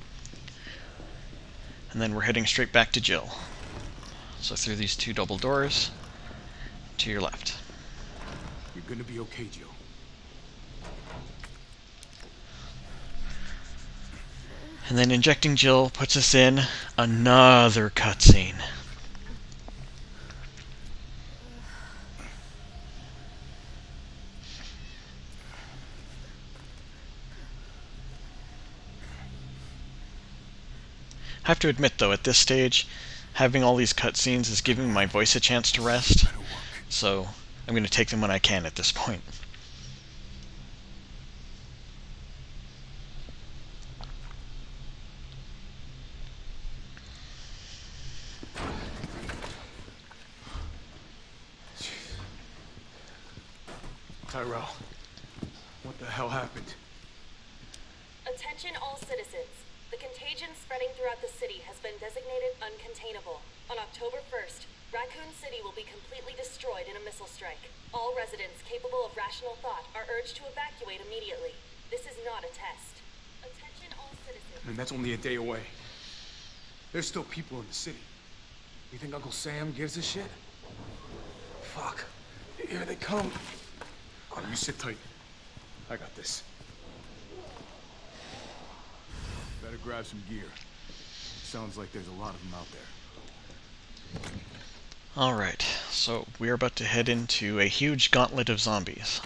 And then we're heading straight back to Jill. So through these two double doors to your left. You're gonna be okay, Jill. And then injecting Jill puts us in another cutscene. I have to admit, though, at this stage, having all these cutscenes is giving my voice a chance to rest, so I'm going to take them when I can at this point. Tyrell, what the hell happened? Attention all citizens. The contagion spreading throughout the city has been designated uncontainable. On October 1st, Raccoon City will be completely destroyed in a missile strike. All residents capable of rational thought are urged to evacuate immediately. This is not a test. Attention all citizens. I mean, that's only a day away. There's still people in the city. You think Uncle Sam gives a shit? Fuck. Here they come. Oh, you sit tight. I got this. Better grab some gear. Sounds like there's a lot of them out there. Alright, so we're about to head into a huge gauntlet of zombies.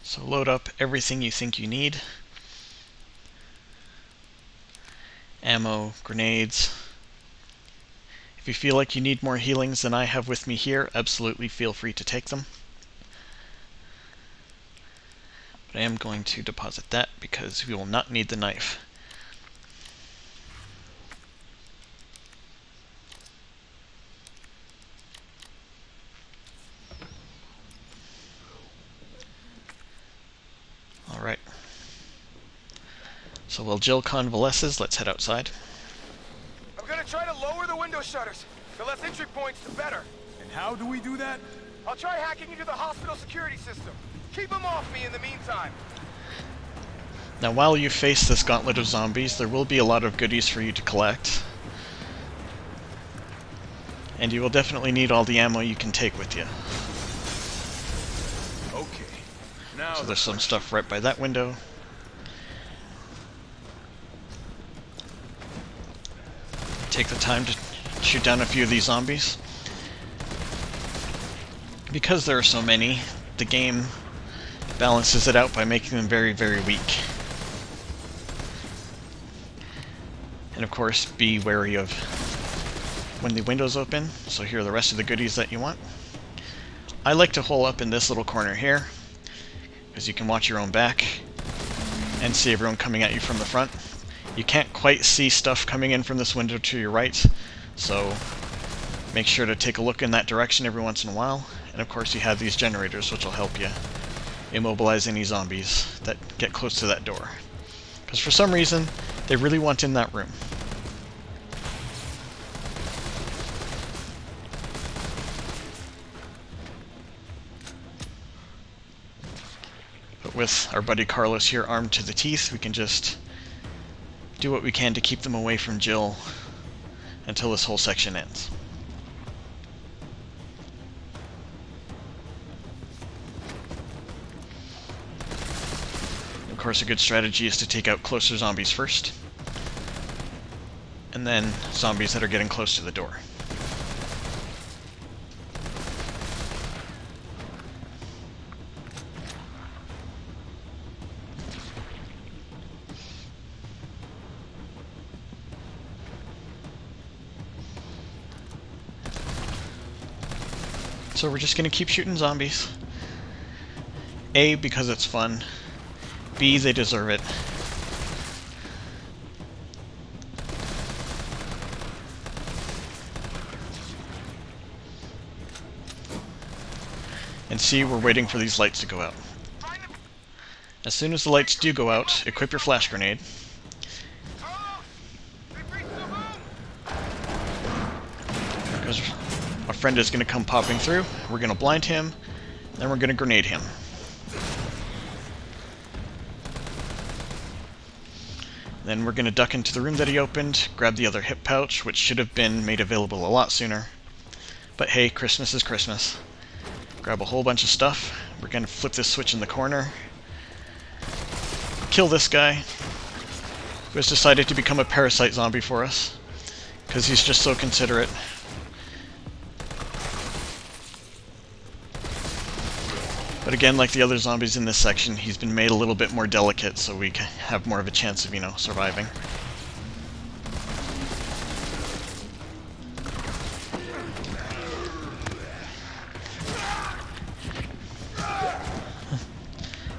So load up everything you think you need. Ammo, grenades. If you feel like you need more healings than I have with me here, absolutely feel free to take them. But I am going to deposit that because we will not need the knife. Alright. So while Jill convalesces, let's head outside. I'm gonna try to lower the window shutters. The less entry points, the better. And how do we do that? I'll try hacking into the hospital security system. Keep them off me in the meantime. Now while you face this gauntlet of zombies, there will be a lot of goodies for you to collect. And you will definitely need all the ammo you can take with you. Okay. Now So there's some stuff right by that window. Take the time to shoot down a few of these zombies. Because there are so many, the game balances it out by making them very, very weak. And of course, be wary of when the window's open, so here are the rest of the goodies that you want. I like to hole up in this little corner here, because you can watch your own back and see everyone coming at you from the front. You can't quite see stuff coming in from this window to your right, so make sure to take a look in that direction every once in a while. And of course you have these generators, which will help you immobilize any zombies that get close to that door. Because for some reason, they really want in that room. But with our buddy Carlos here armed to the teeth, we can just do what we can to keep them away from Jill until this whole section ends. Of course, a good strategy is to take out closer zombies first, and then zombies that are getting close to the door. So we're just gonna keep shooting zombies. A, because it's fun. B, they deserve it. And C, we're waiting for these lights to go out. As soon as the lights do go out, equip your flash grenade. Because a friend is going to come popping through. We're going to blind him, then we're going to grenade him. Then we're going to duck into the room that he opened, grab the other hip pouch, which should have been made available a lot sooner. But hey, Christmas is Christmas. Grab a whole bunch of stuff. We're going to flip this switch in the corner. Kill this guy, who has decided to become a parasite zombie for us, because he's just so considerate. But again, like the other zombies in this section, he's been made a little bit more delicate, so we have more of a chance of, surviving.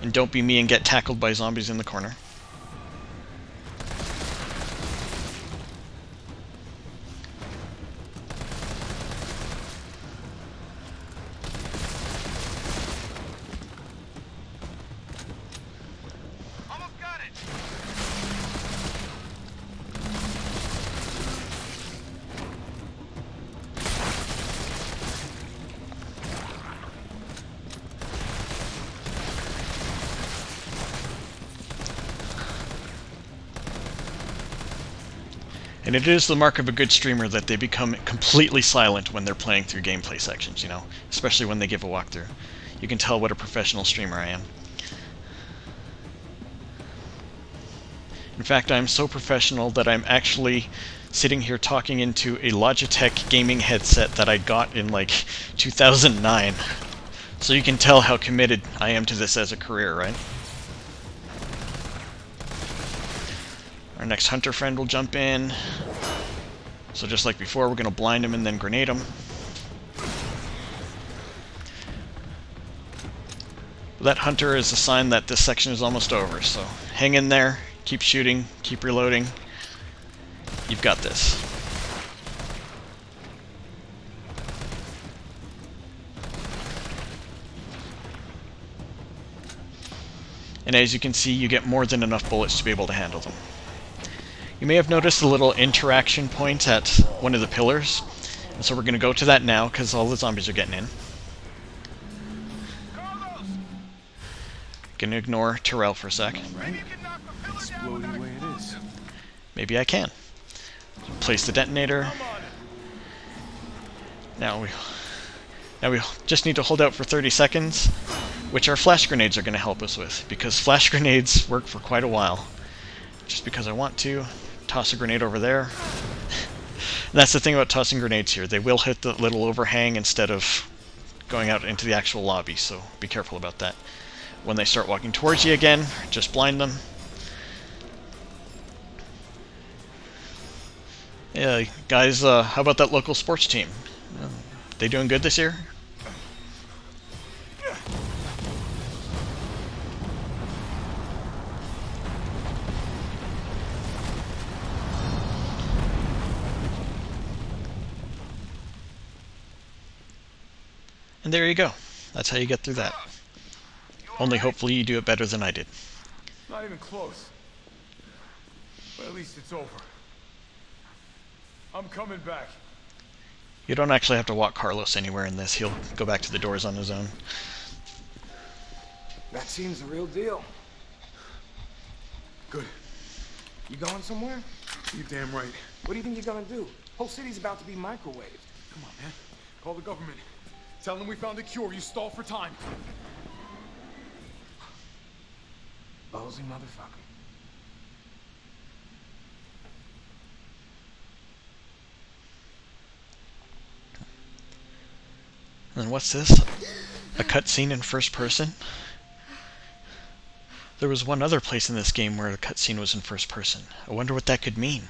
And don't be me and get tackled by zombies in the corner. And it is the mark of a good streamer that they become completely silent when they're playing through gameplay sections, especially when they give a walkthrough. You can tell what a professional streamer I am. In fact, I'm so professional that I'm actually sitting here talking into a Logitech gaming headset that I got in like 2009. So you can tell how committed I am to this as a career, right? Our next hunter friend will jump in. So just like before, we're going to blind him and then grenade him. That hunter is a sign that this section is almost over, so hang in there, keep shooting, keep reloading. You've got this. And as you can see, you get more than enough bullets to be able to handle them. You may have noticed a little interaction point at one of the pillars, and so we're going to go to that now because all the zombies are getting in. Gonna ignore Terrell for a sec. Exploding way it is. Maybe I can. Place the detonator. Now we just need to hold out for 30 seconds, which our flash grenades are going to help us with, because flash grenades work for quite a while. Just because I want to. Toss a grenade over there. And that's the thing about tossing grenades here. They will hit the little overhang instead of going out into the actual lobby, so be careful about that. When they start walking towards you again, just blind them. Yeah, guys, how about that local sports team? They doing good this year? And there you go. That's how you get through that. Only hopefully you do it better than I did. Not even close. But at least it's over. I'm coming back. You don't actually have to walk Carlos anywhere in this. He'll go back to the doors on his own. That seems the real deal. Good. You going somewhere? You damn right. What do you think you're gonna do? Whole city's about to be microwaved. Come on, man. Call the government. Tell them we found a cure. You stall for time. Ballsy motherfucker. And what's this? A cutscene in first person? There was one other place in this game where a cutscene was in first person. I wonder what that could mean.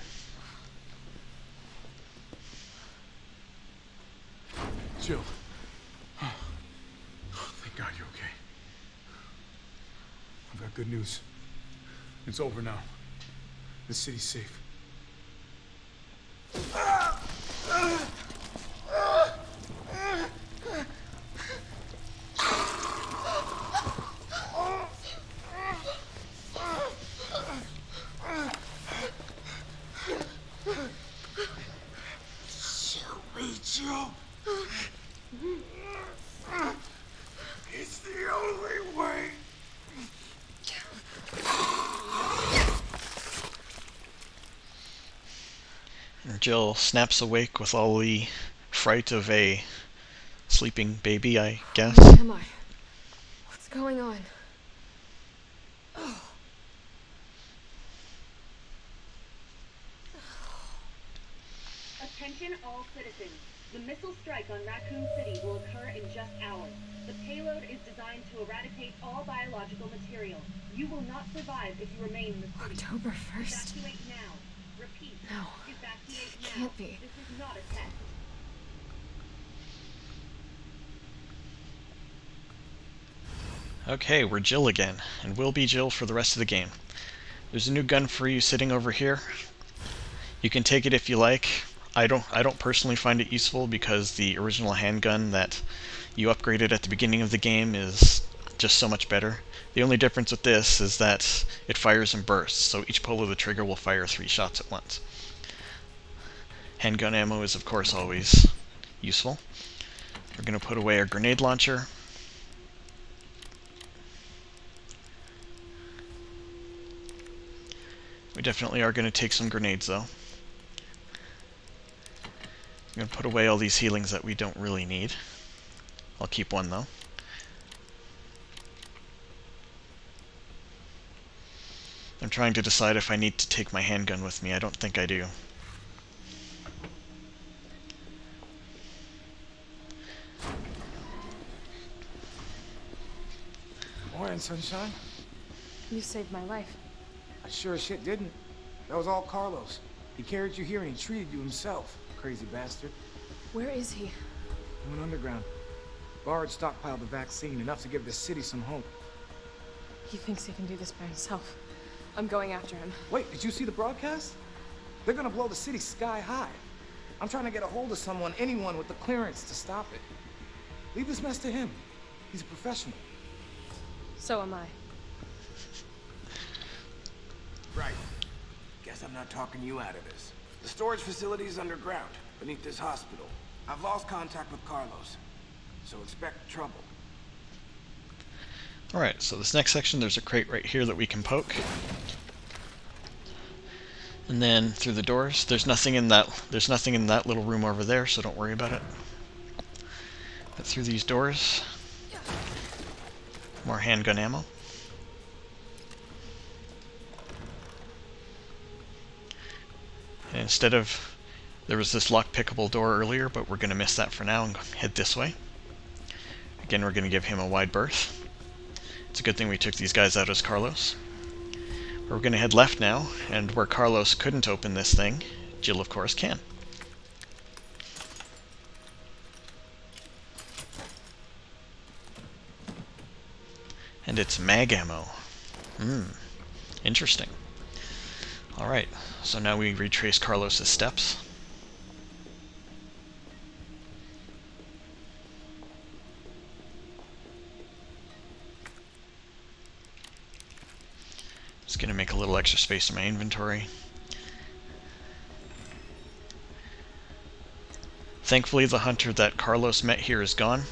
Jill. Thank God you're okay. I've got good news. It's over now. The city's safe. It's the only way. And Jill snaps awake with all the fright of a sleeping baby, I guess. Where am I? What's going on? Oh. Attention all citizens. The missile strike on Raccoon City will occur in just hours. The payload is designed to eradicate all biological material. You will not survive if you remain in the city. October 1st? Evacuate now. Repeat. No. Evacuate It now. can't be. This is not a test. Okay, we're Jill again, and we'll be Jill for the rest of the game. There's a new gun for you sitting over here. You can take it if you like. I don't personally find it useful because the original handgun that you upgraded at the beginning of the game is just so much better. The only difference with this is that it fires in bursts, so each pull of the trigger will fire 3 shots at once. Handgun ammo is of course always useful. We're going to put away our grenade launcher. We definitely are going to take some grenades though. I'm going to put away all these healings that we don't really need. I'll keep one though. I'm trying to decide if I need to take my handgun with me. I don't think I do. Morning, sunshine. You saved my life. I sure as shit didn't. That was all Carlos. He carried you here and he treated you himself. Crazy bastard. Where is he? He went underground. Bard stockpiled the vaccine, enough to give the city some hope. He thinks he can do this by himself. I'm going after him. Wait, did you see the broadcast? They're gonna blow the city sky high. I'm trying to get a hold of someone, anyone with the clearance to stop it. Leave this mess to him. He's a professional. So am I. Right. Guess I'm not talking you out of this. The storage facility is underground, beneath this hospital. I've lost contact with Carlos, so expect trouble. Alright, so this next section, there's a crate right here that we can poke. And then through the doors, there's nothing in that little room over there, so don't worry about it. But through these doors, more handgun ammo. And instead of, there was this lock-pickable door earlier, but we're going to miss that for now and head this way. Again, we're going to give him a wide berth. It's a good thing we took these guys out as Carlos. We're going to head left now, and where Carlos couldn't open this thing, Jill of course can. And it's mag ammo. Interesting. Alright, so now we retrace Carlos's steps. Just gonna make a little extra space in my inventory. Thankfully, the hunter that Carlos met here is gone.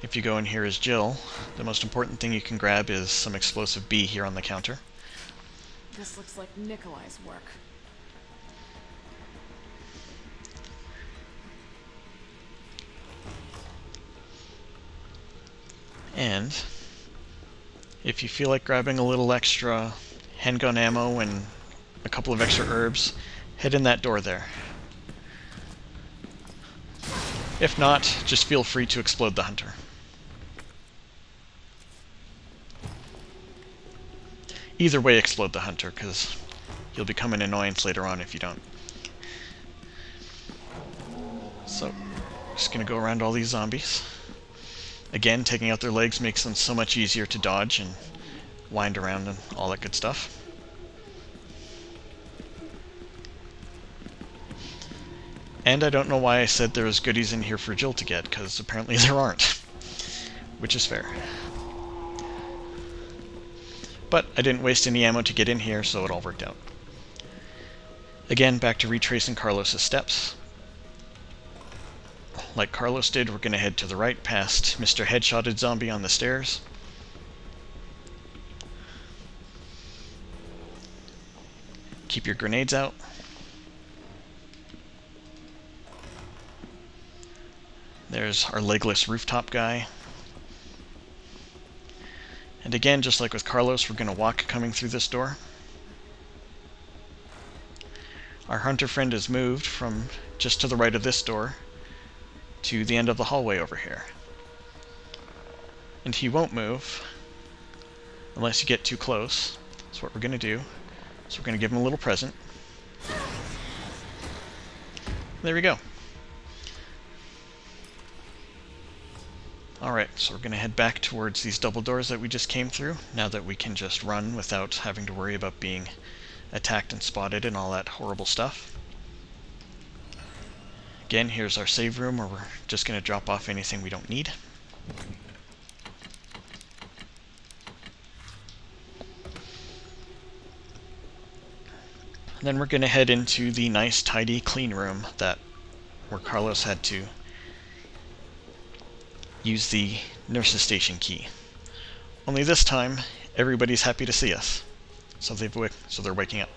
If you go in here as Jill, the most important thing you can grab is some explosive B here on the counter. This looks like Nikolai's work. And if you feel like grabbing a little extra handgun ammo and a couple of extra herbs, head in that door there. If not, just feel free to explode the hunter. Either way, explode the hunter, because you'll become an annoyance later on if you don't. So, just gonna go around all these zombies. Again, taking out their legs makes them so much easier to dodge and wind around and all that good stuff. And I don't know why I said there was goodies in here for Jill to get, because apparently there aren't. Which is fair. But I didn't waste any ammo to get in here, so it all worked out. Again, back to retracing Carlos's steps. Like Carlos did, we're going to head to the right past Mr. Headshotted Zombie on the stairs. Keep your grenades out. There's our legless rooftop guy. And again, just like with Carlos, we're going to walk coming through this door. Our hunter friend has moved from just to the right of this door to the end of the hallway over here. And he won't move unless you get too close. That's what we're going to do. So we're going to give him a little present. There we go. Alright, so we're going to head back towards these double doors that we just came through, now that we can just run without having to worry about being attacked and spotted and all that horrible stuff. Again, here's our save room where we're just going to drop off anything we don't need. And then we're going to head into the nice, tidy, clean room where Carlos had to use the nurse's station key. Only this time, everybody's happy to see us. So they're waking up.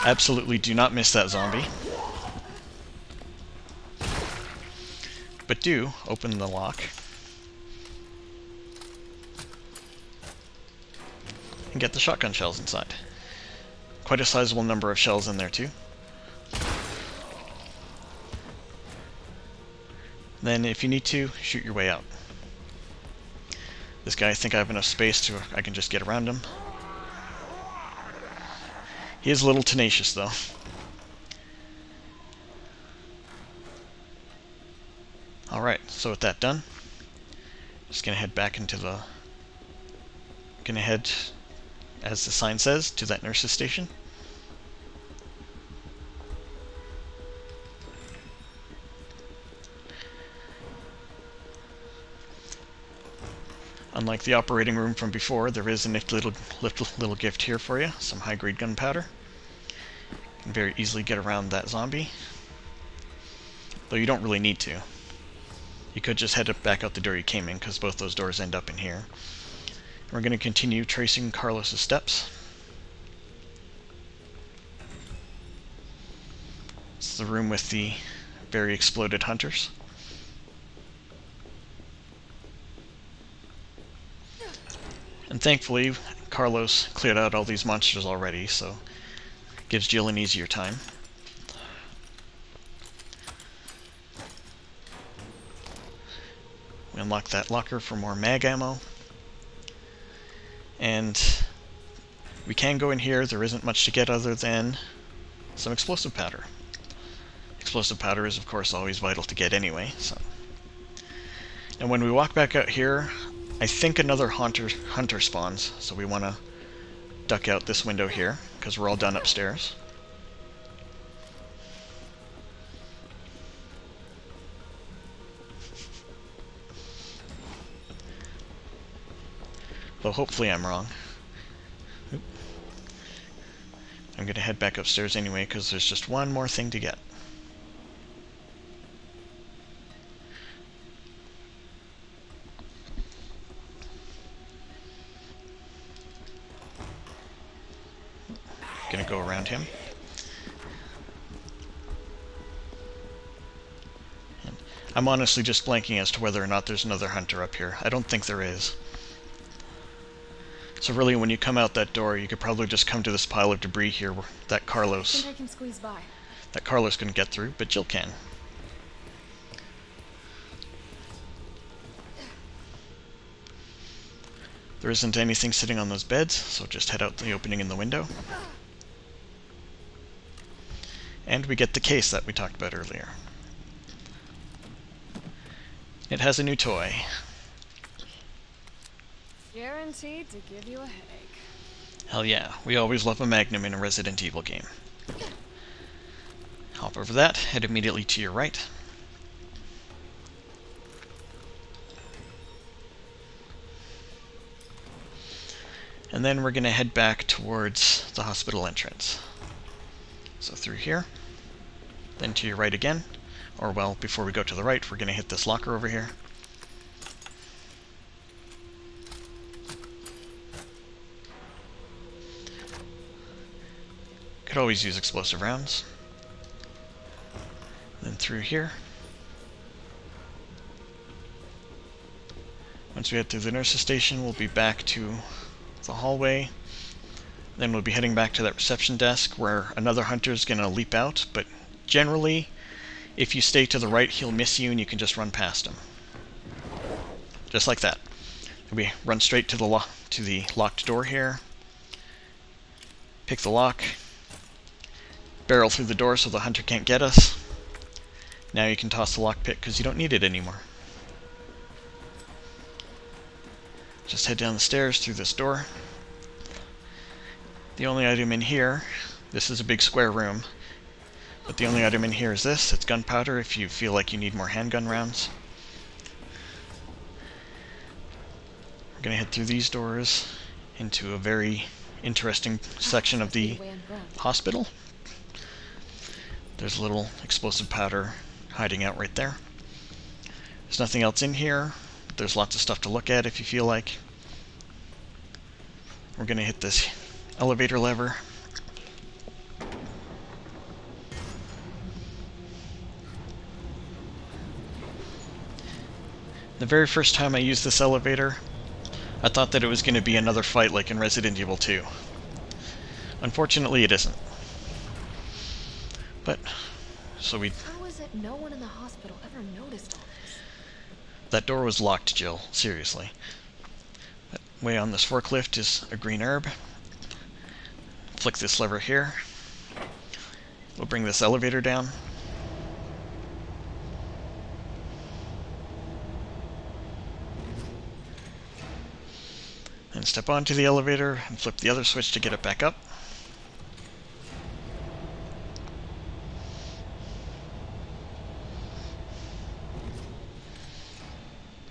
Absolutely do not miss that zombie. But do open the lock. And get the shotgun shells inside. Quite a sizable number of shells in there too. Then, if you need to, shoot your way out. This guy, I think I have enough space to I can just get around him. He is a little tenacious, though. Alright, so with that done, just gonna head back into the... Gonna head, as the sign says, to that nurse's station. Unlike the operating room from before, there is a nifty little gift here for you, some high-grade gunpowder. You can very easily get around that zombie, though you don't really need to. You could just head back out the door you came in, because both those doors end up in here. And we're going to continue tracing Carlos's steps. It's the room with the very exploded hunters. And thankfully, Carlos cleared out all these monsters already, so it gives Jill an easier time. We unlock that locker for more mag ammo. And we can go in here. There isn't much to get other than some explosive powder. Explosive powder is, of course, always vital to get anyway. So. And when we walk back out here, I think another hunter spawns, so we want to duck out this window here, because we're all done upstairs. Though hopefully I'm wrong. Oop. I'm going to head back upstairs anyway, because there's just one more thing to get. Gonna go around him. And I'm honestly just blanking as to whether or not there's another hunter up here. I don't think there is. So really, when you come out that door, you could probably just come to this pile of debris here that Carlos... I think I can squeeze by. That Carlos couldn't get through, but Jill can. There isn't anything sitting on those beds, so just head out the opening in the window. And we get the case that we talked about earlier. It has a new toy. Guaranteed to give you a headache. Hell yeah, we always love a Magnum in a Resident Evil game. Hop over that, head immediately to your right. And And then we're going to head back towards the hospital entrance. So through here, then to your right again. Or, well, before we go to the right, we're going to hit this locker over here. Could always use explosive rounds. Then through here. Once we head through the nurse's station, we'll be back to the hallway. Then we'll be heading back to that reception desk where another hunter is going to leap out, but generally, if you stay to the right, he'll miss you and you can just run past him. Just like that. We run straight to the locked door here. Pick the lock. Barrel through the door so the hunter can't get us. Now you can toss the lockpick because you don't need it anymore. Just head down the stairs through this door. The only item in here, this is a big square room, but the only item in here is this. It's gunpowder if you feel like you need more handgun rounds. We're going to head through these doors into a very interesting section of the hospital. There's a little explosive powder hiding out right there. There's nothing else in here. There's lots of stuff to look at if you feel like. We're going to hit this elevator lever. The very first time I used this elevator, I thought that it was going to be another fight like in Resident Evil 2. Unfortunately, it isn't. But, so we... How is it no one in the hospital ever noticed all this? That door was locked, Jill. Seriously. But way on this forklift is a green herb. Flick this lever here. We'll bring this elevator down. And step onto the elevator and flip the other switch to get it back up.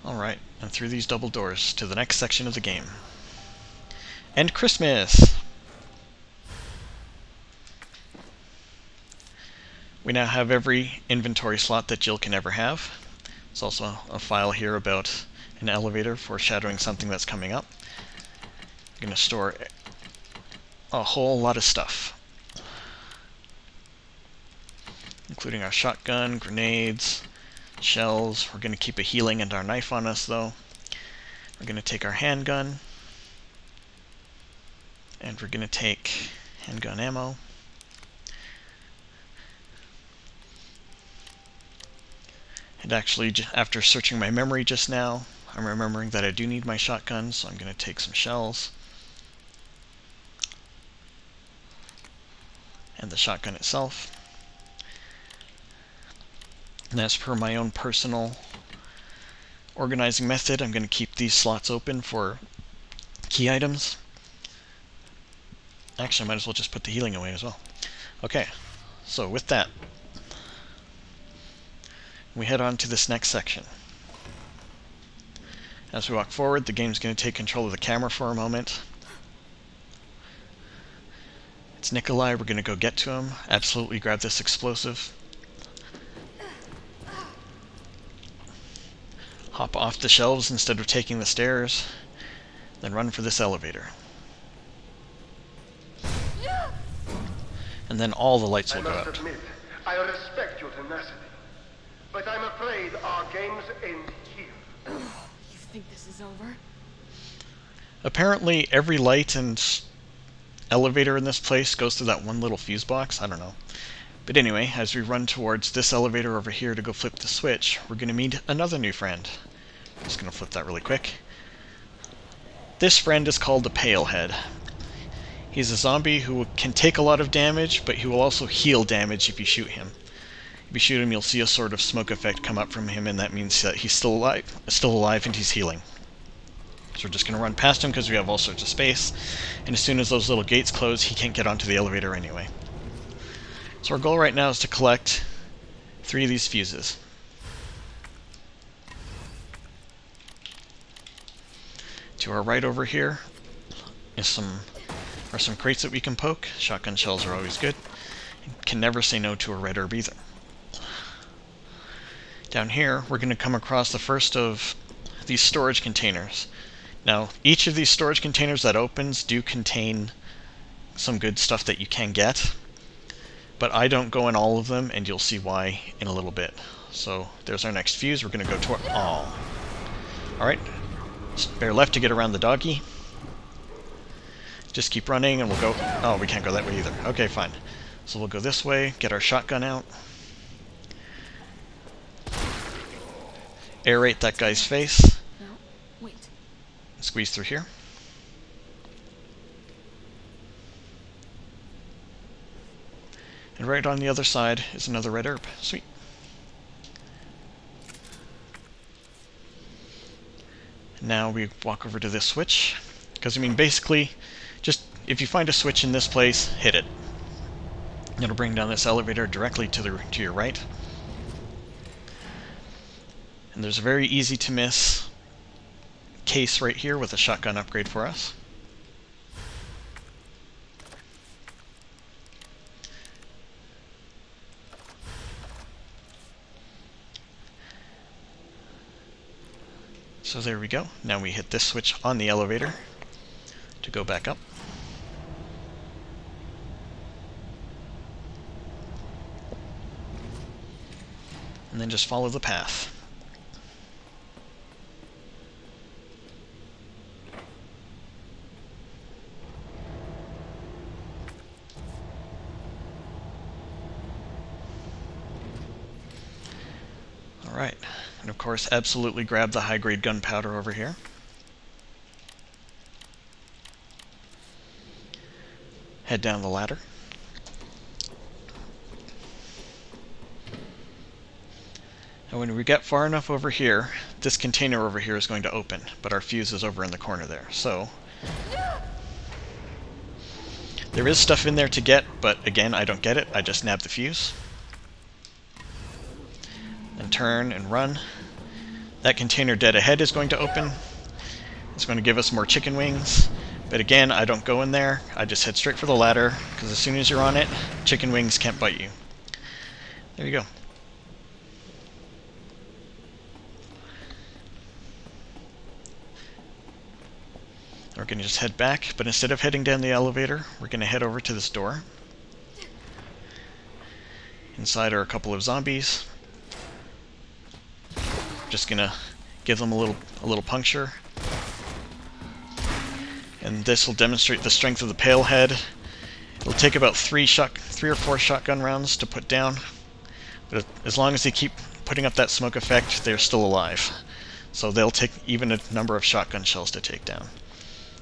Alright, and through these double doors to the next section of the game. And Christmas! We now have every inventory slot that Jill can ever have. There's also a file here about an elevator foreshadowing something that's coming up. I'm going to store a whole lot of stuff, including our shotgun, grenades, shells. We're going to keep a healing and our knife on us, though. We're going to take our handgun, and we're going to take handgun ammo. And actually, after searching my memory just now, I'm remembering that I do need my shotgun, so I'm going to take some shells. And the shotgun itself. And as per my own personal organizing method, I'm going to keep these slots open for key items. Actually, I might as well just put the healing away as well. Okay, so with that, we head on to this next section. As we walk forward, the game's going to take control of the camera for a moment. It's Nikolai. We're going to go get to him. Absolutely grab this explosive. Hop off the shelves instead of taking the stairs. Then run for this elevator. And then all the lights will go out. I must admit, I respect your tenacity. But I'm afraid our games end here. You think this is over? Apparently, every light and elevator in this place goes through that one little fuse box. I don't know. But anyway, as we run towards this elevator over here to go flip the switch, we're going to meet another new friend. I'm just going to flip that really quick. This friend is called the Palehead. He's a zombie who can take a lot of damage, but he will also heal damage if you shoot him. If you shoot him, you'll see a sort of smoke effect come up from him, and that means that he's still alive and he's healing. So we're just going to run past him because we have all sorts of space, and as soon as those little gates close, he can't get onto the elevator anyway. So our goal right now is to collect 3 of these fuses. To our right over here are some crates that we can poke. Shotgun shells are always good. Can never say no to a red herb either. Down here, we're going to come across the first of these storage containers. Now, each of these storage containers that opens do contain some good stuff that you can get, but I don't go in all of them, and you'll see why in a little bit. So, there's our next fuse. We're going to go to our... Alright, spare left to get around the doggy. Just keep running, and we'll go... Oh, we can't go that way either. Okay, fine. So we'll go this way, get our shotgun out. Aerate that guy's face. No, wait. Squeeze through here. And right on the other side is another red herb. Sweet. Now we walk over to this switch. Because, I mean, basically, just if you find a switch in this place, hit it. It'll bring down this elevator directly to your right. And there's a very easy to miss case right here with a shotgun upgrade for us. So there we go. Now we hit this switch on the elevator to go back up. And then just follow the path. Alright, and of course absolutely grab the high-grade gunpowder over here. Head down the ladder. And when we get far enough over here, this container over here is going to open, but our fuse is over in the corner there. So there is stuff in there to get, but again, I don't get it. I just nab the fuse. And turn and run. That container dead ahead is going to open. It's going to give us more chicken wings. But again, I don't go in there. I just head straight for the ladder, because as soon as you're on it, chicken wings can't bite you. There you go. We're going to just head back, but instead of heading down the elevator, we're going to head over to this door. Inside are a couple of zombies. Just going to give them a little puncture. And this will demonstrate the strength of the pale head. It'll take about 3 or 4 shotgun rounds to put down, but as long as they keep putting up that smoke effect, they're still alive. So they'll take even a number of shotgun shells to take down.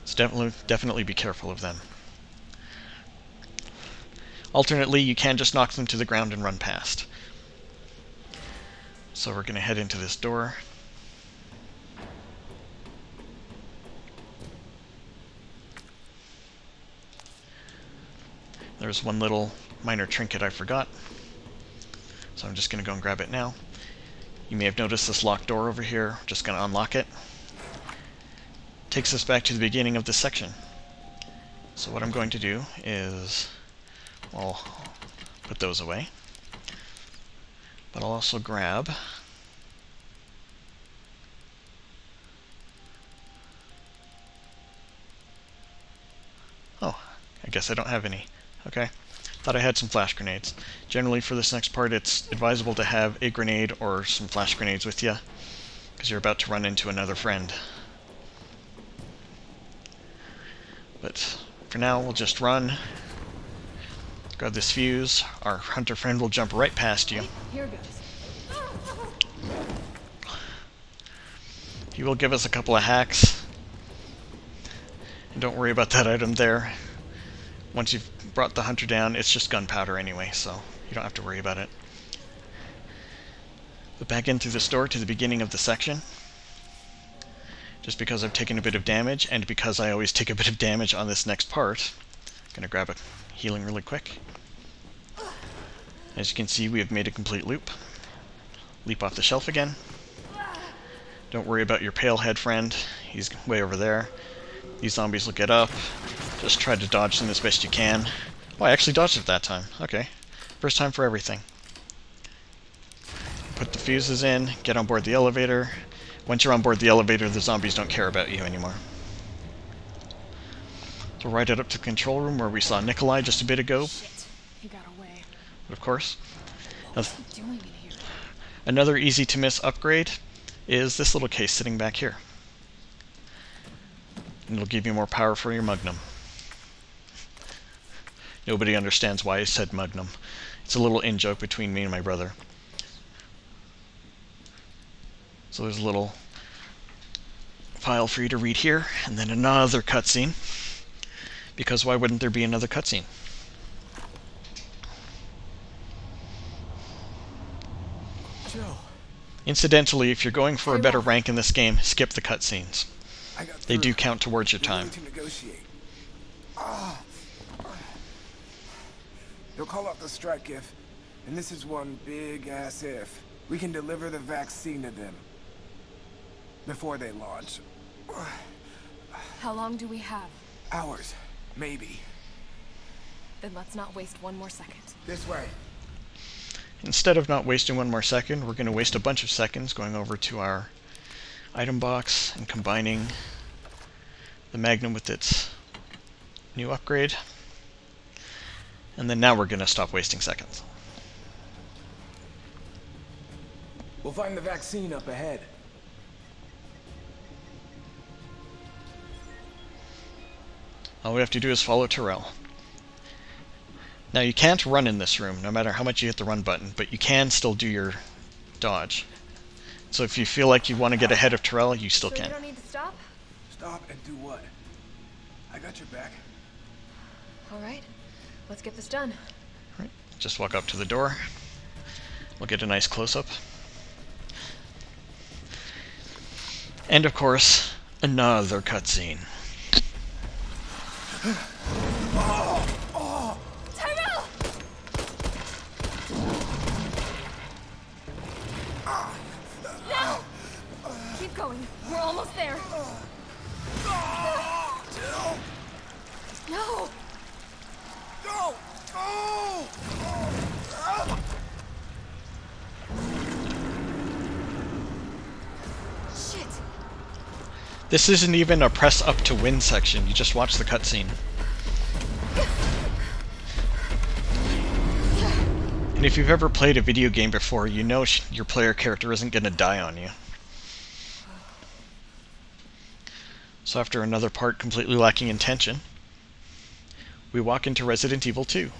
So definitely be careful of them. Alternately, you can just knock them to the ground and run past. So we're going to head into this door. There's one little minor trinket I forgot, so I'm just going to go and grab it now. You may have noticed this locked door over here. Just going to unlock it. Takes us back to the beginning of this section. So what I'm going to do is, well, put those away, but I'll also grab I guess I don't have any. Okay. Thought I had some flash grenades. Generally for this next part it's advisable to have a grenade or some flash grenades with you, because you're about to run into another friend. But for now we'll just run. Grab this fuse. Our hunter friend will jump right past you. Here goes. He will give us a couple of hacks. And don't worry about that item there. Once you've brought the hunter down, it's just gunpowder anyway, so you don't have to worry about it. But back in through this door to the beginning of the section. Just because I've taken a bit of damage, and because I always take a bit of damage on this next part, I'm going to grab a healing really quick. As you can see, we have made a complete loop. Leap off the shelf again. Don't worry about your pale head friend. He's way over there. These zombies will get up. Just try to dodge them as best you can. Oh, I actually dodged it that time. Okay. First time for everything. Put the fuses in, get on board the elevator. Once you're on board the elevator, the zombies don't care about you anymore. So we'll ride it up to the control room where we saw Nikolai just a bit ago. Shit, he got away. Of course. What's he doing in here? Another easy-to-miss upgrade is this little case sitting back here. And it'll give you more power for your Magnum. Nobody understands why I said Magnum. It's a little in-joke between me and my brother. So there's a little file for you to read here, and then another cutscene. Because why wouldn't there be another cutscene? Joe. Incidentally, if you're going for a better rank in this game, skip the cutscenes. They do count towards your time. To negotiate. They'll call off the strike if, and this is one big-ass if, we can deliver the vaccine to them before they launch. How long do we have? Hours, maybe. Then let's not waste one more second. This way. Instead of not wasting one more second, we're going to waste a bunch of seconds going over to our item box and combining the Magnum with its new upgrade. And then now we're going to stop wasting seconds. We'll find the vaccine up ahead. All we have to do is follow Terrell. Now you can't run in this room, no matter how much you hit the run button, but you can still do your dodge. So if you feel like you want to get ahead of Terrell, you still can. You don't need to stop? Stop and do what? I got your back. Alright, let's get this done. Right. Just walk up to the door. We'll get a nice close-up. And of course, another cutscene. Tyrell! Now! Keep going. We're almost there. No! Go! Go! Shit! This isn't even a press up to win section, you just watch the cutscene. And if you've ever played a video game before, you know your player character isn't going to die on you. So after another part completely lacking in tension, we walk into Resident Evil 2.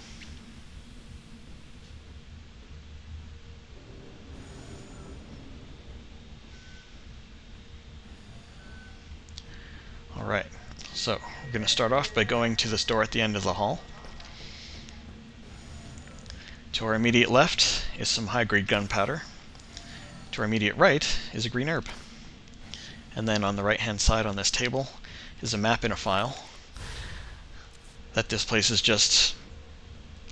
Alright, so we're going to start off by going to this door at the end of the hall. To our immediate left is some high-grade gunpowder. To our immediate right is a green herb. And then on the right-hand side on this table is a map in a file that this place is just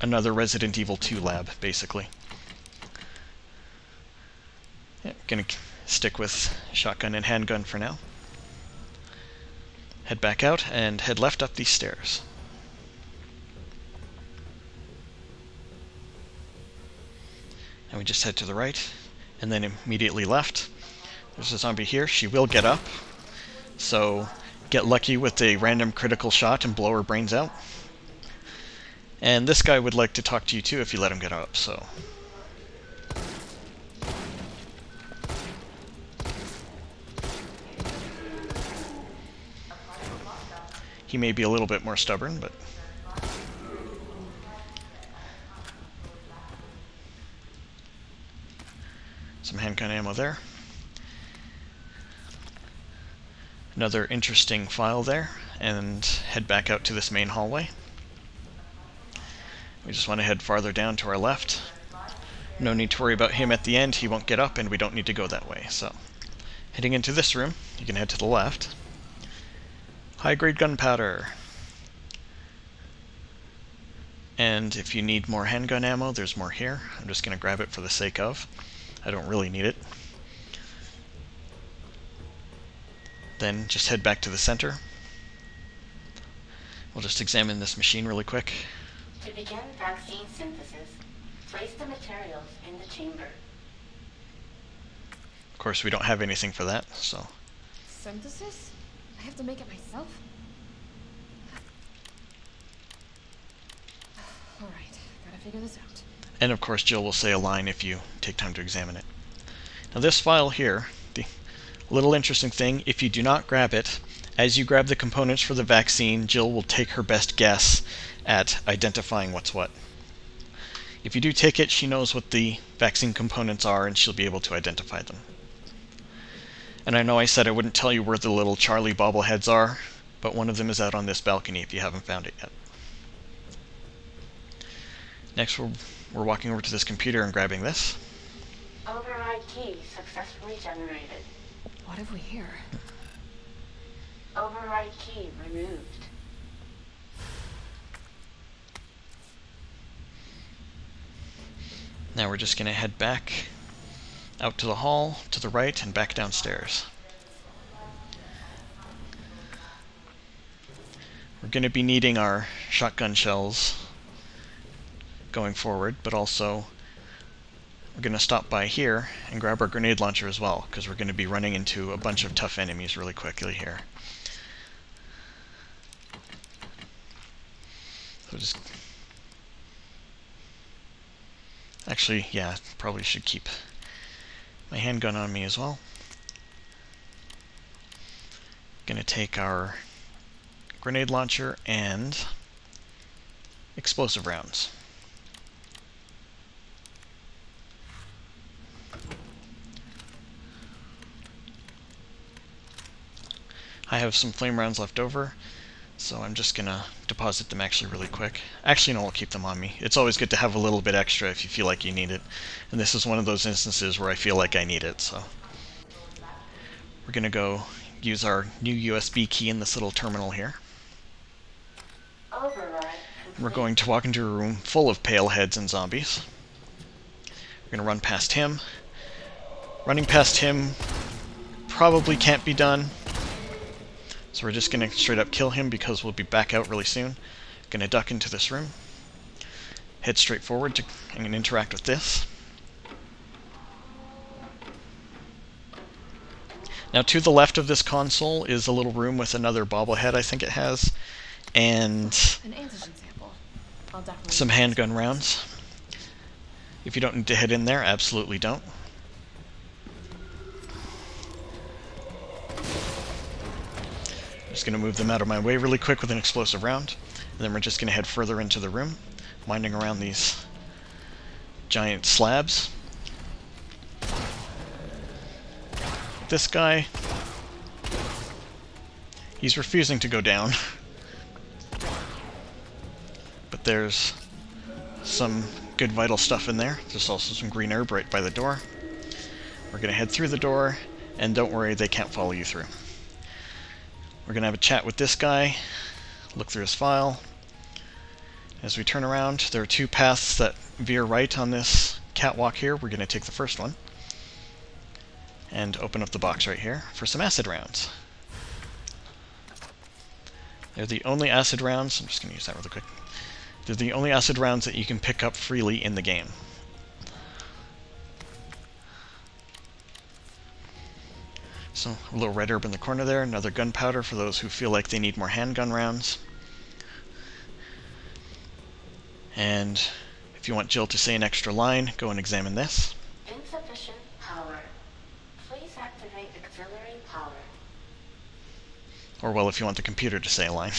another Resident Evil 2 lab, basically. Yeah, gonna stick with shotgun and handgun for now. Head back out and head left up these stairs. And we just head to the right, and then immediately left. There's a zombie here. She will get up, so get lucky with a random critical shot and blow her brains out. And this guy would like to talk to you too if you let him get up, so... He may be a little bit more stubborn, but... Some handgun ammo there. Another interesting file there, and head back out to this main hallway. We just want to head farther down to our left. No need to worry about him at the end, he won't get up, and we don't need to go that way. So, heading into this room, you can head to the left. High-grade gunpowder. And if you need more handgun ammo, there's more here. I'm just going to grab it for the sake of. I don't really need it. Then just head back to the center. We'll just examine this machine really quick. To begin vaccine synthesis, place the materials in the chamber. Of course, we don't have anything for that, so... Synthesis? I have to make it myself? Alright, gotta figure this out. And of course, Jill will say a line if you take time to examine it. Now this file here, the little interesting thing, if you do not grab it, as you grab the components for the vaccine, Jill will take her best guess at identifying what's what. If you do take it, she knows what the vaccine components are and she'll be able to identify them. And I know I said I wouldn't tell you where the little Charlie bobbleheads are, but one of them is out on this balcony if you haven't found it yet. Next we're walking over to this computer and grabbing this. Override key successfully generated. What have we here? Override key removed. Now we're just going to head back out to the hall, to the right, and back downstairs. We're going to be needing our shotgun shells going forward, but also we're going to stop by here and grab our grenade launcher as well, because we're going to be running into a bunch of tough enemies really quickly here. So just... Actually, yeah, probably should keep my handgun on me as well. Gonna take our grenade launcher and explosive rounds. I have some flame rounds left over, so I'm just gonna deposit them actually really quick. Actually, no, I'll keep them on me. It's always good to have a little bit extra if you feel like you need it. And this is one of those instances where I feel like I need it, so. We're gonna go use our new USB key in this little terminal here. We're going to walk into a room full of pale heads and zombies. We're gonna run past him. Running past him probably can't be done. So we're just going to straight up kill him because we'll be back out really soon. Going to duck into this room. Head straight forward and interact with this. Now to the left of this console is a little room with another bobblehead, I think it has, and an antigen sample. I'll definitely some handgun rounds. If you don't need to head in there, absolutely don't. Just going to move them out of my way really quick with an explosive round, and then we're just going to head further into the room, winding around these giant slabs. This guy, he's refusing to go down, but there's some good vital stuff in there. There's also some green herb right by the door. We're going to head through the door, and don't worry, they can't follow you through. We're going to have a chat with this guy, look through his file. As we turn around, there are two paths that veer right on this catwalk here. We're going to take the first one and open up the box right here for some acid rounds. They're the only acid rounds, I'm just going to use that really quick. They're the only acid rounds that you can pick up freely in the game. So, a little red herb in the corner there, another gunpowder for those who feel like they need more handgun rounds. And if you want Jill to say an extra line, go and examine this. Insufficient power. Please activate auxiliary power. Or, well, if you want the computer to say a line.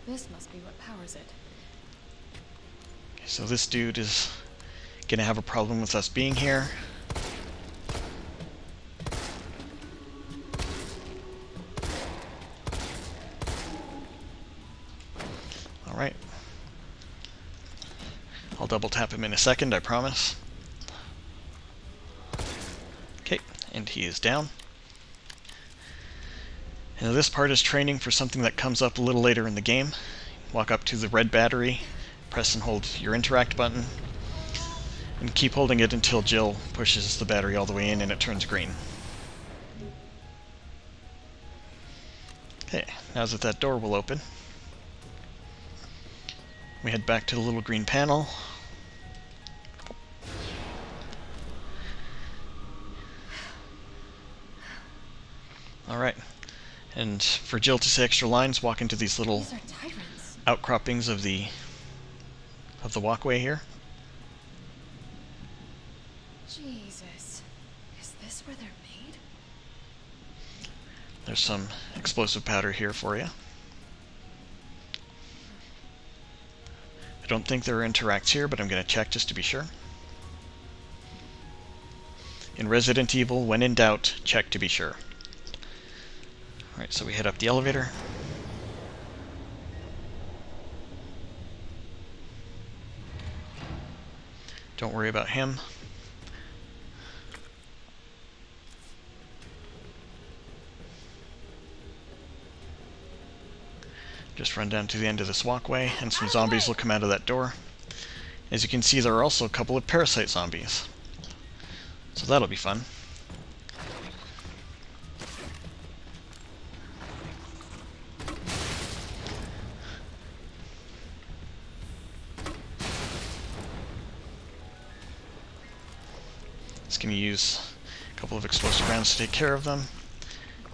This must be what powers it. So this dude is gonna have a problem with us being here. Alright. I'll double tap him in a second, I promise. Okay, and he is down. And this part is training for something that comes up a little later in the game. Walk up to the red battery, press and hold your interact button, and keep holding it until Jill pushes the battery all the way in and it turns green. Okay, now that that door will open, we head back to the little green panel. Alright, and for Jill to say extra lines, walk into these little outcroppings of the walkway here. Jesus. Is this where they're made? There's some explosive powder here for you. I don't think there are interacts here, but I'm going to check just to be sure. In Resident Evil, when in doubt, check to be sure. Alright, so we head up the elevator. Don't worry about him. Just run down to the end of this walkway, and some zombies will come out of that door. As you can see, there are also a couple of parasite zombies. So that'll be fun. Just going to use a couple of explosive rounds to take care of them.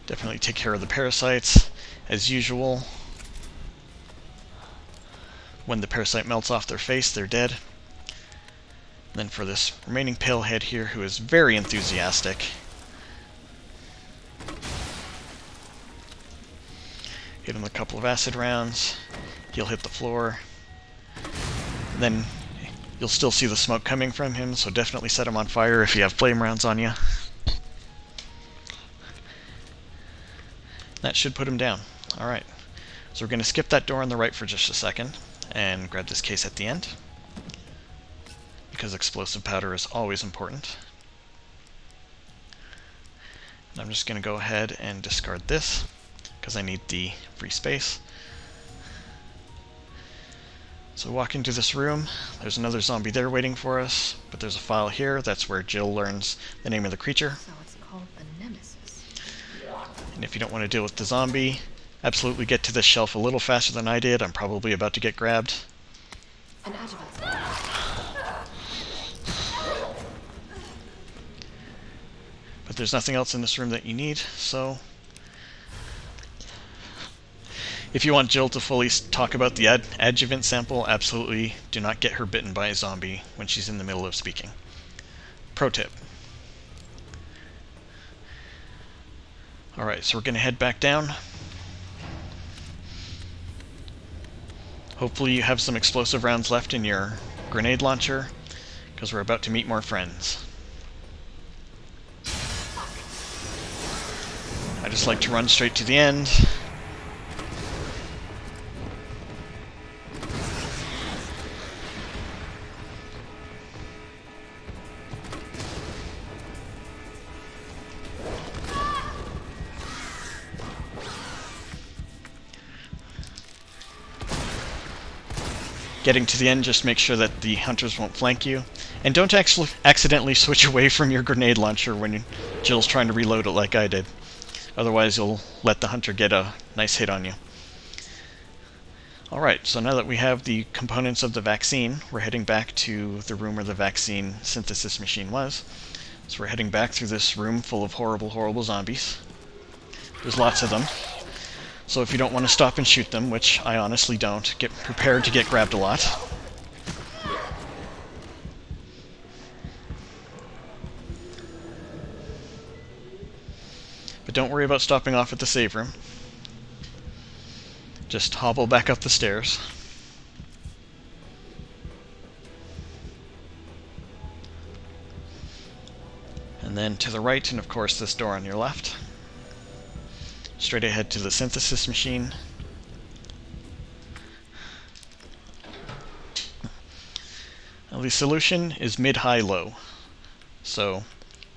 Definitely take care of the parasites, as usual. When the parasite melts off their face, they're dead. And then for this remaining pale head here, who is very enthusiastic, hit him with a couple of acid rounds. He'll hit the floor. And then you'll still see the smoke coming from him, so definitely set him on fire if you have flame rounds on you. That should put him down. Alright, so we're going to skip that door on the right for just a second and grab this case at the end, because explosive powder is always important. And I'm just going to go ahead and discard this, because I need the free space. So walk into this room, there's another zombie there waiting for us, but there's a file here, that's where Jill learns the name of the creature. So it's called the Nemesis. And if you don't want to deal with the zombie, absolutely get to this shelf a little faster than I did. I'm probably about to get grabbed. An adjuvant. But there's nothing else in this room that you need, so if you want Jill to fully talk about the adjuvant sample, absolutely do not get her bitten by a zombie when she's in the middle of speaking. Pro tip. Alright, so we're going to head back down. Hopefully you have some explosive rounds left in your grenade launcher, because we're about to meet more friends. I just like to run straight to the end. Getting to the end, just make sure that the hunters won't flank you. And don't actually accidentally switch away from your grenade launcher when Jill's trying to reload it like I did. Otherwise you'll let the hunter get a nice hit on you. Alright, so now that we have the components of the vaccine, we're heading back to the room where the vaccine synthesis machine was. So we're heading back through this room full of horrible, horrible zombies. There's lots of them. So if you don't want to stop and shoot them, which I honestly don't, get prepared to get grabbed a lot. But don't worry about stopping off at the save room. Just hobble back up the stairs. And then to the right, and of course this door on your left. Straight ahead to the synthesis machine. Now the solution is mid, high, low. So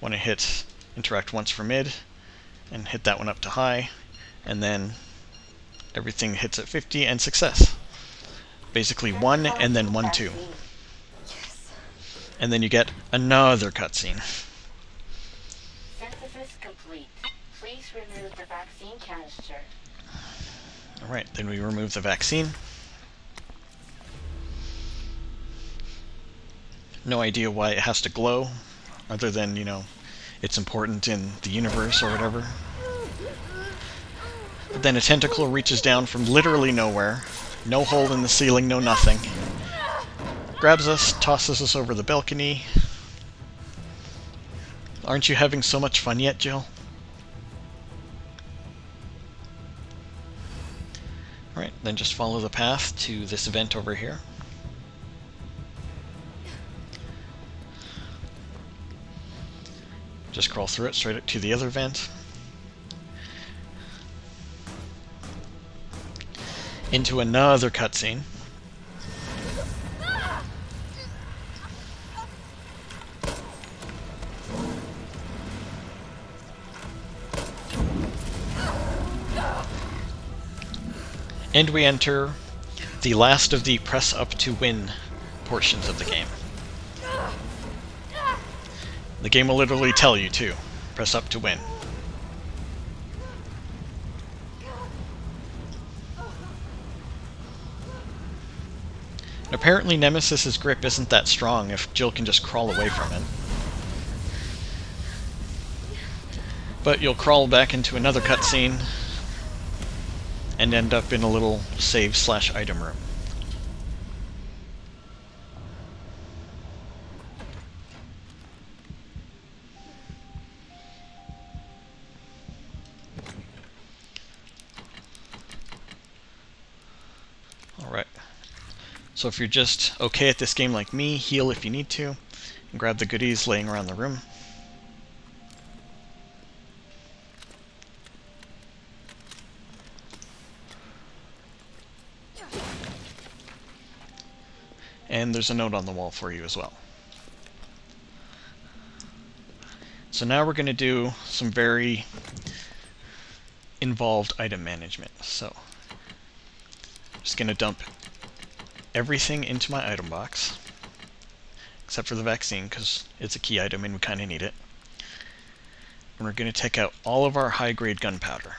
want to hit interact once for mid, and hit that one up to high, and then everything hits at 50 and success. Basically 1 and then 1, 2. And then you get another cutscene. Synthesis complete. Please remove the vaccine canister. Alright, then we remove the vaccine. No idea why it has to glow, other than, you know, it's important in the universe or whatever. But then a tentacle reaches down from literally nowhere. No hole in the ceiling, no nothing. Grabs us, tosses us over the balcony. Aren't you having so much fun yet, Jill? Alright, then just follow the path to this vent over here. Just crawl through it straight up to the other vent. Into another cutscene. And we enter the last of the press up to win portions of the game. The game will literally tell you too. Press up to win. Apparently Nemesis's grip isn't that strong if Jill can just crawl away from it. But you'll crawl back into another cutscene and end up in a little save/item room. Alright. So if you're just okay at this game like me, heal if you need to, and grab the goodies laying around the room. And there's a note on the wall for you as well. So now we're going to do some very involved item management. So I'm just going to dump everything into my item box, except for the vaccine, because it's a key item and we kind of need it. And we're going to take out all of our high-grade gunpowder.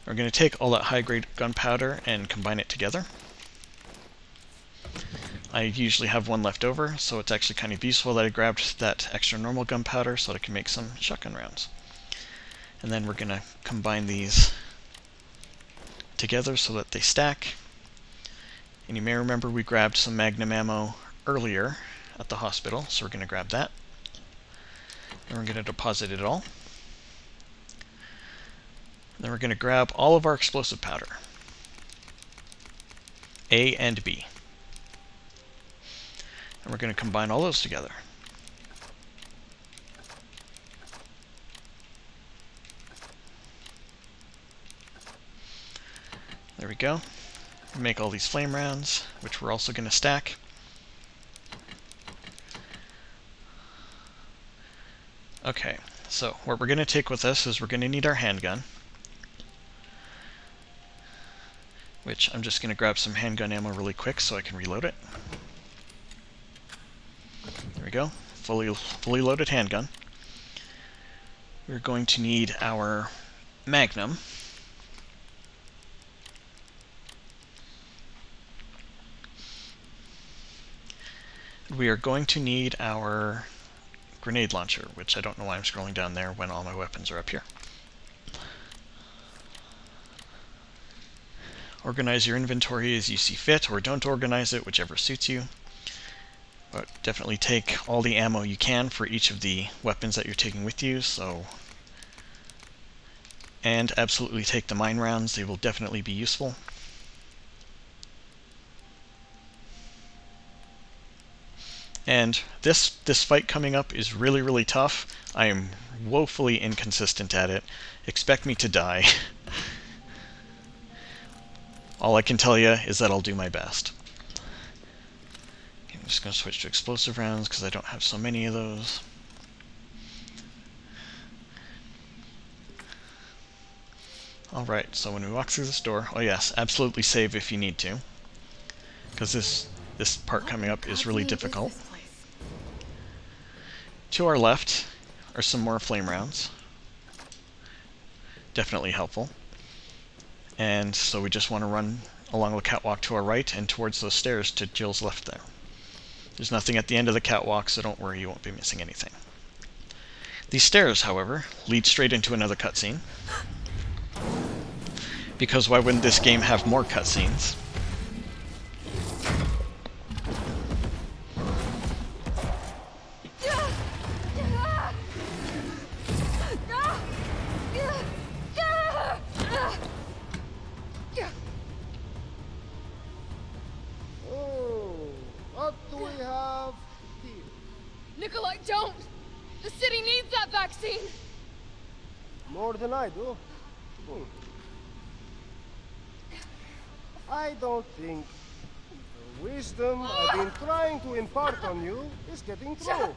We're going to take all that high-grade gunpowder and combine it together. I usually have one left over, so it's actually kind of useful that I grabbed that extra normal gunpowder so that I can make some shotgun rounds. And then we're going to combine these together so that they stack. And you may remember we grabbed some magnum ammo earlier at the hospital, so we're going to grab that. And we're going to deposit it all. Then we're going to grab all of our explosive powder, A and B. And we're going to combine all those together. There we go. Make all these flame rounds, which we're also going to stack. Okay, so what we're going to take with us is we're going to need our handgun, which I'm just going to grab some handgun ammo really quick so I can reload it. There we go, fully loaded handgun. We're going to need our magnum. We are going to need our grenade launcher, which I don't know why I'm scrolling down there when all my weapons are up here. Organize your inventory as you see fit, or don't organize it, whichever suits you. But definitely take all the ammo you can for each of the weapons that you're taking with you, and absolutely take the mine rounds, they will definitely be useful. And this fight coming up is really, really tough. I am woefully inconsistent at it. Expect me to die. All I can tell you is that I'll do my best. Okay, I'm just going to switch to explosive rounds because I don't have so many of those. Alright, so when we walk through this door, oh yes, absolutely save if you need to, because this part coming up is really difficult. To our left are some more flame rounds. definitely helpful. And so we just want to run along the catwalk to our right and towards those stairs to Jill's left there. There's nothing at the end of the catwalk, so don't worry, you won't be missing anything. These stairs, however, lead straight into another cutscene. Because why wouldn't this game have more cutscenes? What do we have here? Nikolai, don't! The city needs that vaccine! More than I do. I don't think the wisdom I've been trying to impart on you is getting through.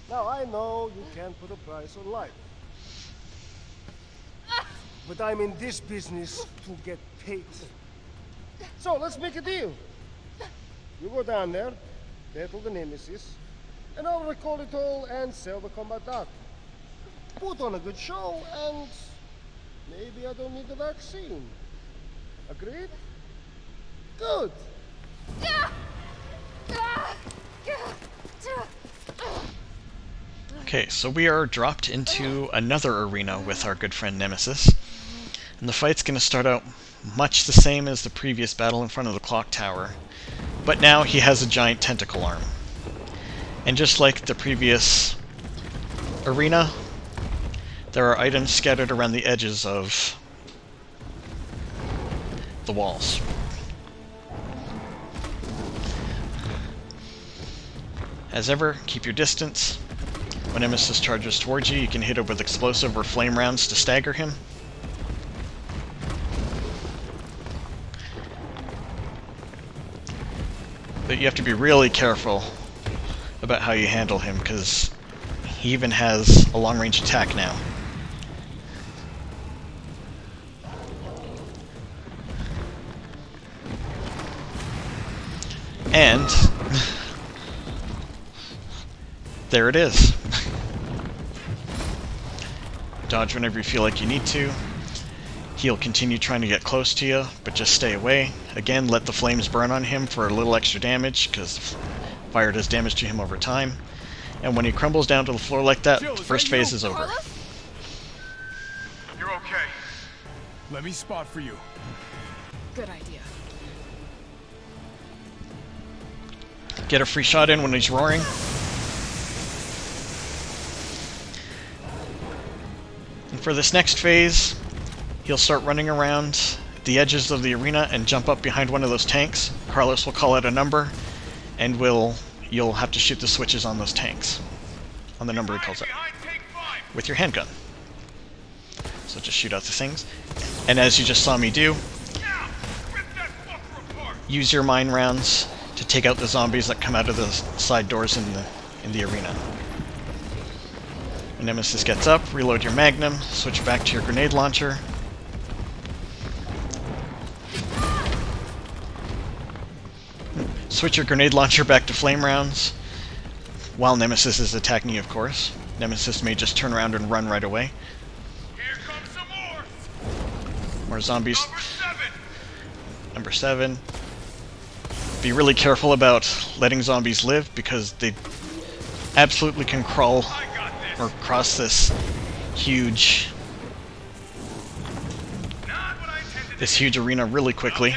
Now, I know you can't put a price on life. But I'm in this business to get paid. So, let's make a deal. You go down there, battle the Nemesis, and I'll recall it all and sell the combat art. Put on a good show, and maybe I don't need the vaccine. Agreed? Good. Okay, so we are dropped into another arena with our good friend Nemesis. And the fight's going to start out much the same as the previous battle in front of the clock tower. But now he has a giant tentacle arm. And just like the previous arena, there are items scattered around the edges of the walls. As ever, keep your distance. When Nemesis charges towards you, you can hit it with explosive or flame rounds to stagger him. But you have to be really careful about how you handle him, because he even has a long-range attack now. And there it is. Dodge whenever you feel like you need to. He'll continue trying to get close to you, but just stay away. Again, let the flames burn on him for a little extra damage, because fire does damage to him over time. And when he crumbles down to the floor like that, the first phase is over. You're okay. Let me spot for you. Good idea. Get a free shot in when he's roaring. And for this next phase, he'll start running around the edges of the arena and jump up behind one of those tanks. Carlos will call out a number, and you'll have to shoot the switches on those tanks, on the number he calls out, with your handgun. So just shoot out the things. And as you just saw me do, use your mine rounds to take out the zombies that come out of the side doors in the arena. When Nemesis gets up, reload your magnum, switch back to your grenade launcher. Switch your grenade launcher back to flame rounds, while Nemesis is attacking you, of course. Nemesis may just turn around and run right away. Here comes some more. More zombies. Number 7. Be really careful about letting zombies live, because they absolutely can crawl or cross this huge arena really quickly.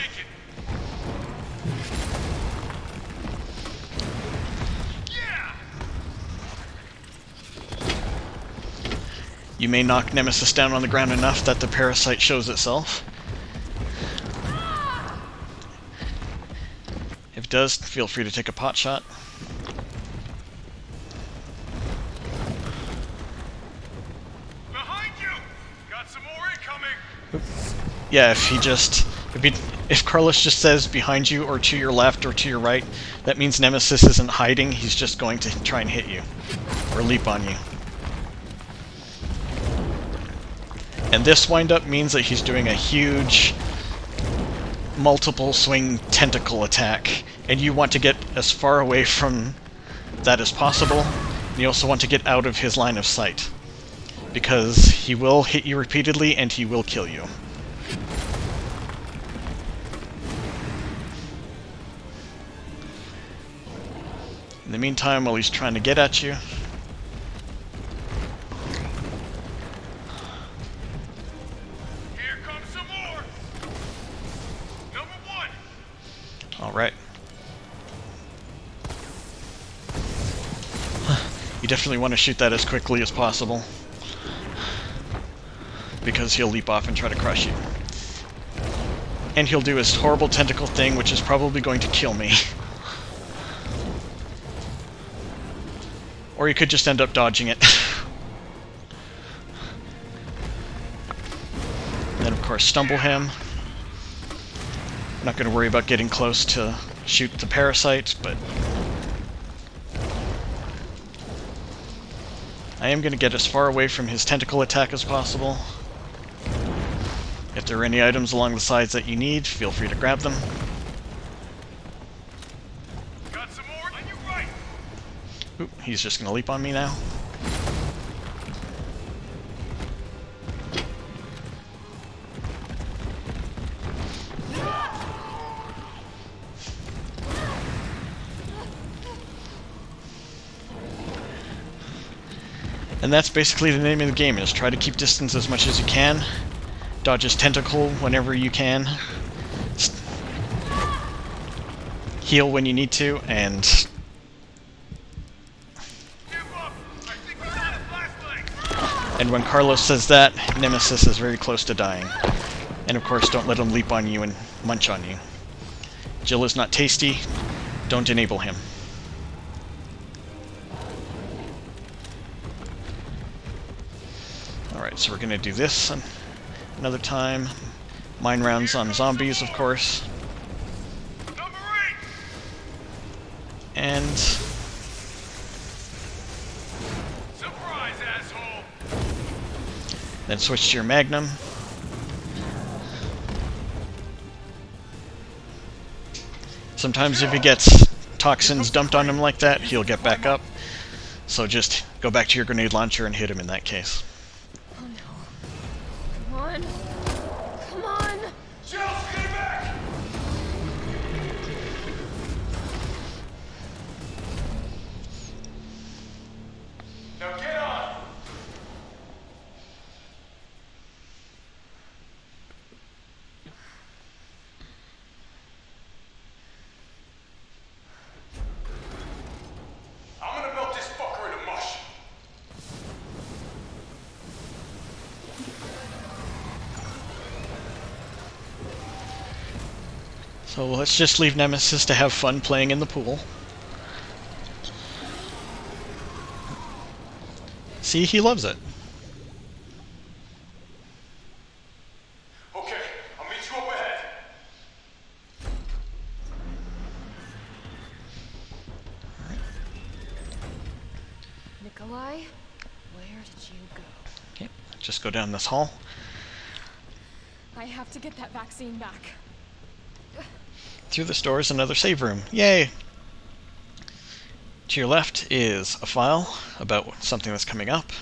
You may knock Nemesis down on the ground enough that the parasite shows itself. If it does, feel free to take a pot shot. Behind you! Got some more incoming! Yeah, if Carlos just says behind you or to your left or to your right, that means Nemesis isn't hiding, he's just going to try and hit you. Or leap on you. And this wind-up means that he's doing a huge multiple swing tentacle attack, and you want to get as far away from that as possible, and you also want to get out of his line of sight, because he will hit you repeatedly and he will kill you. In the meantime, while he's trying to get at you, Here comes some more. Number one. all right. You definitely want to shoot that as quickly as possible, because he'll leap off and try to crush you. And he'll do his horrible tentacle thing, which is probably going to kill me. Or you could just end up dodging it. Then of course stumble him. I'm not going to worry about getting close to shoot the parasite, but I am going to get as far away from his tentacle attack as possible. If there are any items along the sides that you need, feel free to grab them. Got some more on your right. Oop, he's just going to leap on me now. And that's basically the name of the game, is try to keep distance as much as you can. Dodge his tentacle whenever you can. Heal when you need to, and when Carlos says that, Nemesis is very close to dying. And of course, don't let him leap on you and munch on you. Jill is not tasty. Don't enable him. Alright, so we're going to do this another time. Mine rounds on zombies, of course. And Surprise, asshole. then switch to your Magnum. Sometimes if he gets toxins dumped on him like that, he'll get back up. So just go back to your grenade launcher and hit him in that case. Oh no. Come on. Come on. Jill, stay back. Now get on. I'm gonna melt this fucker into mush. So let's just leave Nemesis to have fun playing in the pool. See, he loves it. Okay, I'll meet you up ahead. Nikolai, where did you go? Okay, just go down this hall. I have to get that vaccine back. Through this door is another save room. Yay! To your left is a file about something that's coming up,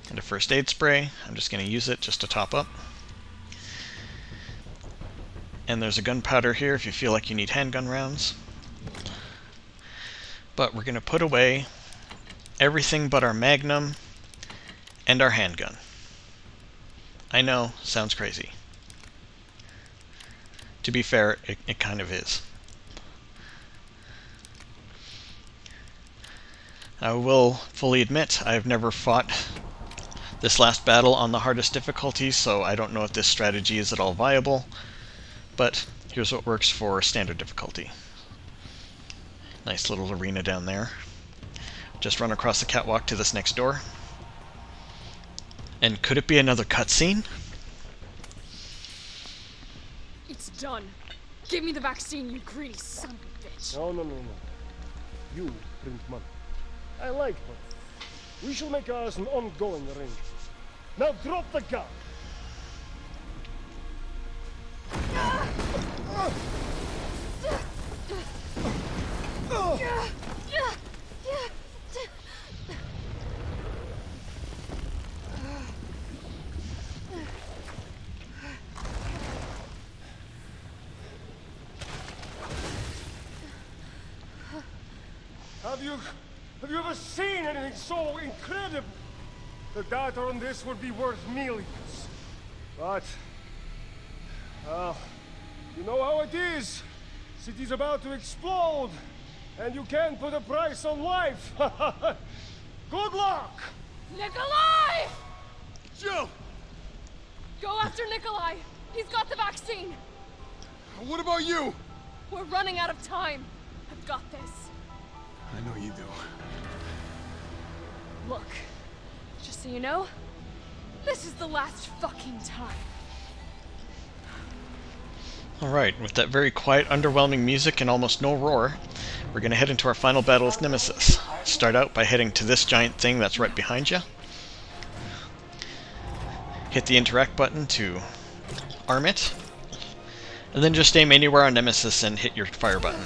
and a first aid spray. I'm just going to use it just to top up. And there's a gunpowder here if you feel like you need handgun rounds. But we're going to put away everything but our Magnum and our handgun. I know, sounds crazy. To be fair, it kind of is. I will fully admit I've never fought this last battle on the hardest difficulty, so I don't know if this strategy is at all viable, but here's what works for standard difficulty. Nice little arena down there. Just run across the catwalk to this next door. And could it be another cutscene? It's done. Give me the vaccine, you greedy son of a bitch. No. You print money. I like money. We shall make ours an ongoing arrangement. Now drop the gun! Have you ever seen anything so incredible? The data on this would be worth millions. But, well, you know how it is. City's about to explode, and you can't put a price on life. Good luck! Nikolai! Jill! Go after Nikolai! He's got the vaccine! What about you? We're running out of time. I've got this. I know you do. Look, just so you know, this is the last fucking time. Alright, with that very quiet, underwhelming music and almost no roar, we're going to head into our final battle with Nemesis. Start out by heading to this giant thing that's right behind you. Hit the interact button to arm it, and then just aim anywhere on Nemesis and hit your fire button.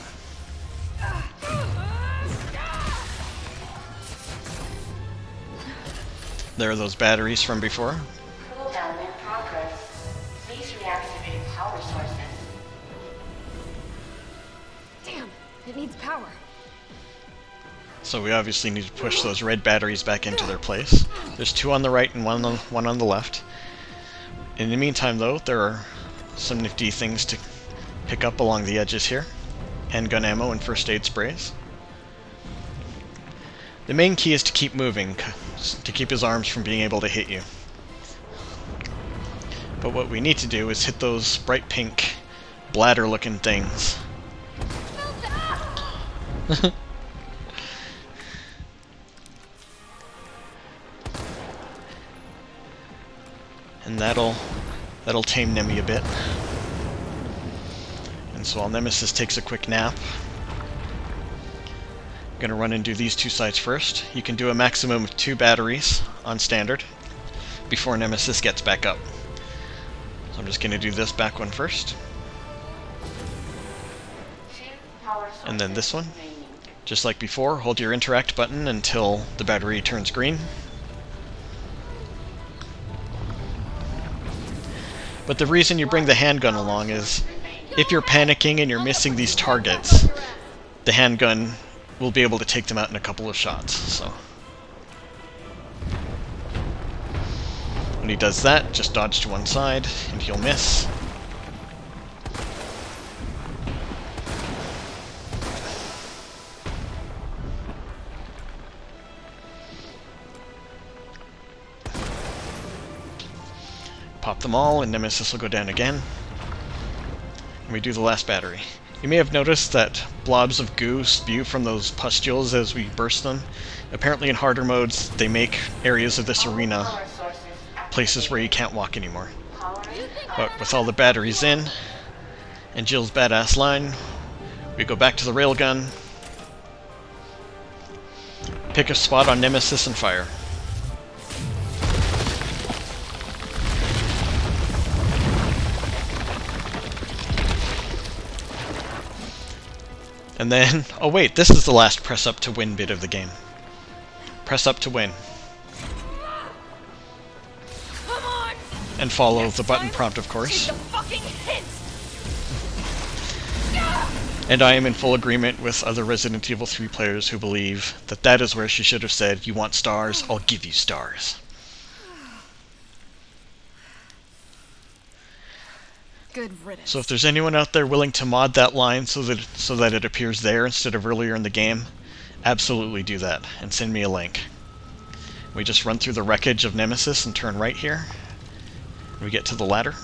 There are those batteries from before. Cool down in progress. Please reactivate power sources. Damn, it needs power. So we obviously need to push those red batteries back into their place. There's two on the right and one on the left. In the meantime, though, there are some nifty things to pick up along the edges here. Handgun ammo and first aid sprays. The main key is to keep moving, to keep his arms from being able to hit you. But what we need to do is hit those bright pink bladder-looking things. And that'll tame Nemi a bit. And so while Nemesis takes a quick nap, I'm gonna run and do these two sites first. You can do a maximum of 2 batteries on standard before Nemesis gets back up. So I'm just gonna do this back one first. And then this one. Just like before, hold your interact button until the battery turns green. But the reason you bring the handgun along is if you're panicking and you're missing these targets, the handgun will be able to take them out in a couple of shots. So when he does that, just dodge to one side and he'll miss. Pop them all, and Nemesis will go down again. And we do the last battery. You may have noticed that blobs of goo spew from those pustules as we burst them. Apparently in harder modes, they make areas of this arena places where you can't walk anymore. But with all the batteries in, and Jill's badass line, we go back to the railgun, pick a spot on Nemesis and fire. And then, oh wait, this is the last press up to win bit of the game. Press up to win. Come on! And follow the button prompt, of course. Take the fucking hint! And I am in full agreement with other Resident Evil 3 players who believe that that is where she should have said, "You want stars? I'll give you stars." Good riddance. So if there's anyone out there willing to mod that line so that it appears there instead of earlier in the game, absolutely do that and send me a link. We just run through the wreckage of Nemesis and turn right here. We get to the ladder.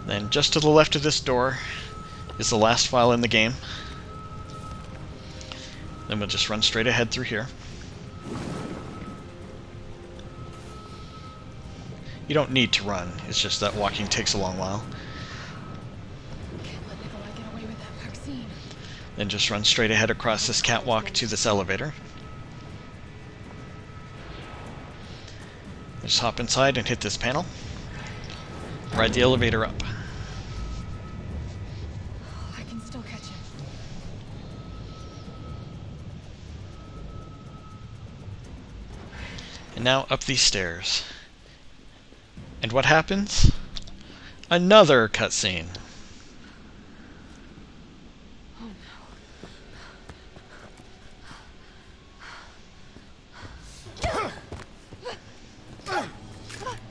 Then just to the left of this door is the last file in the game. Then we'll just run straight ahead through here. You don't need to run, it's just that walking takes a long while. Can't let Nikolai get away with that vaccine. Then just run straight ahead across this catwalk to this elevator. Just hop inside and hit this panel. Ride the elevator up. I can still catch him. And now up these stairs. And what happens? Another cutscene.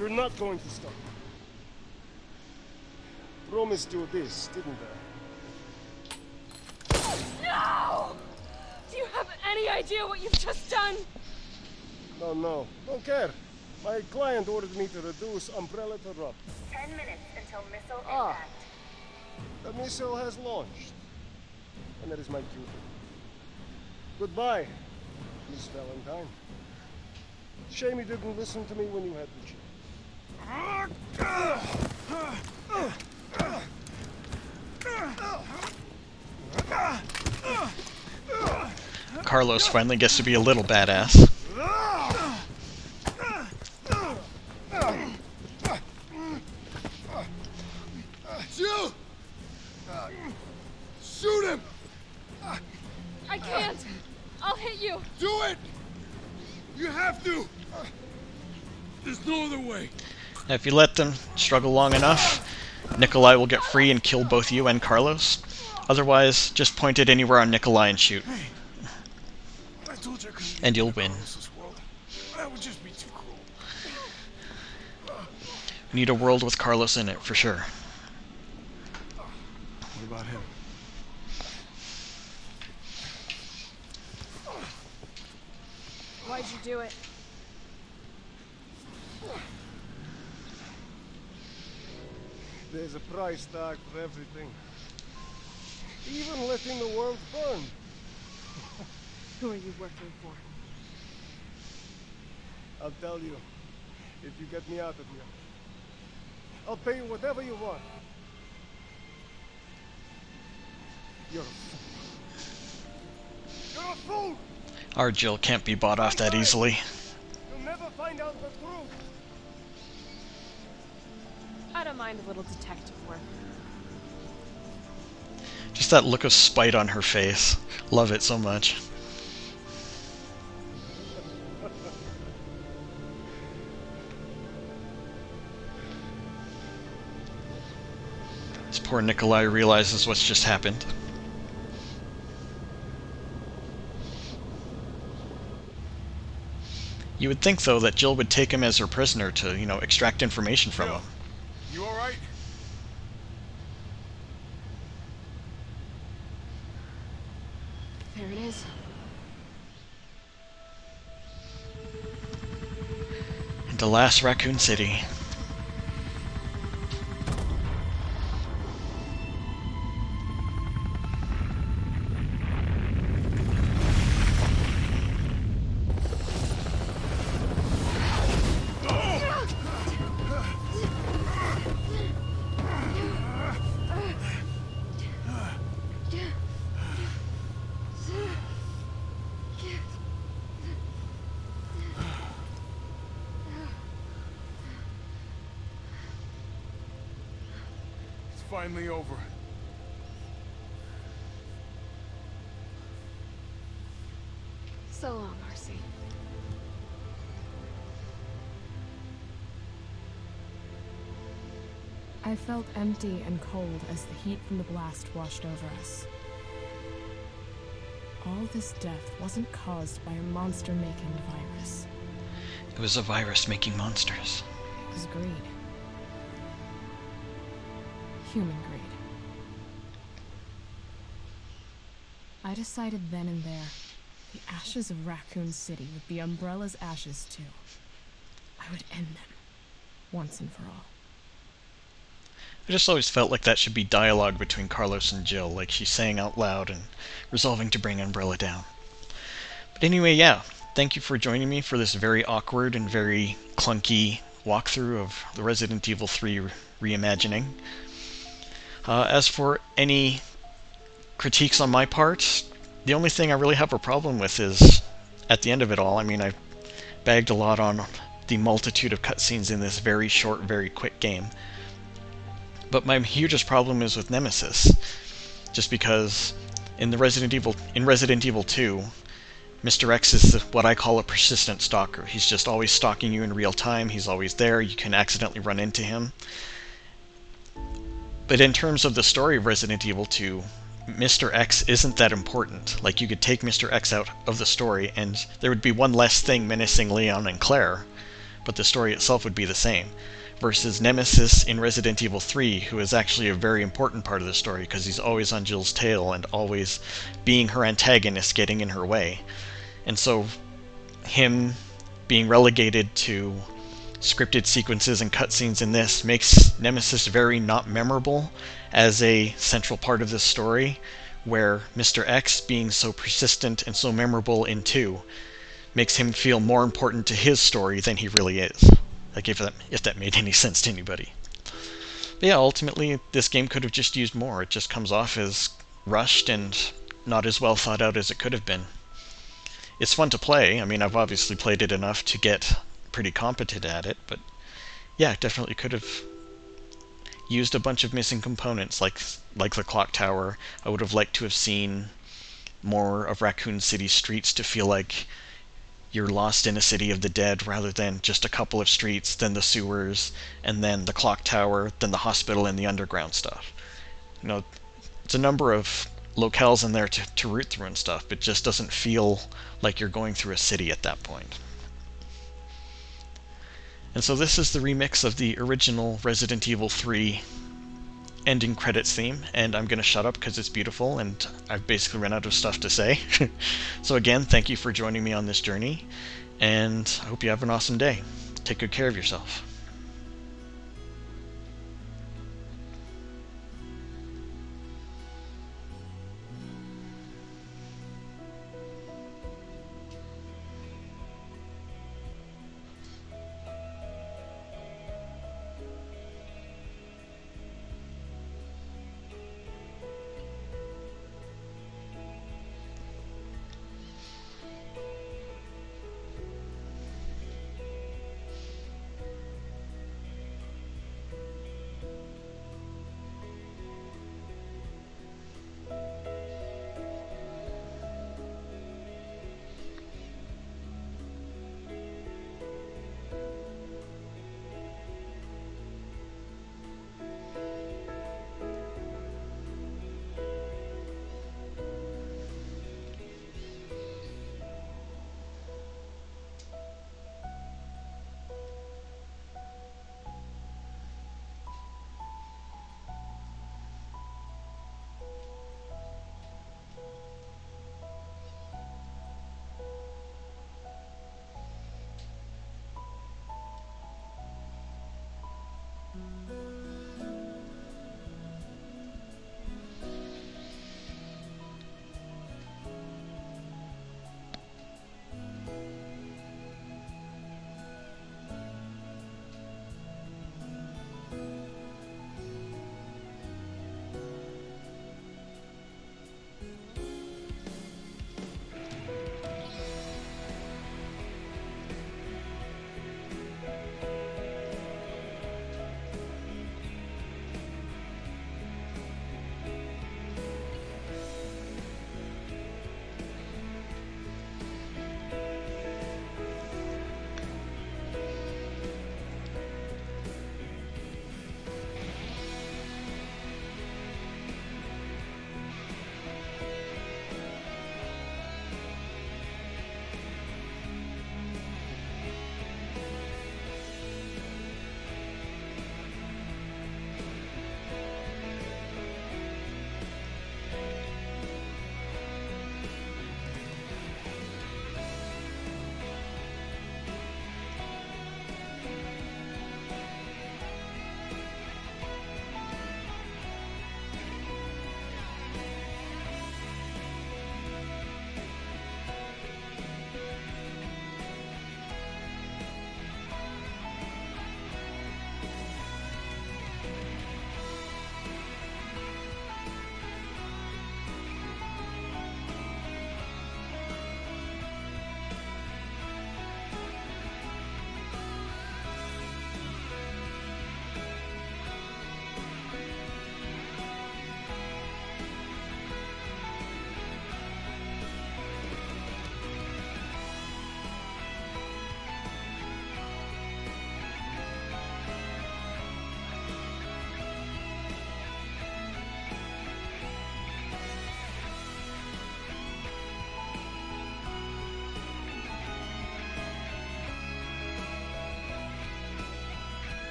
You're not going to stop. Promised you this, didn't I? No! Do you have any idea what you've just done? No. Don't care. My client ordered me to reduce Umbrella to rub. 10 minutes until missile Ah. impact. The missile has launched. And that is my cue. Goodbye, Miss Valentine. Shame you didn't listen to me when you had the chance. Carlos finally gets to be a little badass. Jill! Shoot him! I can't! I'll hit you! Do it! You have to! There's no other way. Now, if you let them struggle long enough, Nikolai will get free and kill both you and Carlos. Otherwise, just point it anywhere on Nikolai and shoot. I told you I couldn't And you'll win. That would just be too cruel. We need a world with Carlos in it, for sure. What about him? Why'd you do it? There's a price tag for everything. Even letting the world burn. Who are you working for? I'll tell you, if you get me out of here. I'll pay you whatever you want. You're a fool. You're a fool! Our Jill can't be bought off that easily. You'll never find out the truth. I don't mind a little detective work. Just that look of spite on her face. Love it so much. This poor Nikolai realizes what's just happened. You would think, though, that Jill would take him as her prisoner to, extract information from him. You alright? There it is. Into last Raccoon City. It's finally over. So long, Marcy. I felt empty and cold as the heat from the blast washed over us. All this death wasn't caused by a monster-making virus. It was a virus making monsters. It was greed. Human greed. I decided then and there, the ashes of Raccoon City would be Umbrella's ashes too. I would end them, once and for all. I just always felt like that should be dialogue between Carlos and Jill, like she's saying out loud and resolving to bring Umbrella down. But anyway, yeah, thank you for joining me for this very awkward and very clunky walkthrough of the Resident Evil 3 reimagining. As for any critiques on my part, the only thing I really have a problem with is, at the end of it all, I mean, I bagged a lot on the multitude of cutscenes in this very short, very quick game. But my hugest problem is with Nemesis, just because in Resident Evil 2, Mr. X is what I call a persistent stalker. He's just always stalking you in real time. He's always there. You can accidentally run into him. But in terms of the story of Resident Evil 2, Mr. X isn't that important. Like, you could take Mr. X out of the story, and there would be one less thing menacing Leon and Claire. but the story itself would be the same. Versus Nemesis in Resident Evil 3, who is actually a very important part of the story because he's always on Jill's tail and always being her antagonist, getting in her way. And so him being relegated to scripted sequences and cutscenes in this makes Nemesis very not memorable as a central part of this story, where Mr. X being so persistent and so memorable in 2 makes him feel more important to his story than he really is. Like, if that made any sense to anybody. But yeah, ultimately, this game could have just used more. It just comes off as rushed and not as well thought out as it could have been. It's fun to play. I mean, I've obviously played it enough to get pretty competent at it, but yeah, it definitely could have used a bunch of missing components, like the clock tower. I would have liked to have seen more of Raccoon City streets to feel like you're lost in a city of the dead, rather than just a couple of streets, then the sewers, and then the clock tower, then the hospital and the underground stuff. You know, it's a number of locales in there to root through and stuff, but it just doesn't feel like you're going through a city at that point. And so this is the remix of the original Resident Evil 3 ending credits theme, and I'm going to shut up because it's beautiful and I've basically run out of stuff to say. So again, thank you for joining me on this journey, and I hope you have an awesome day. Take good care of yourself.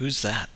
Who's that?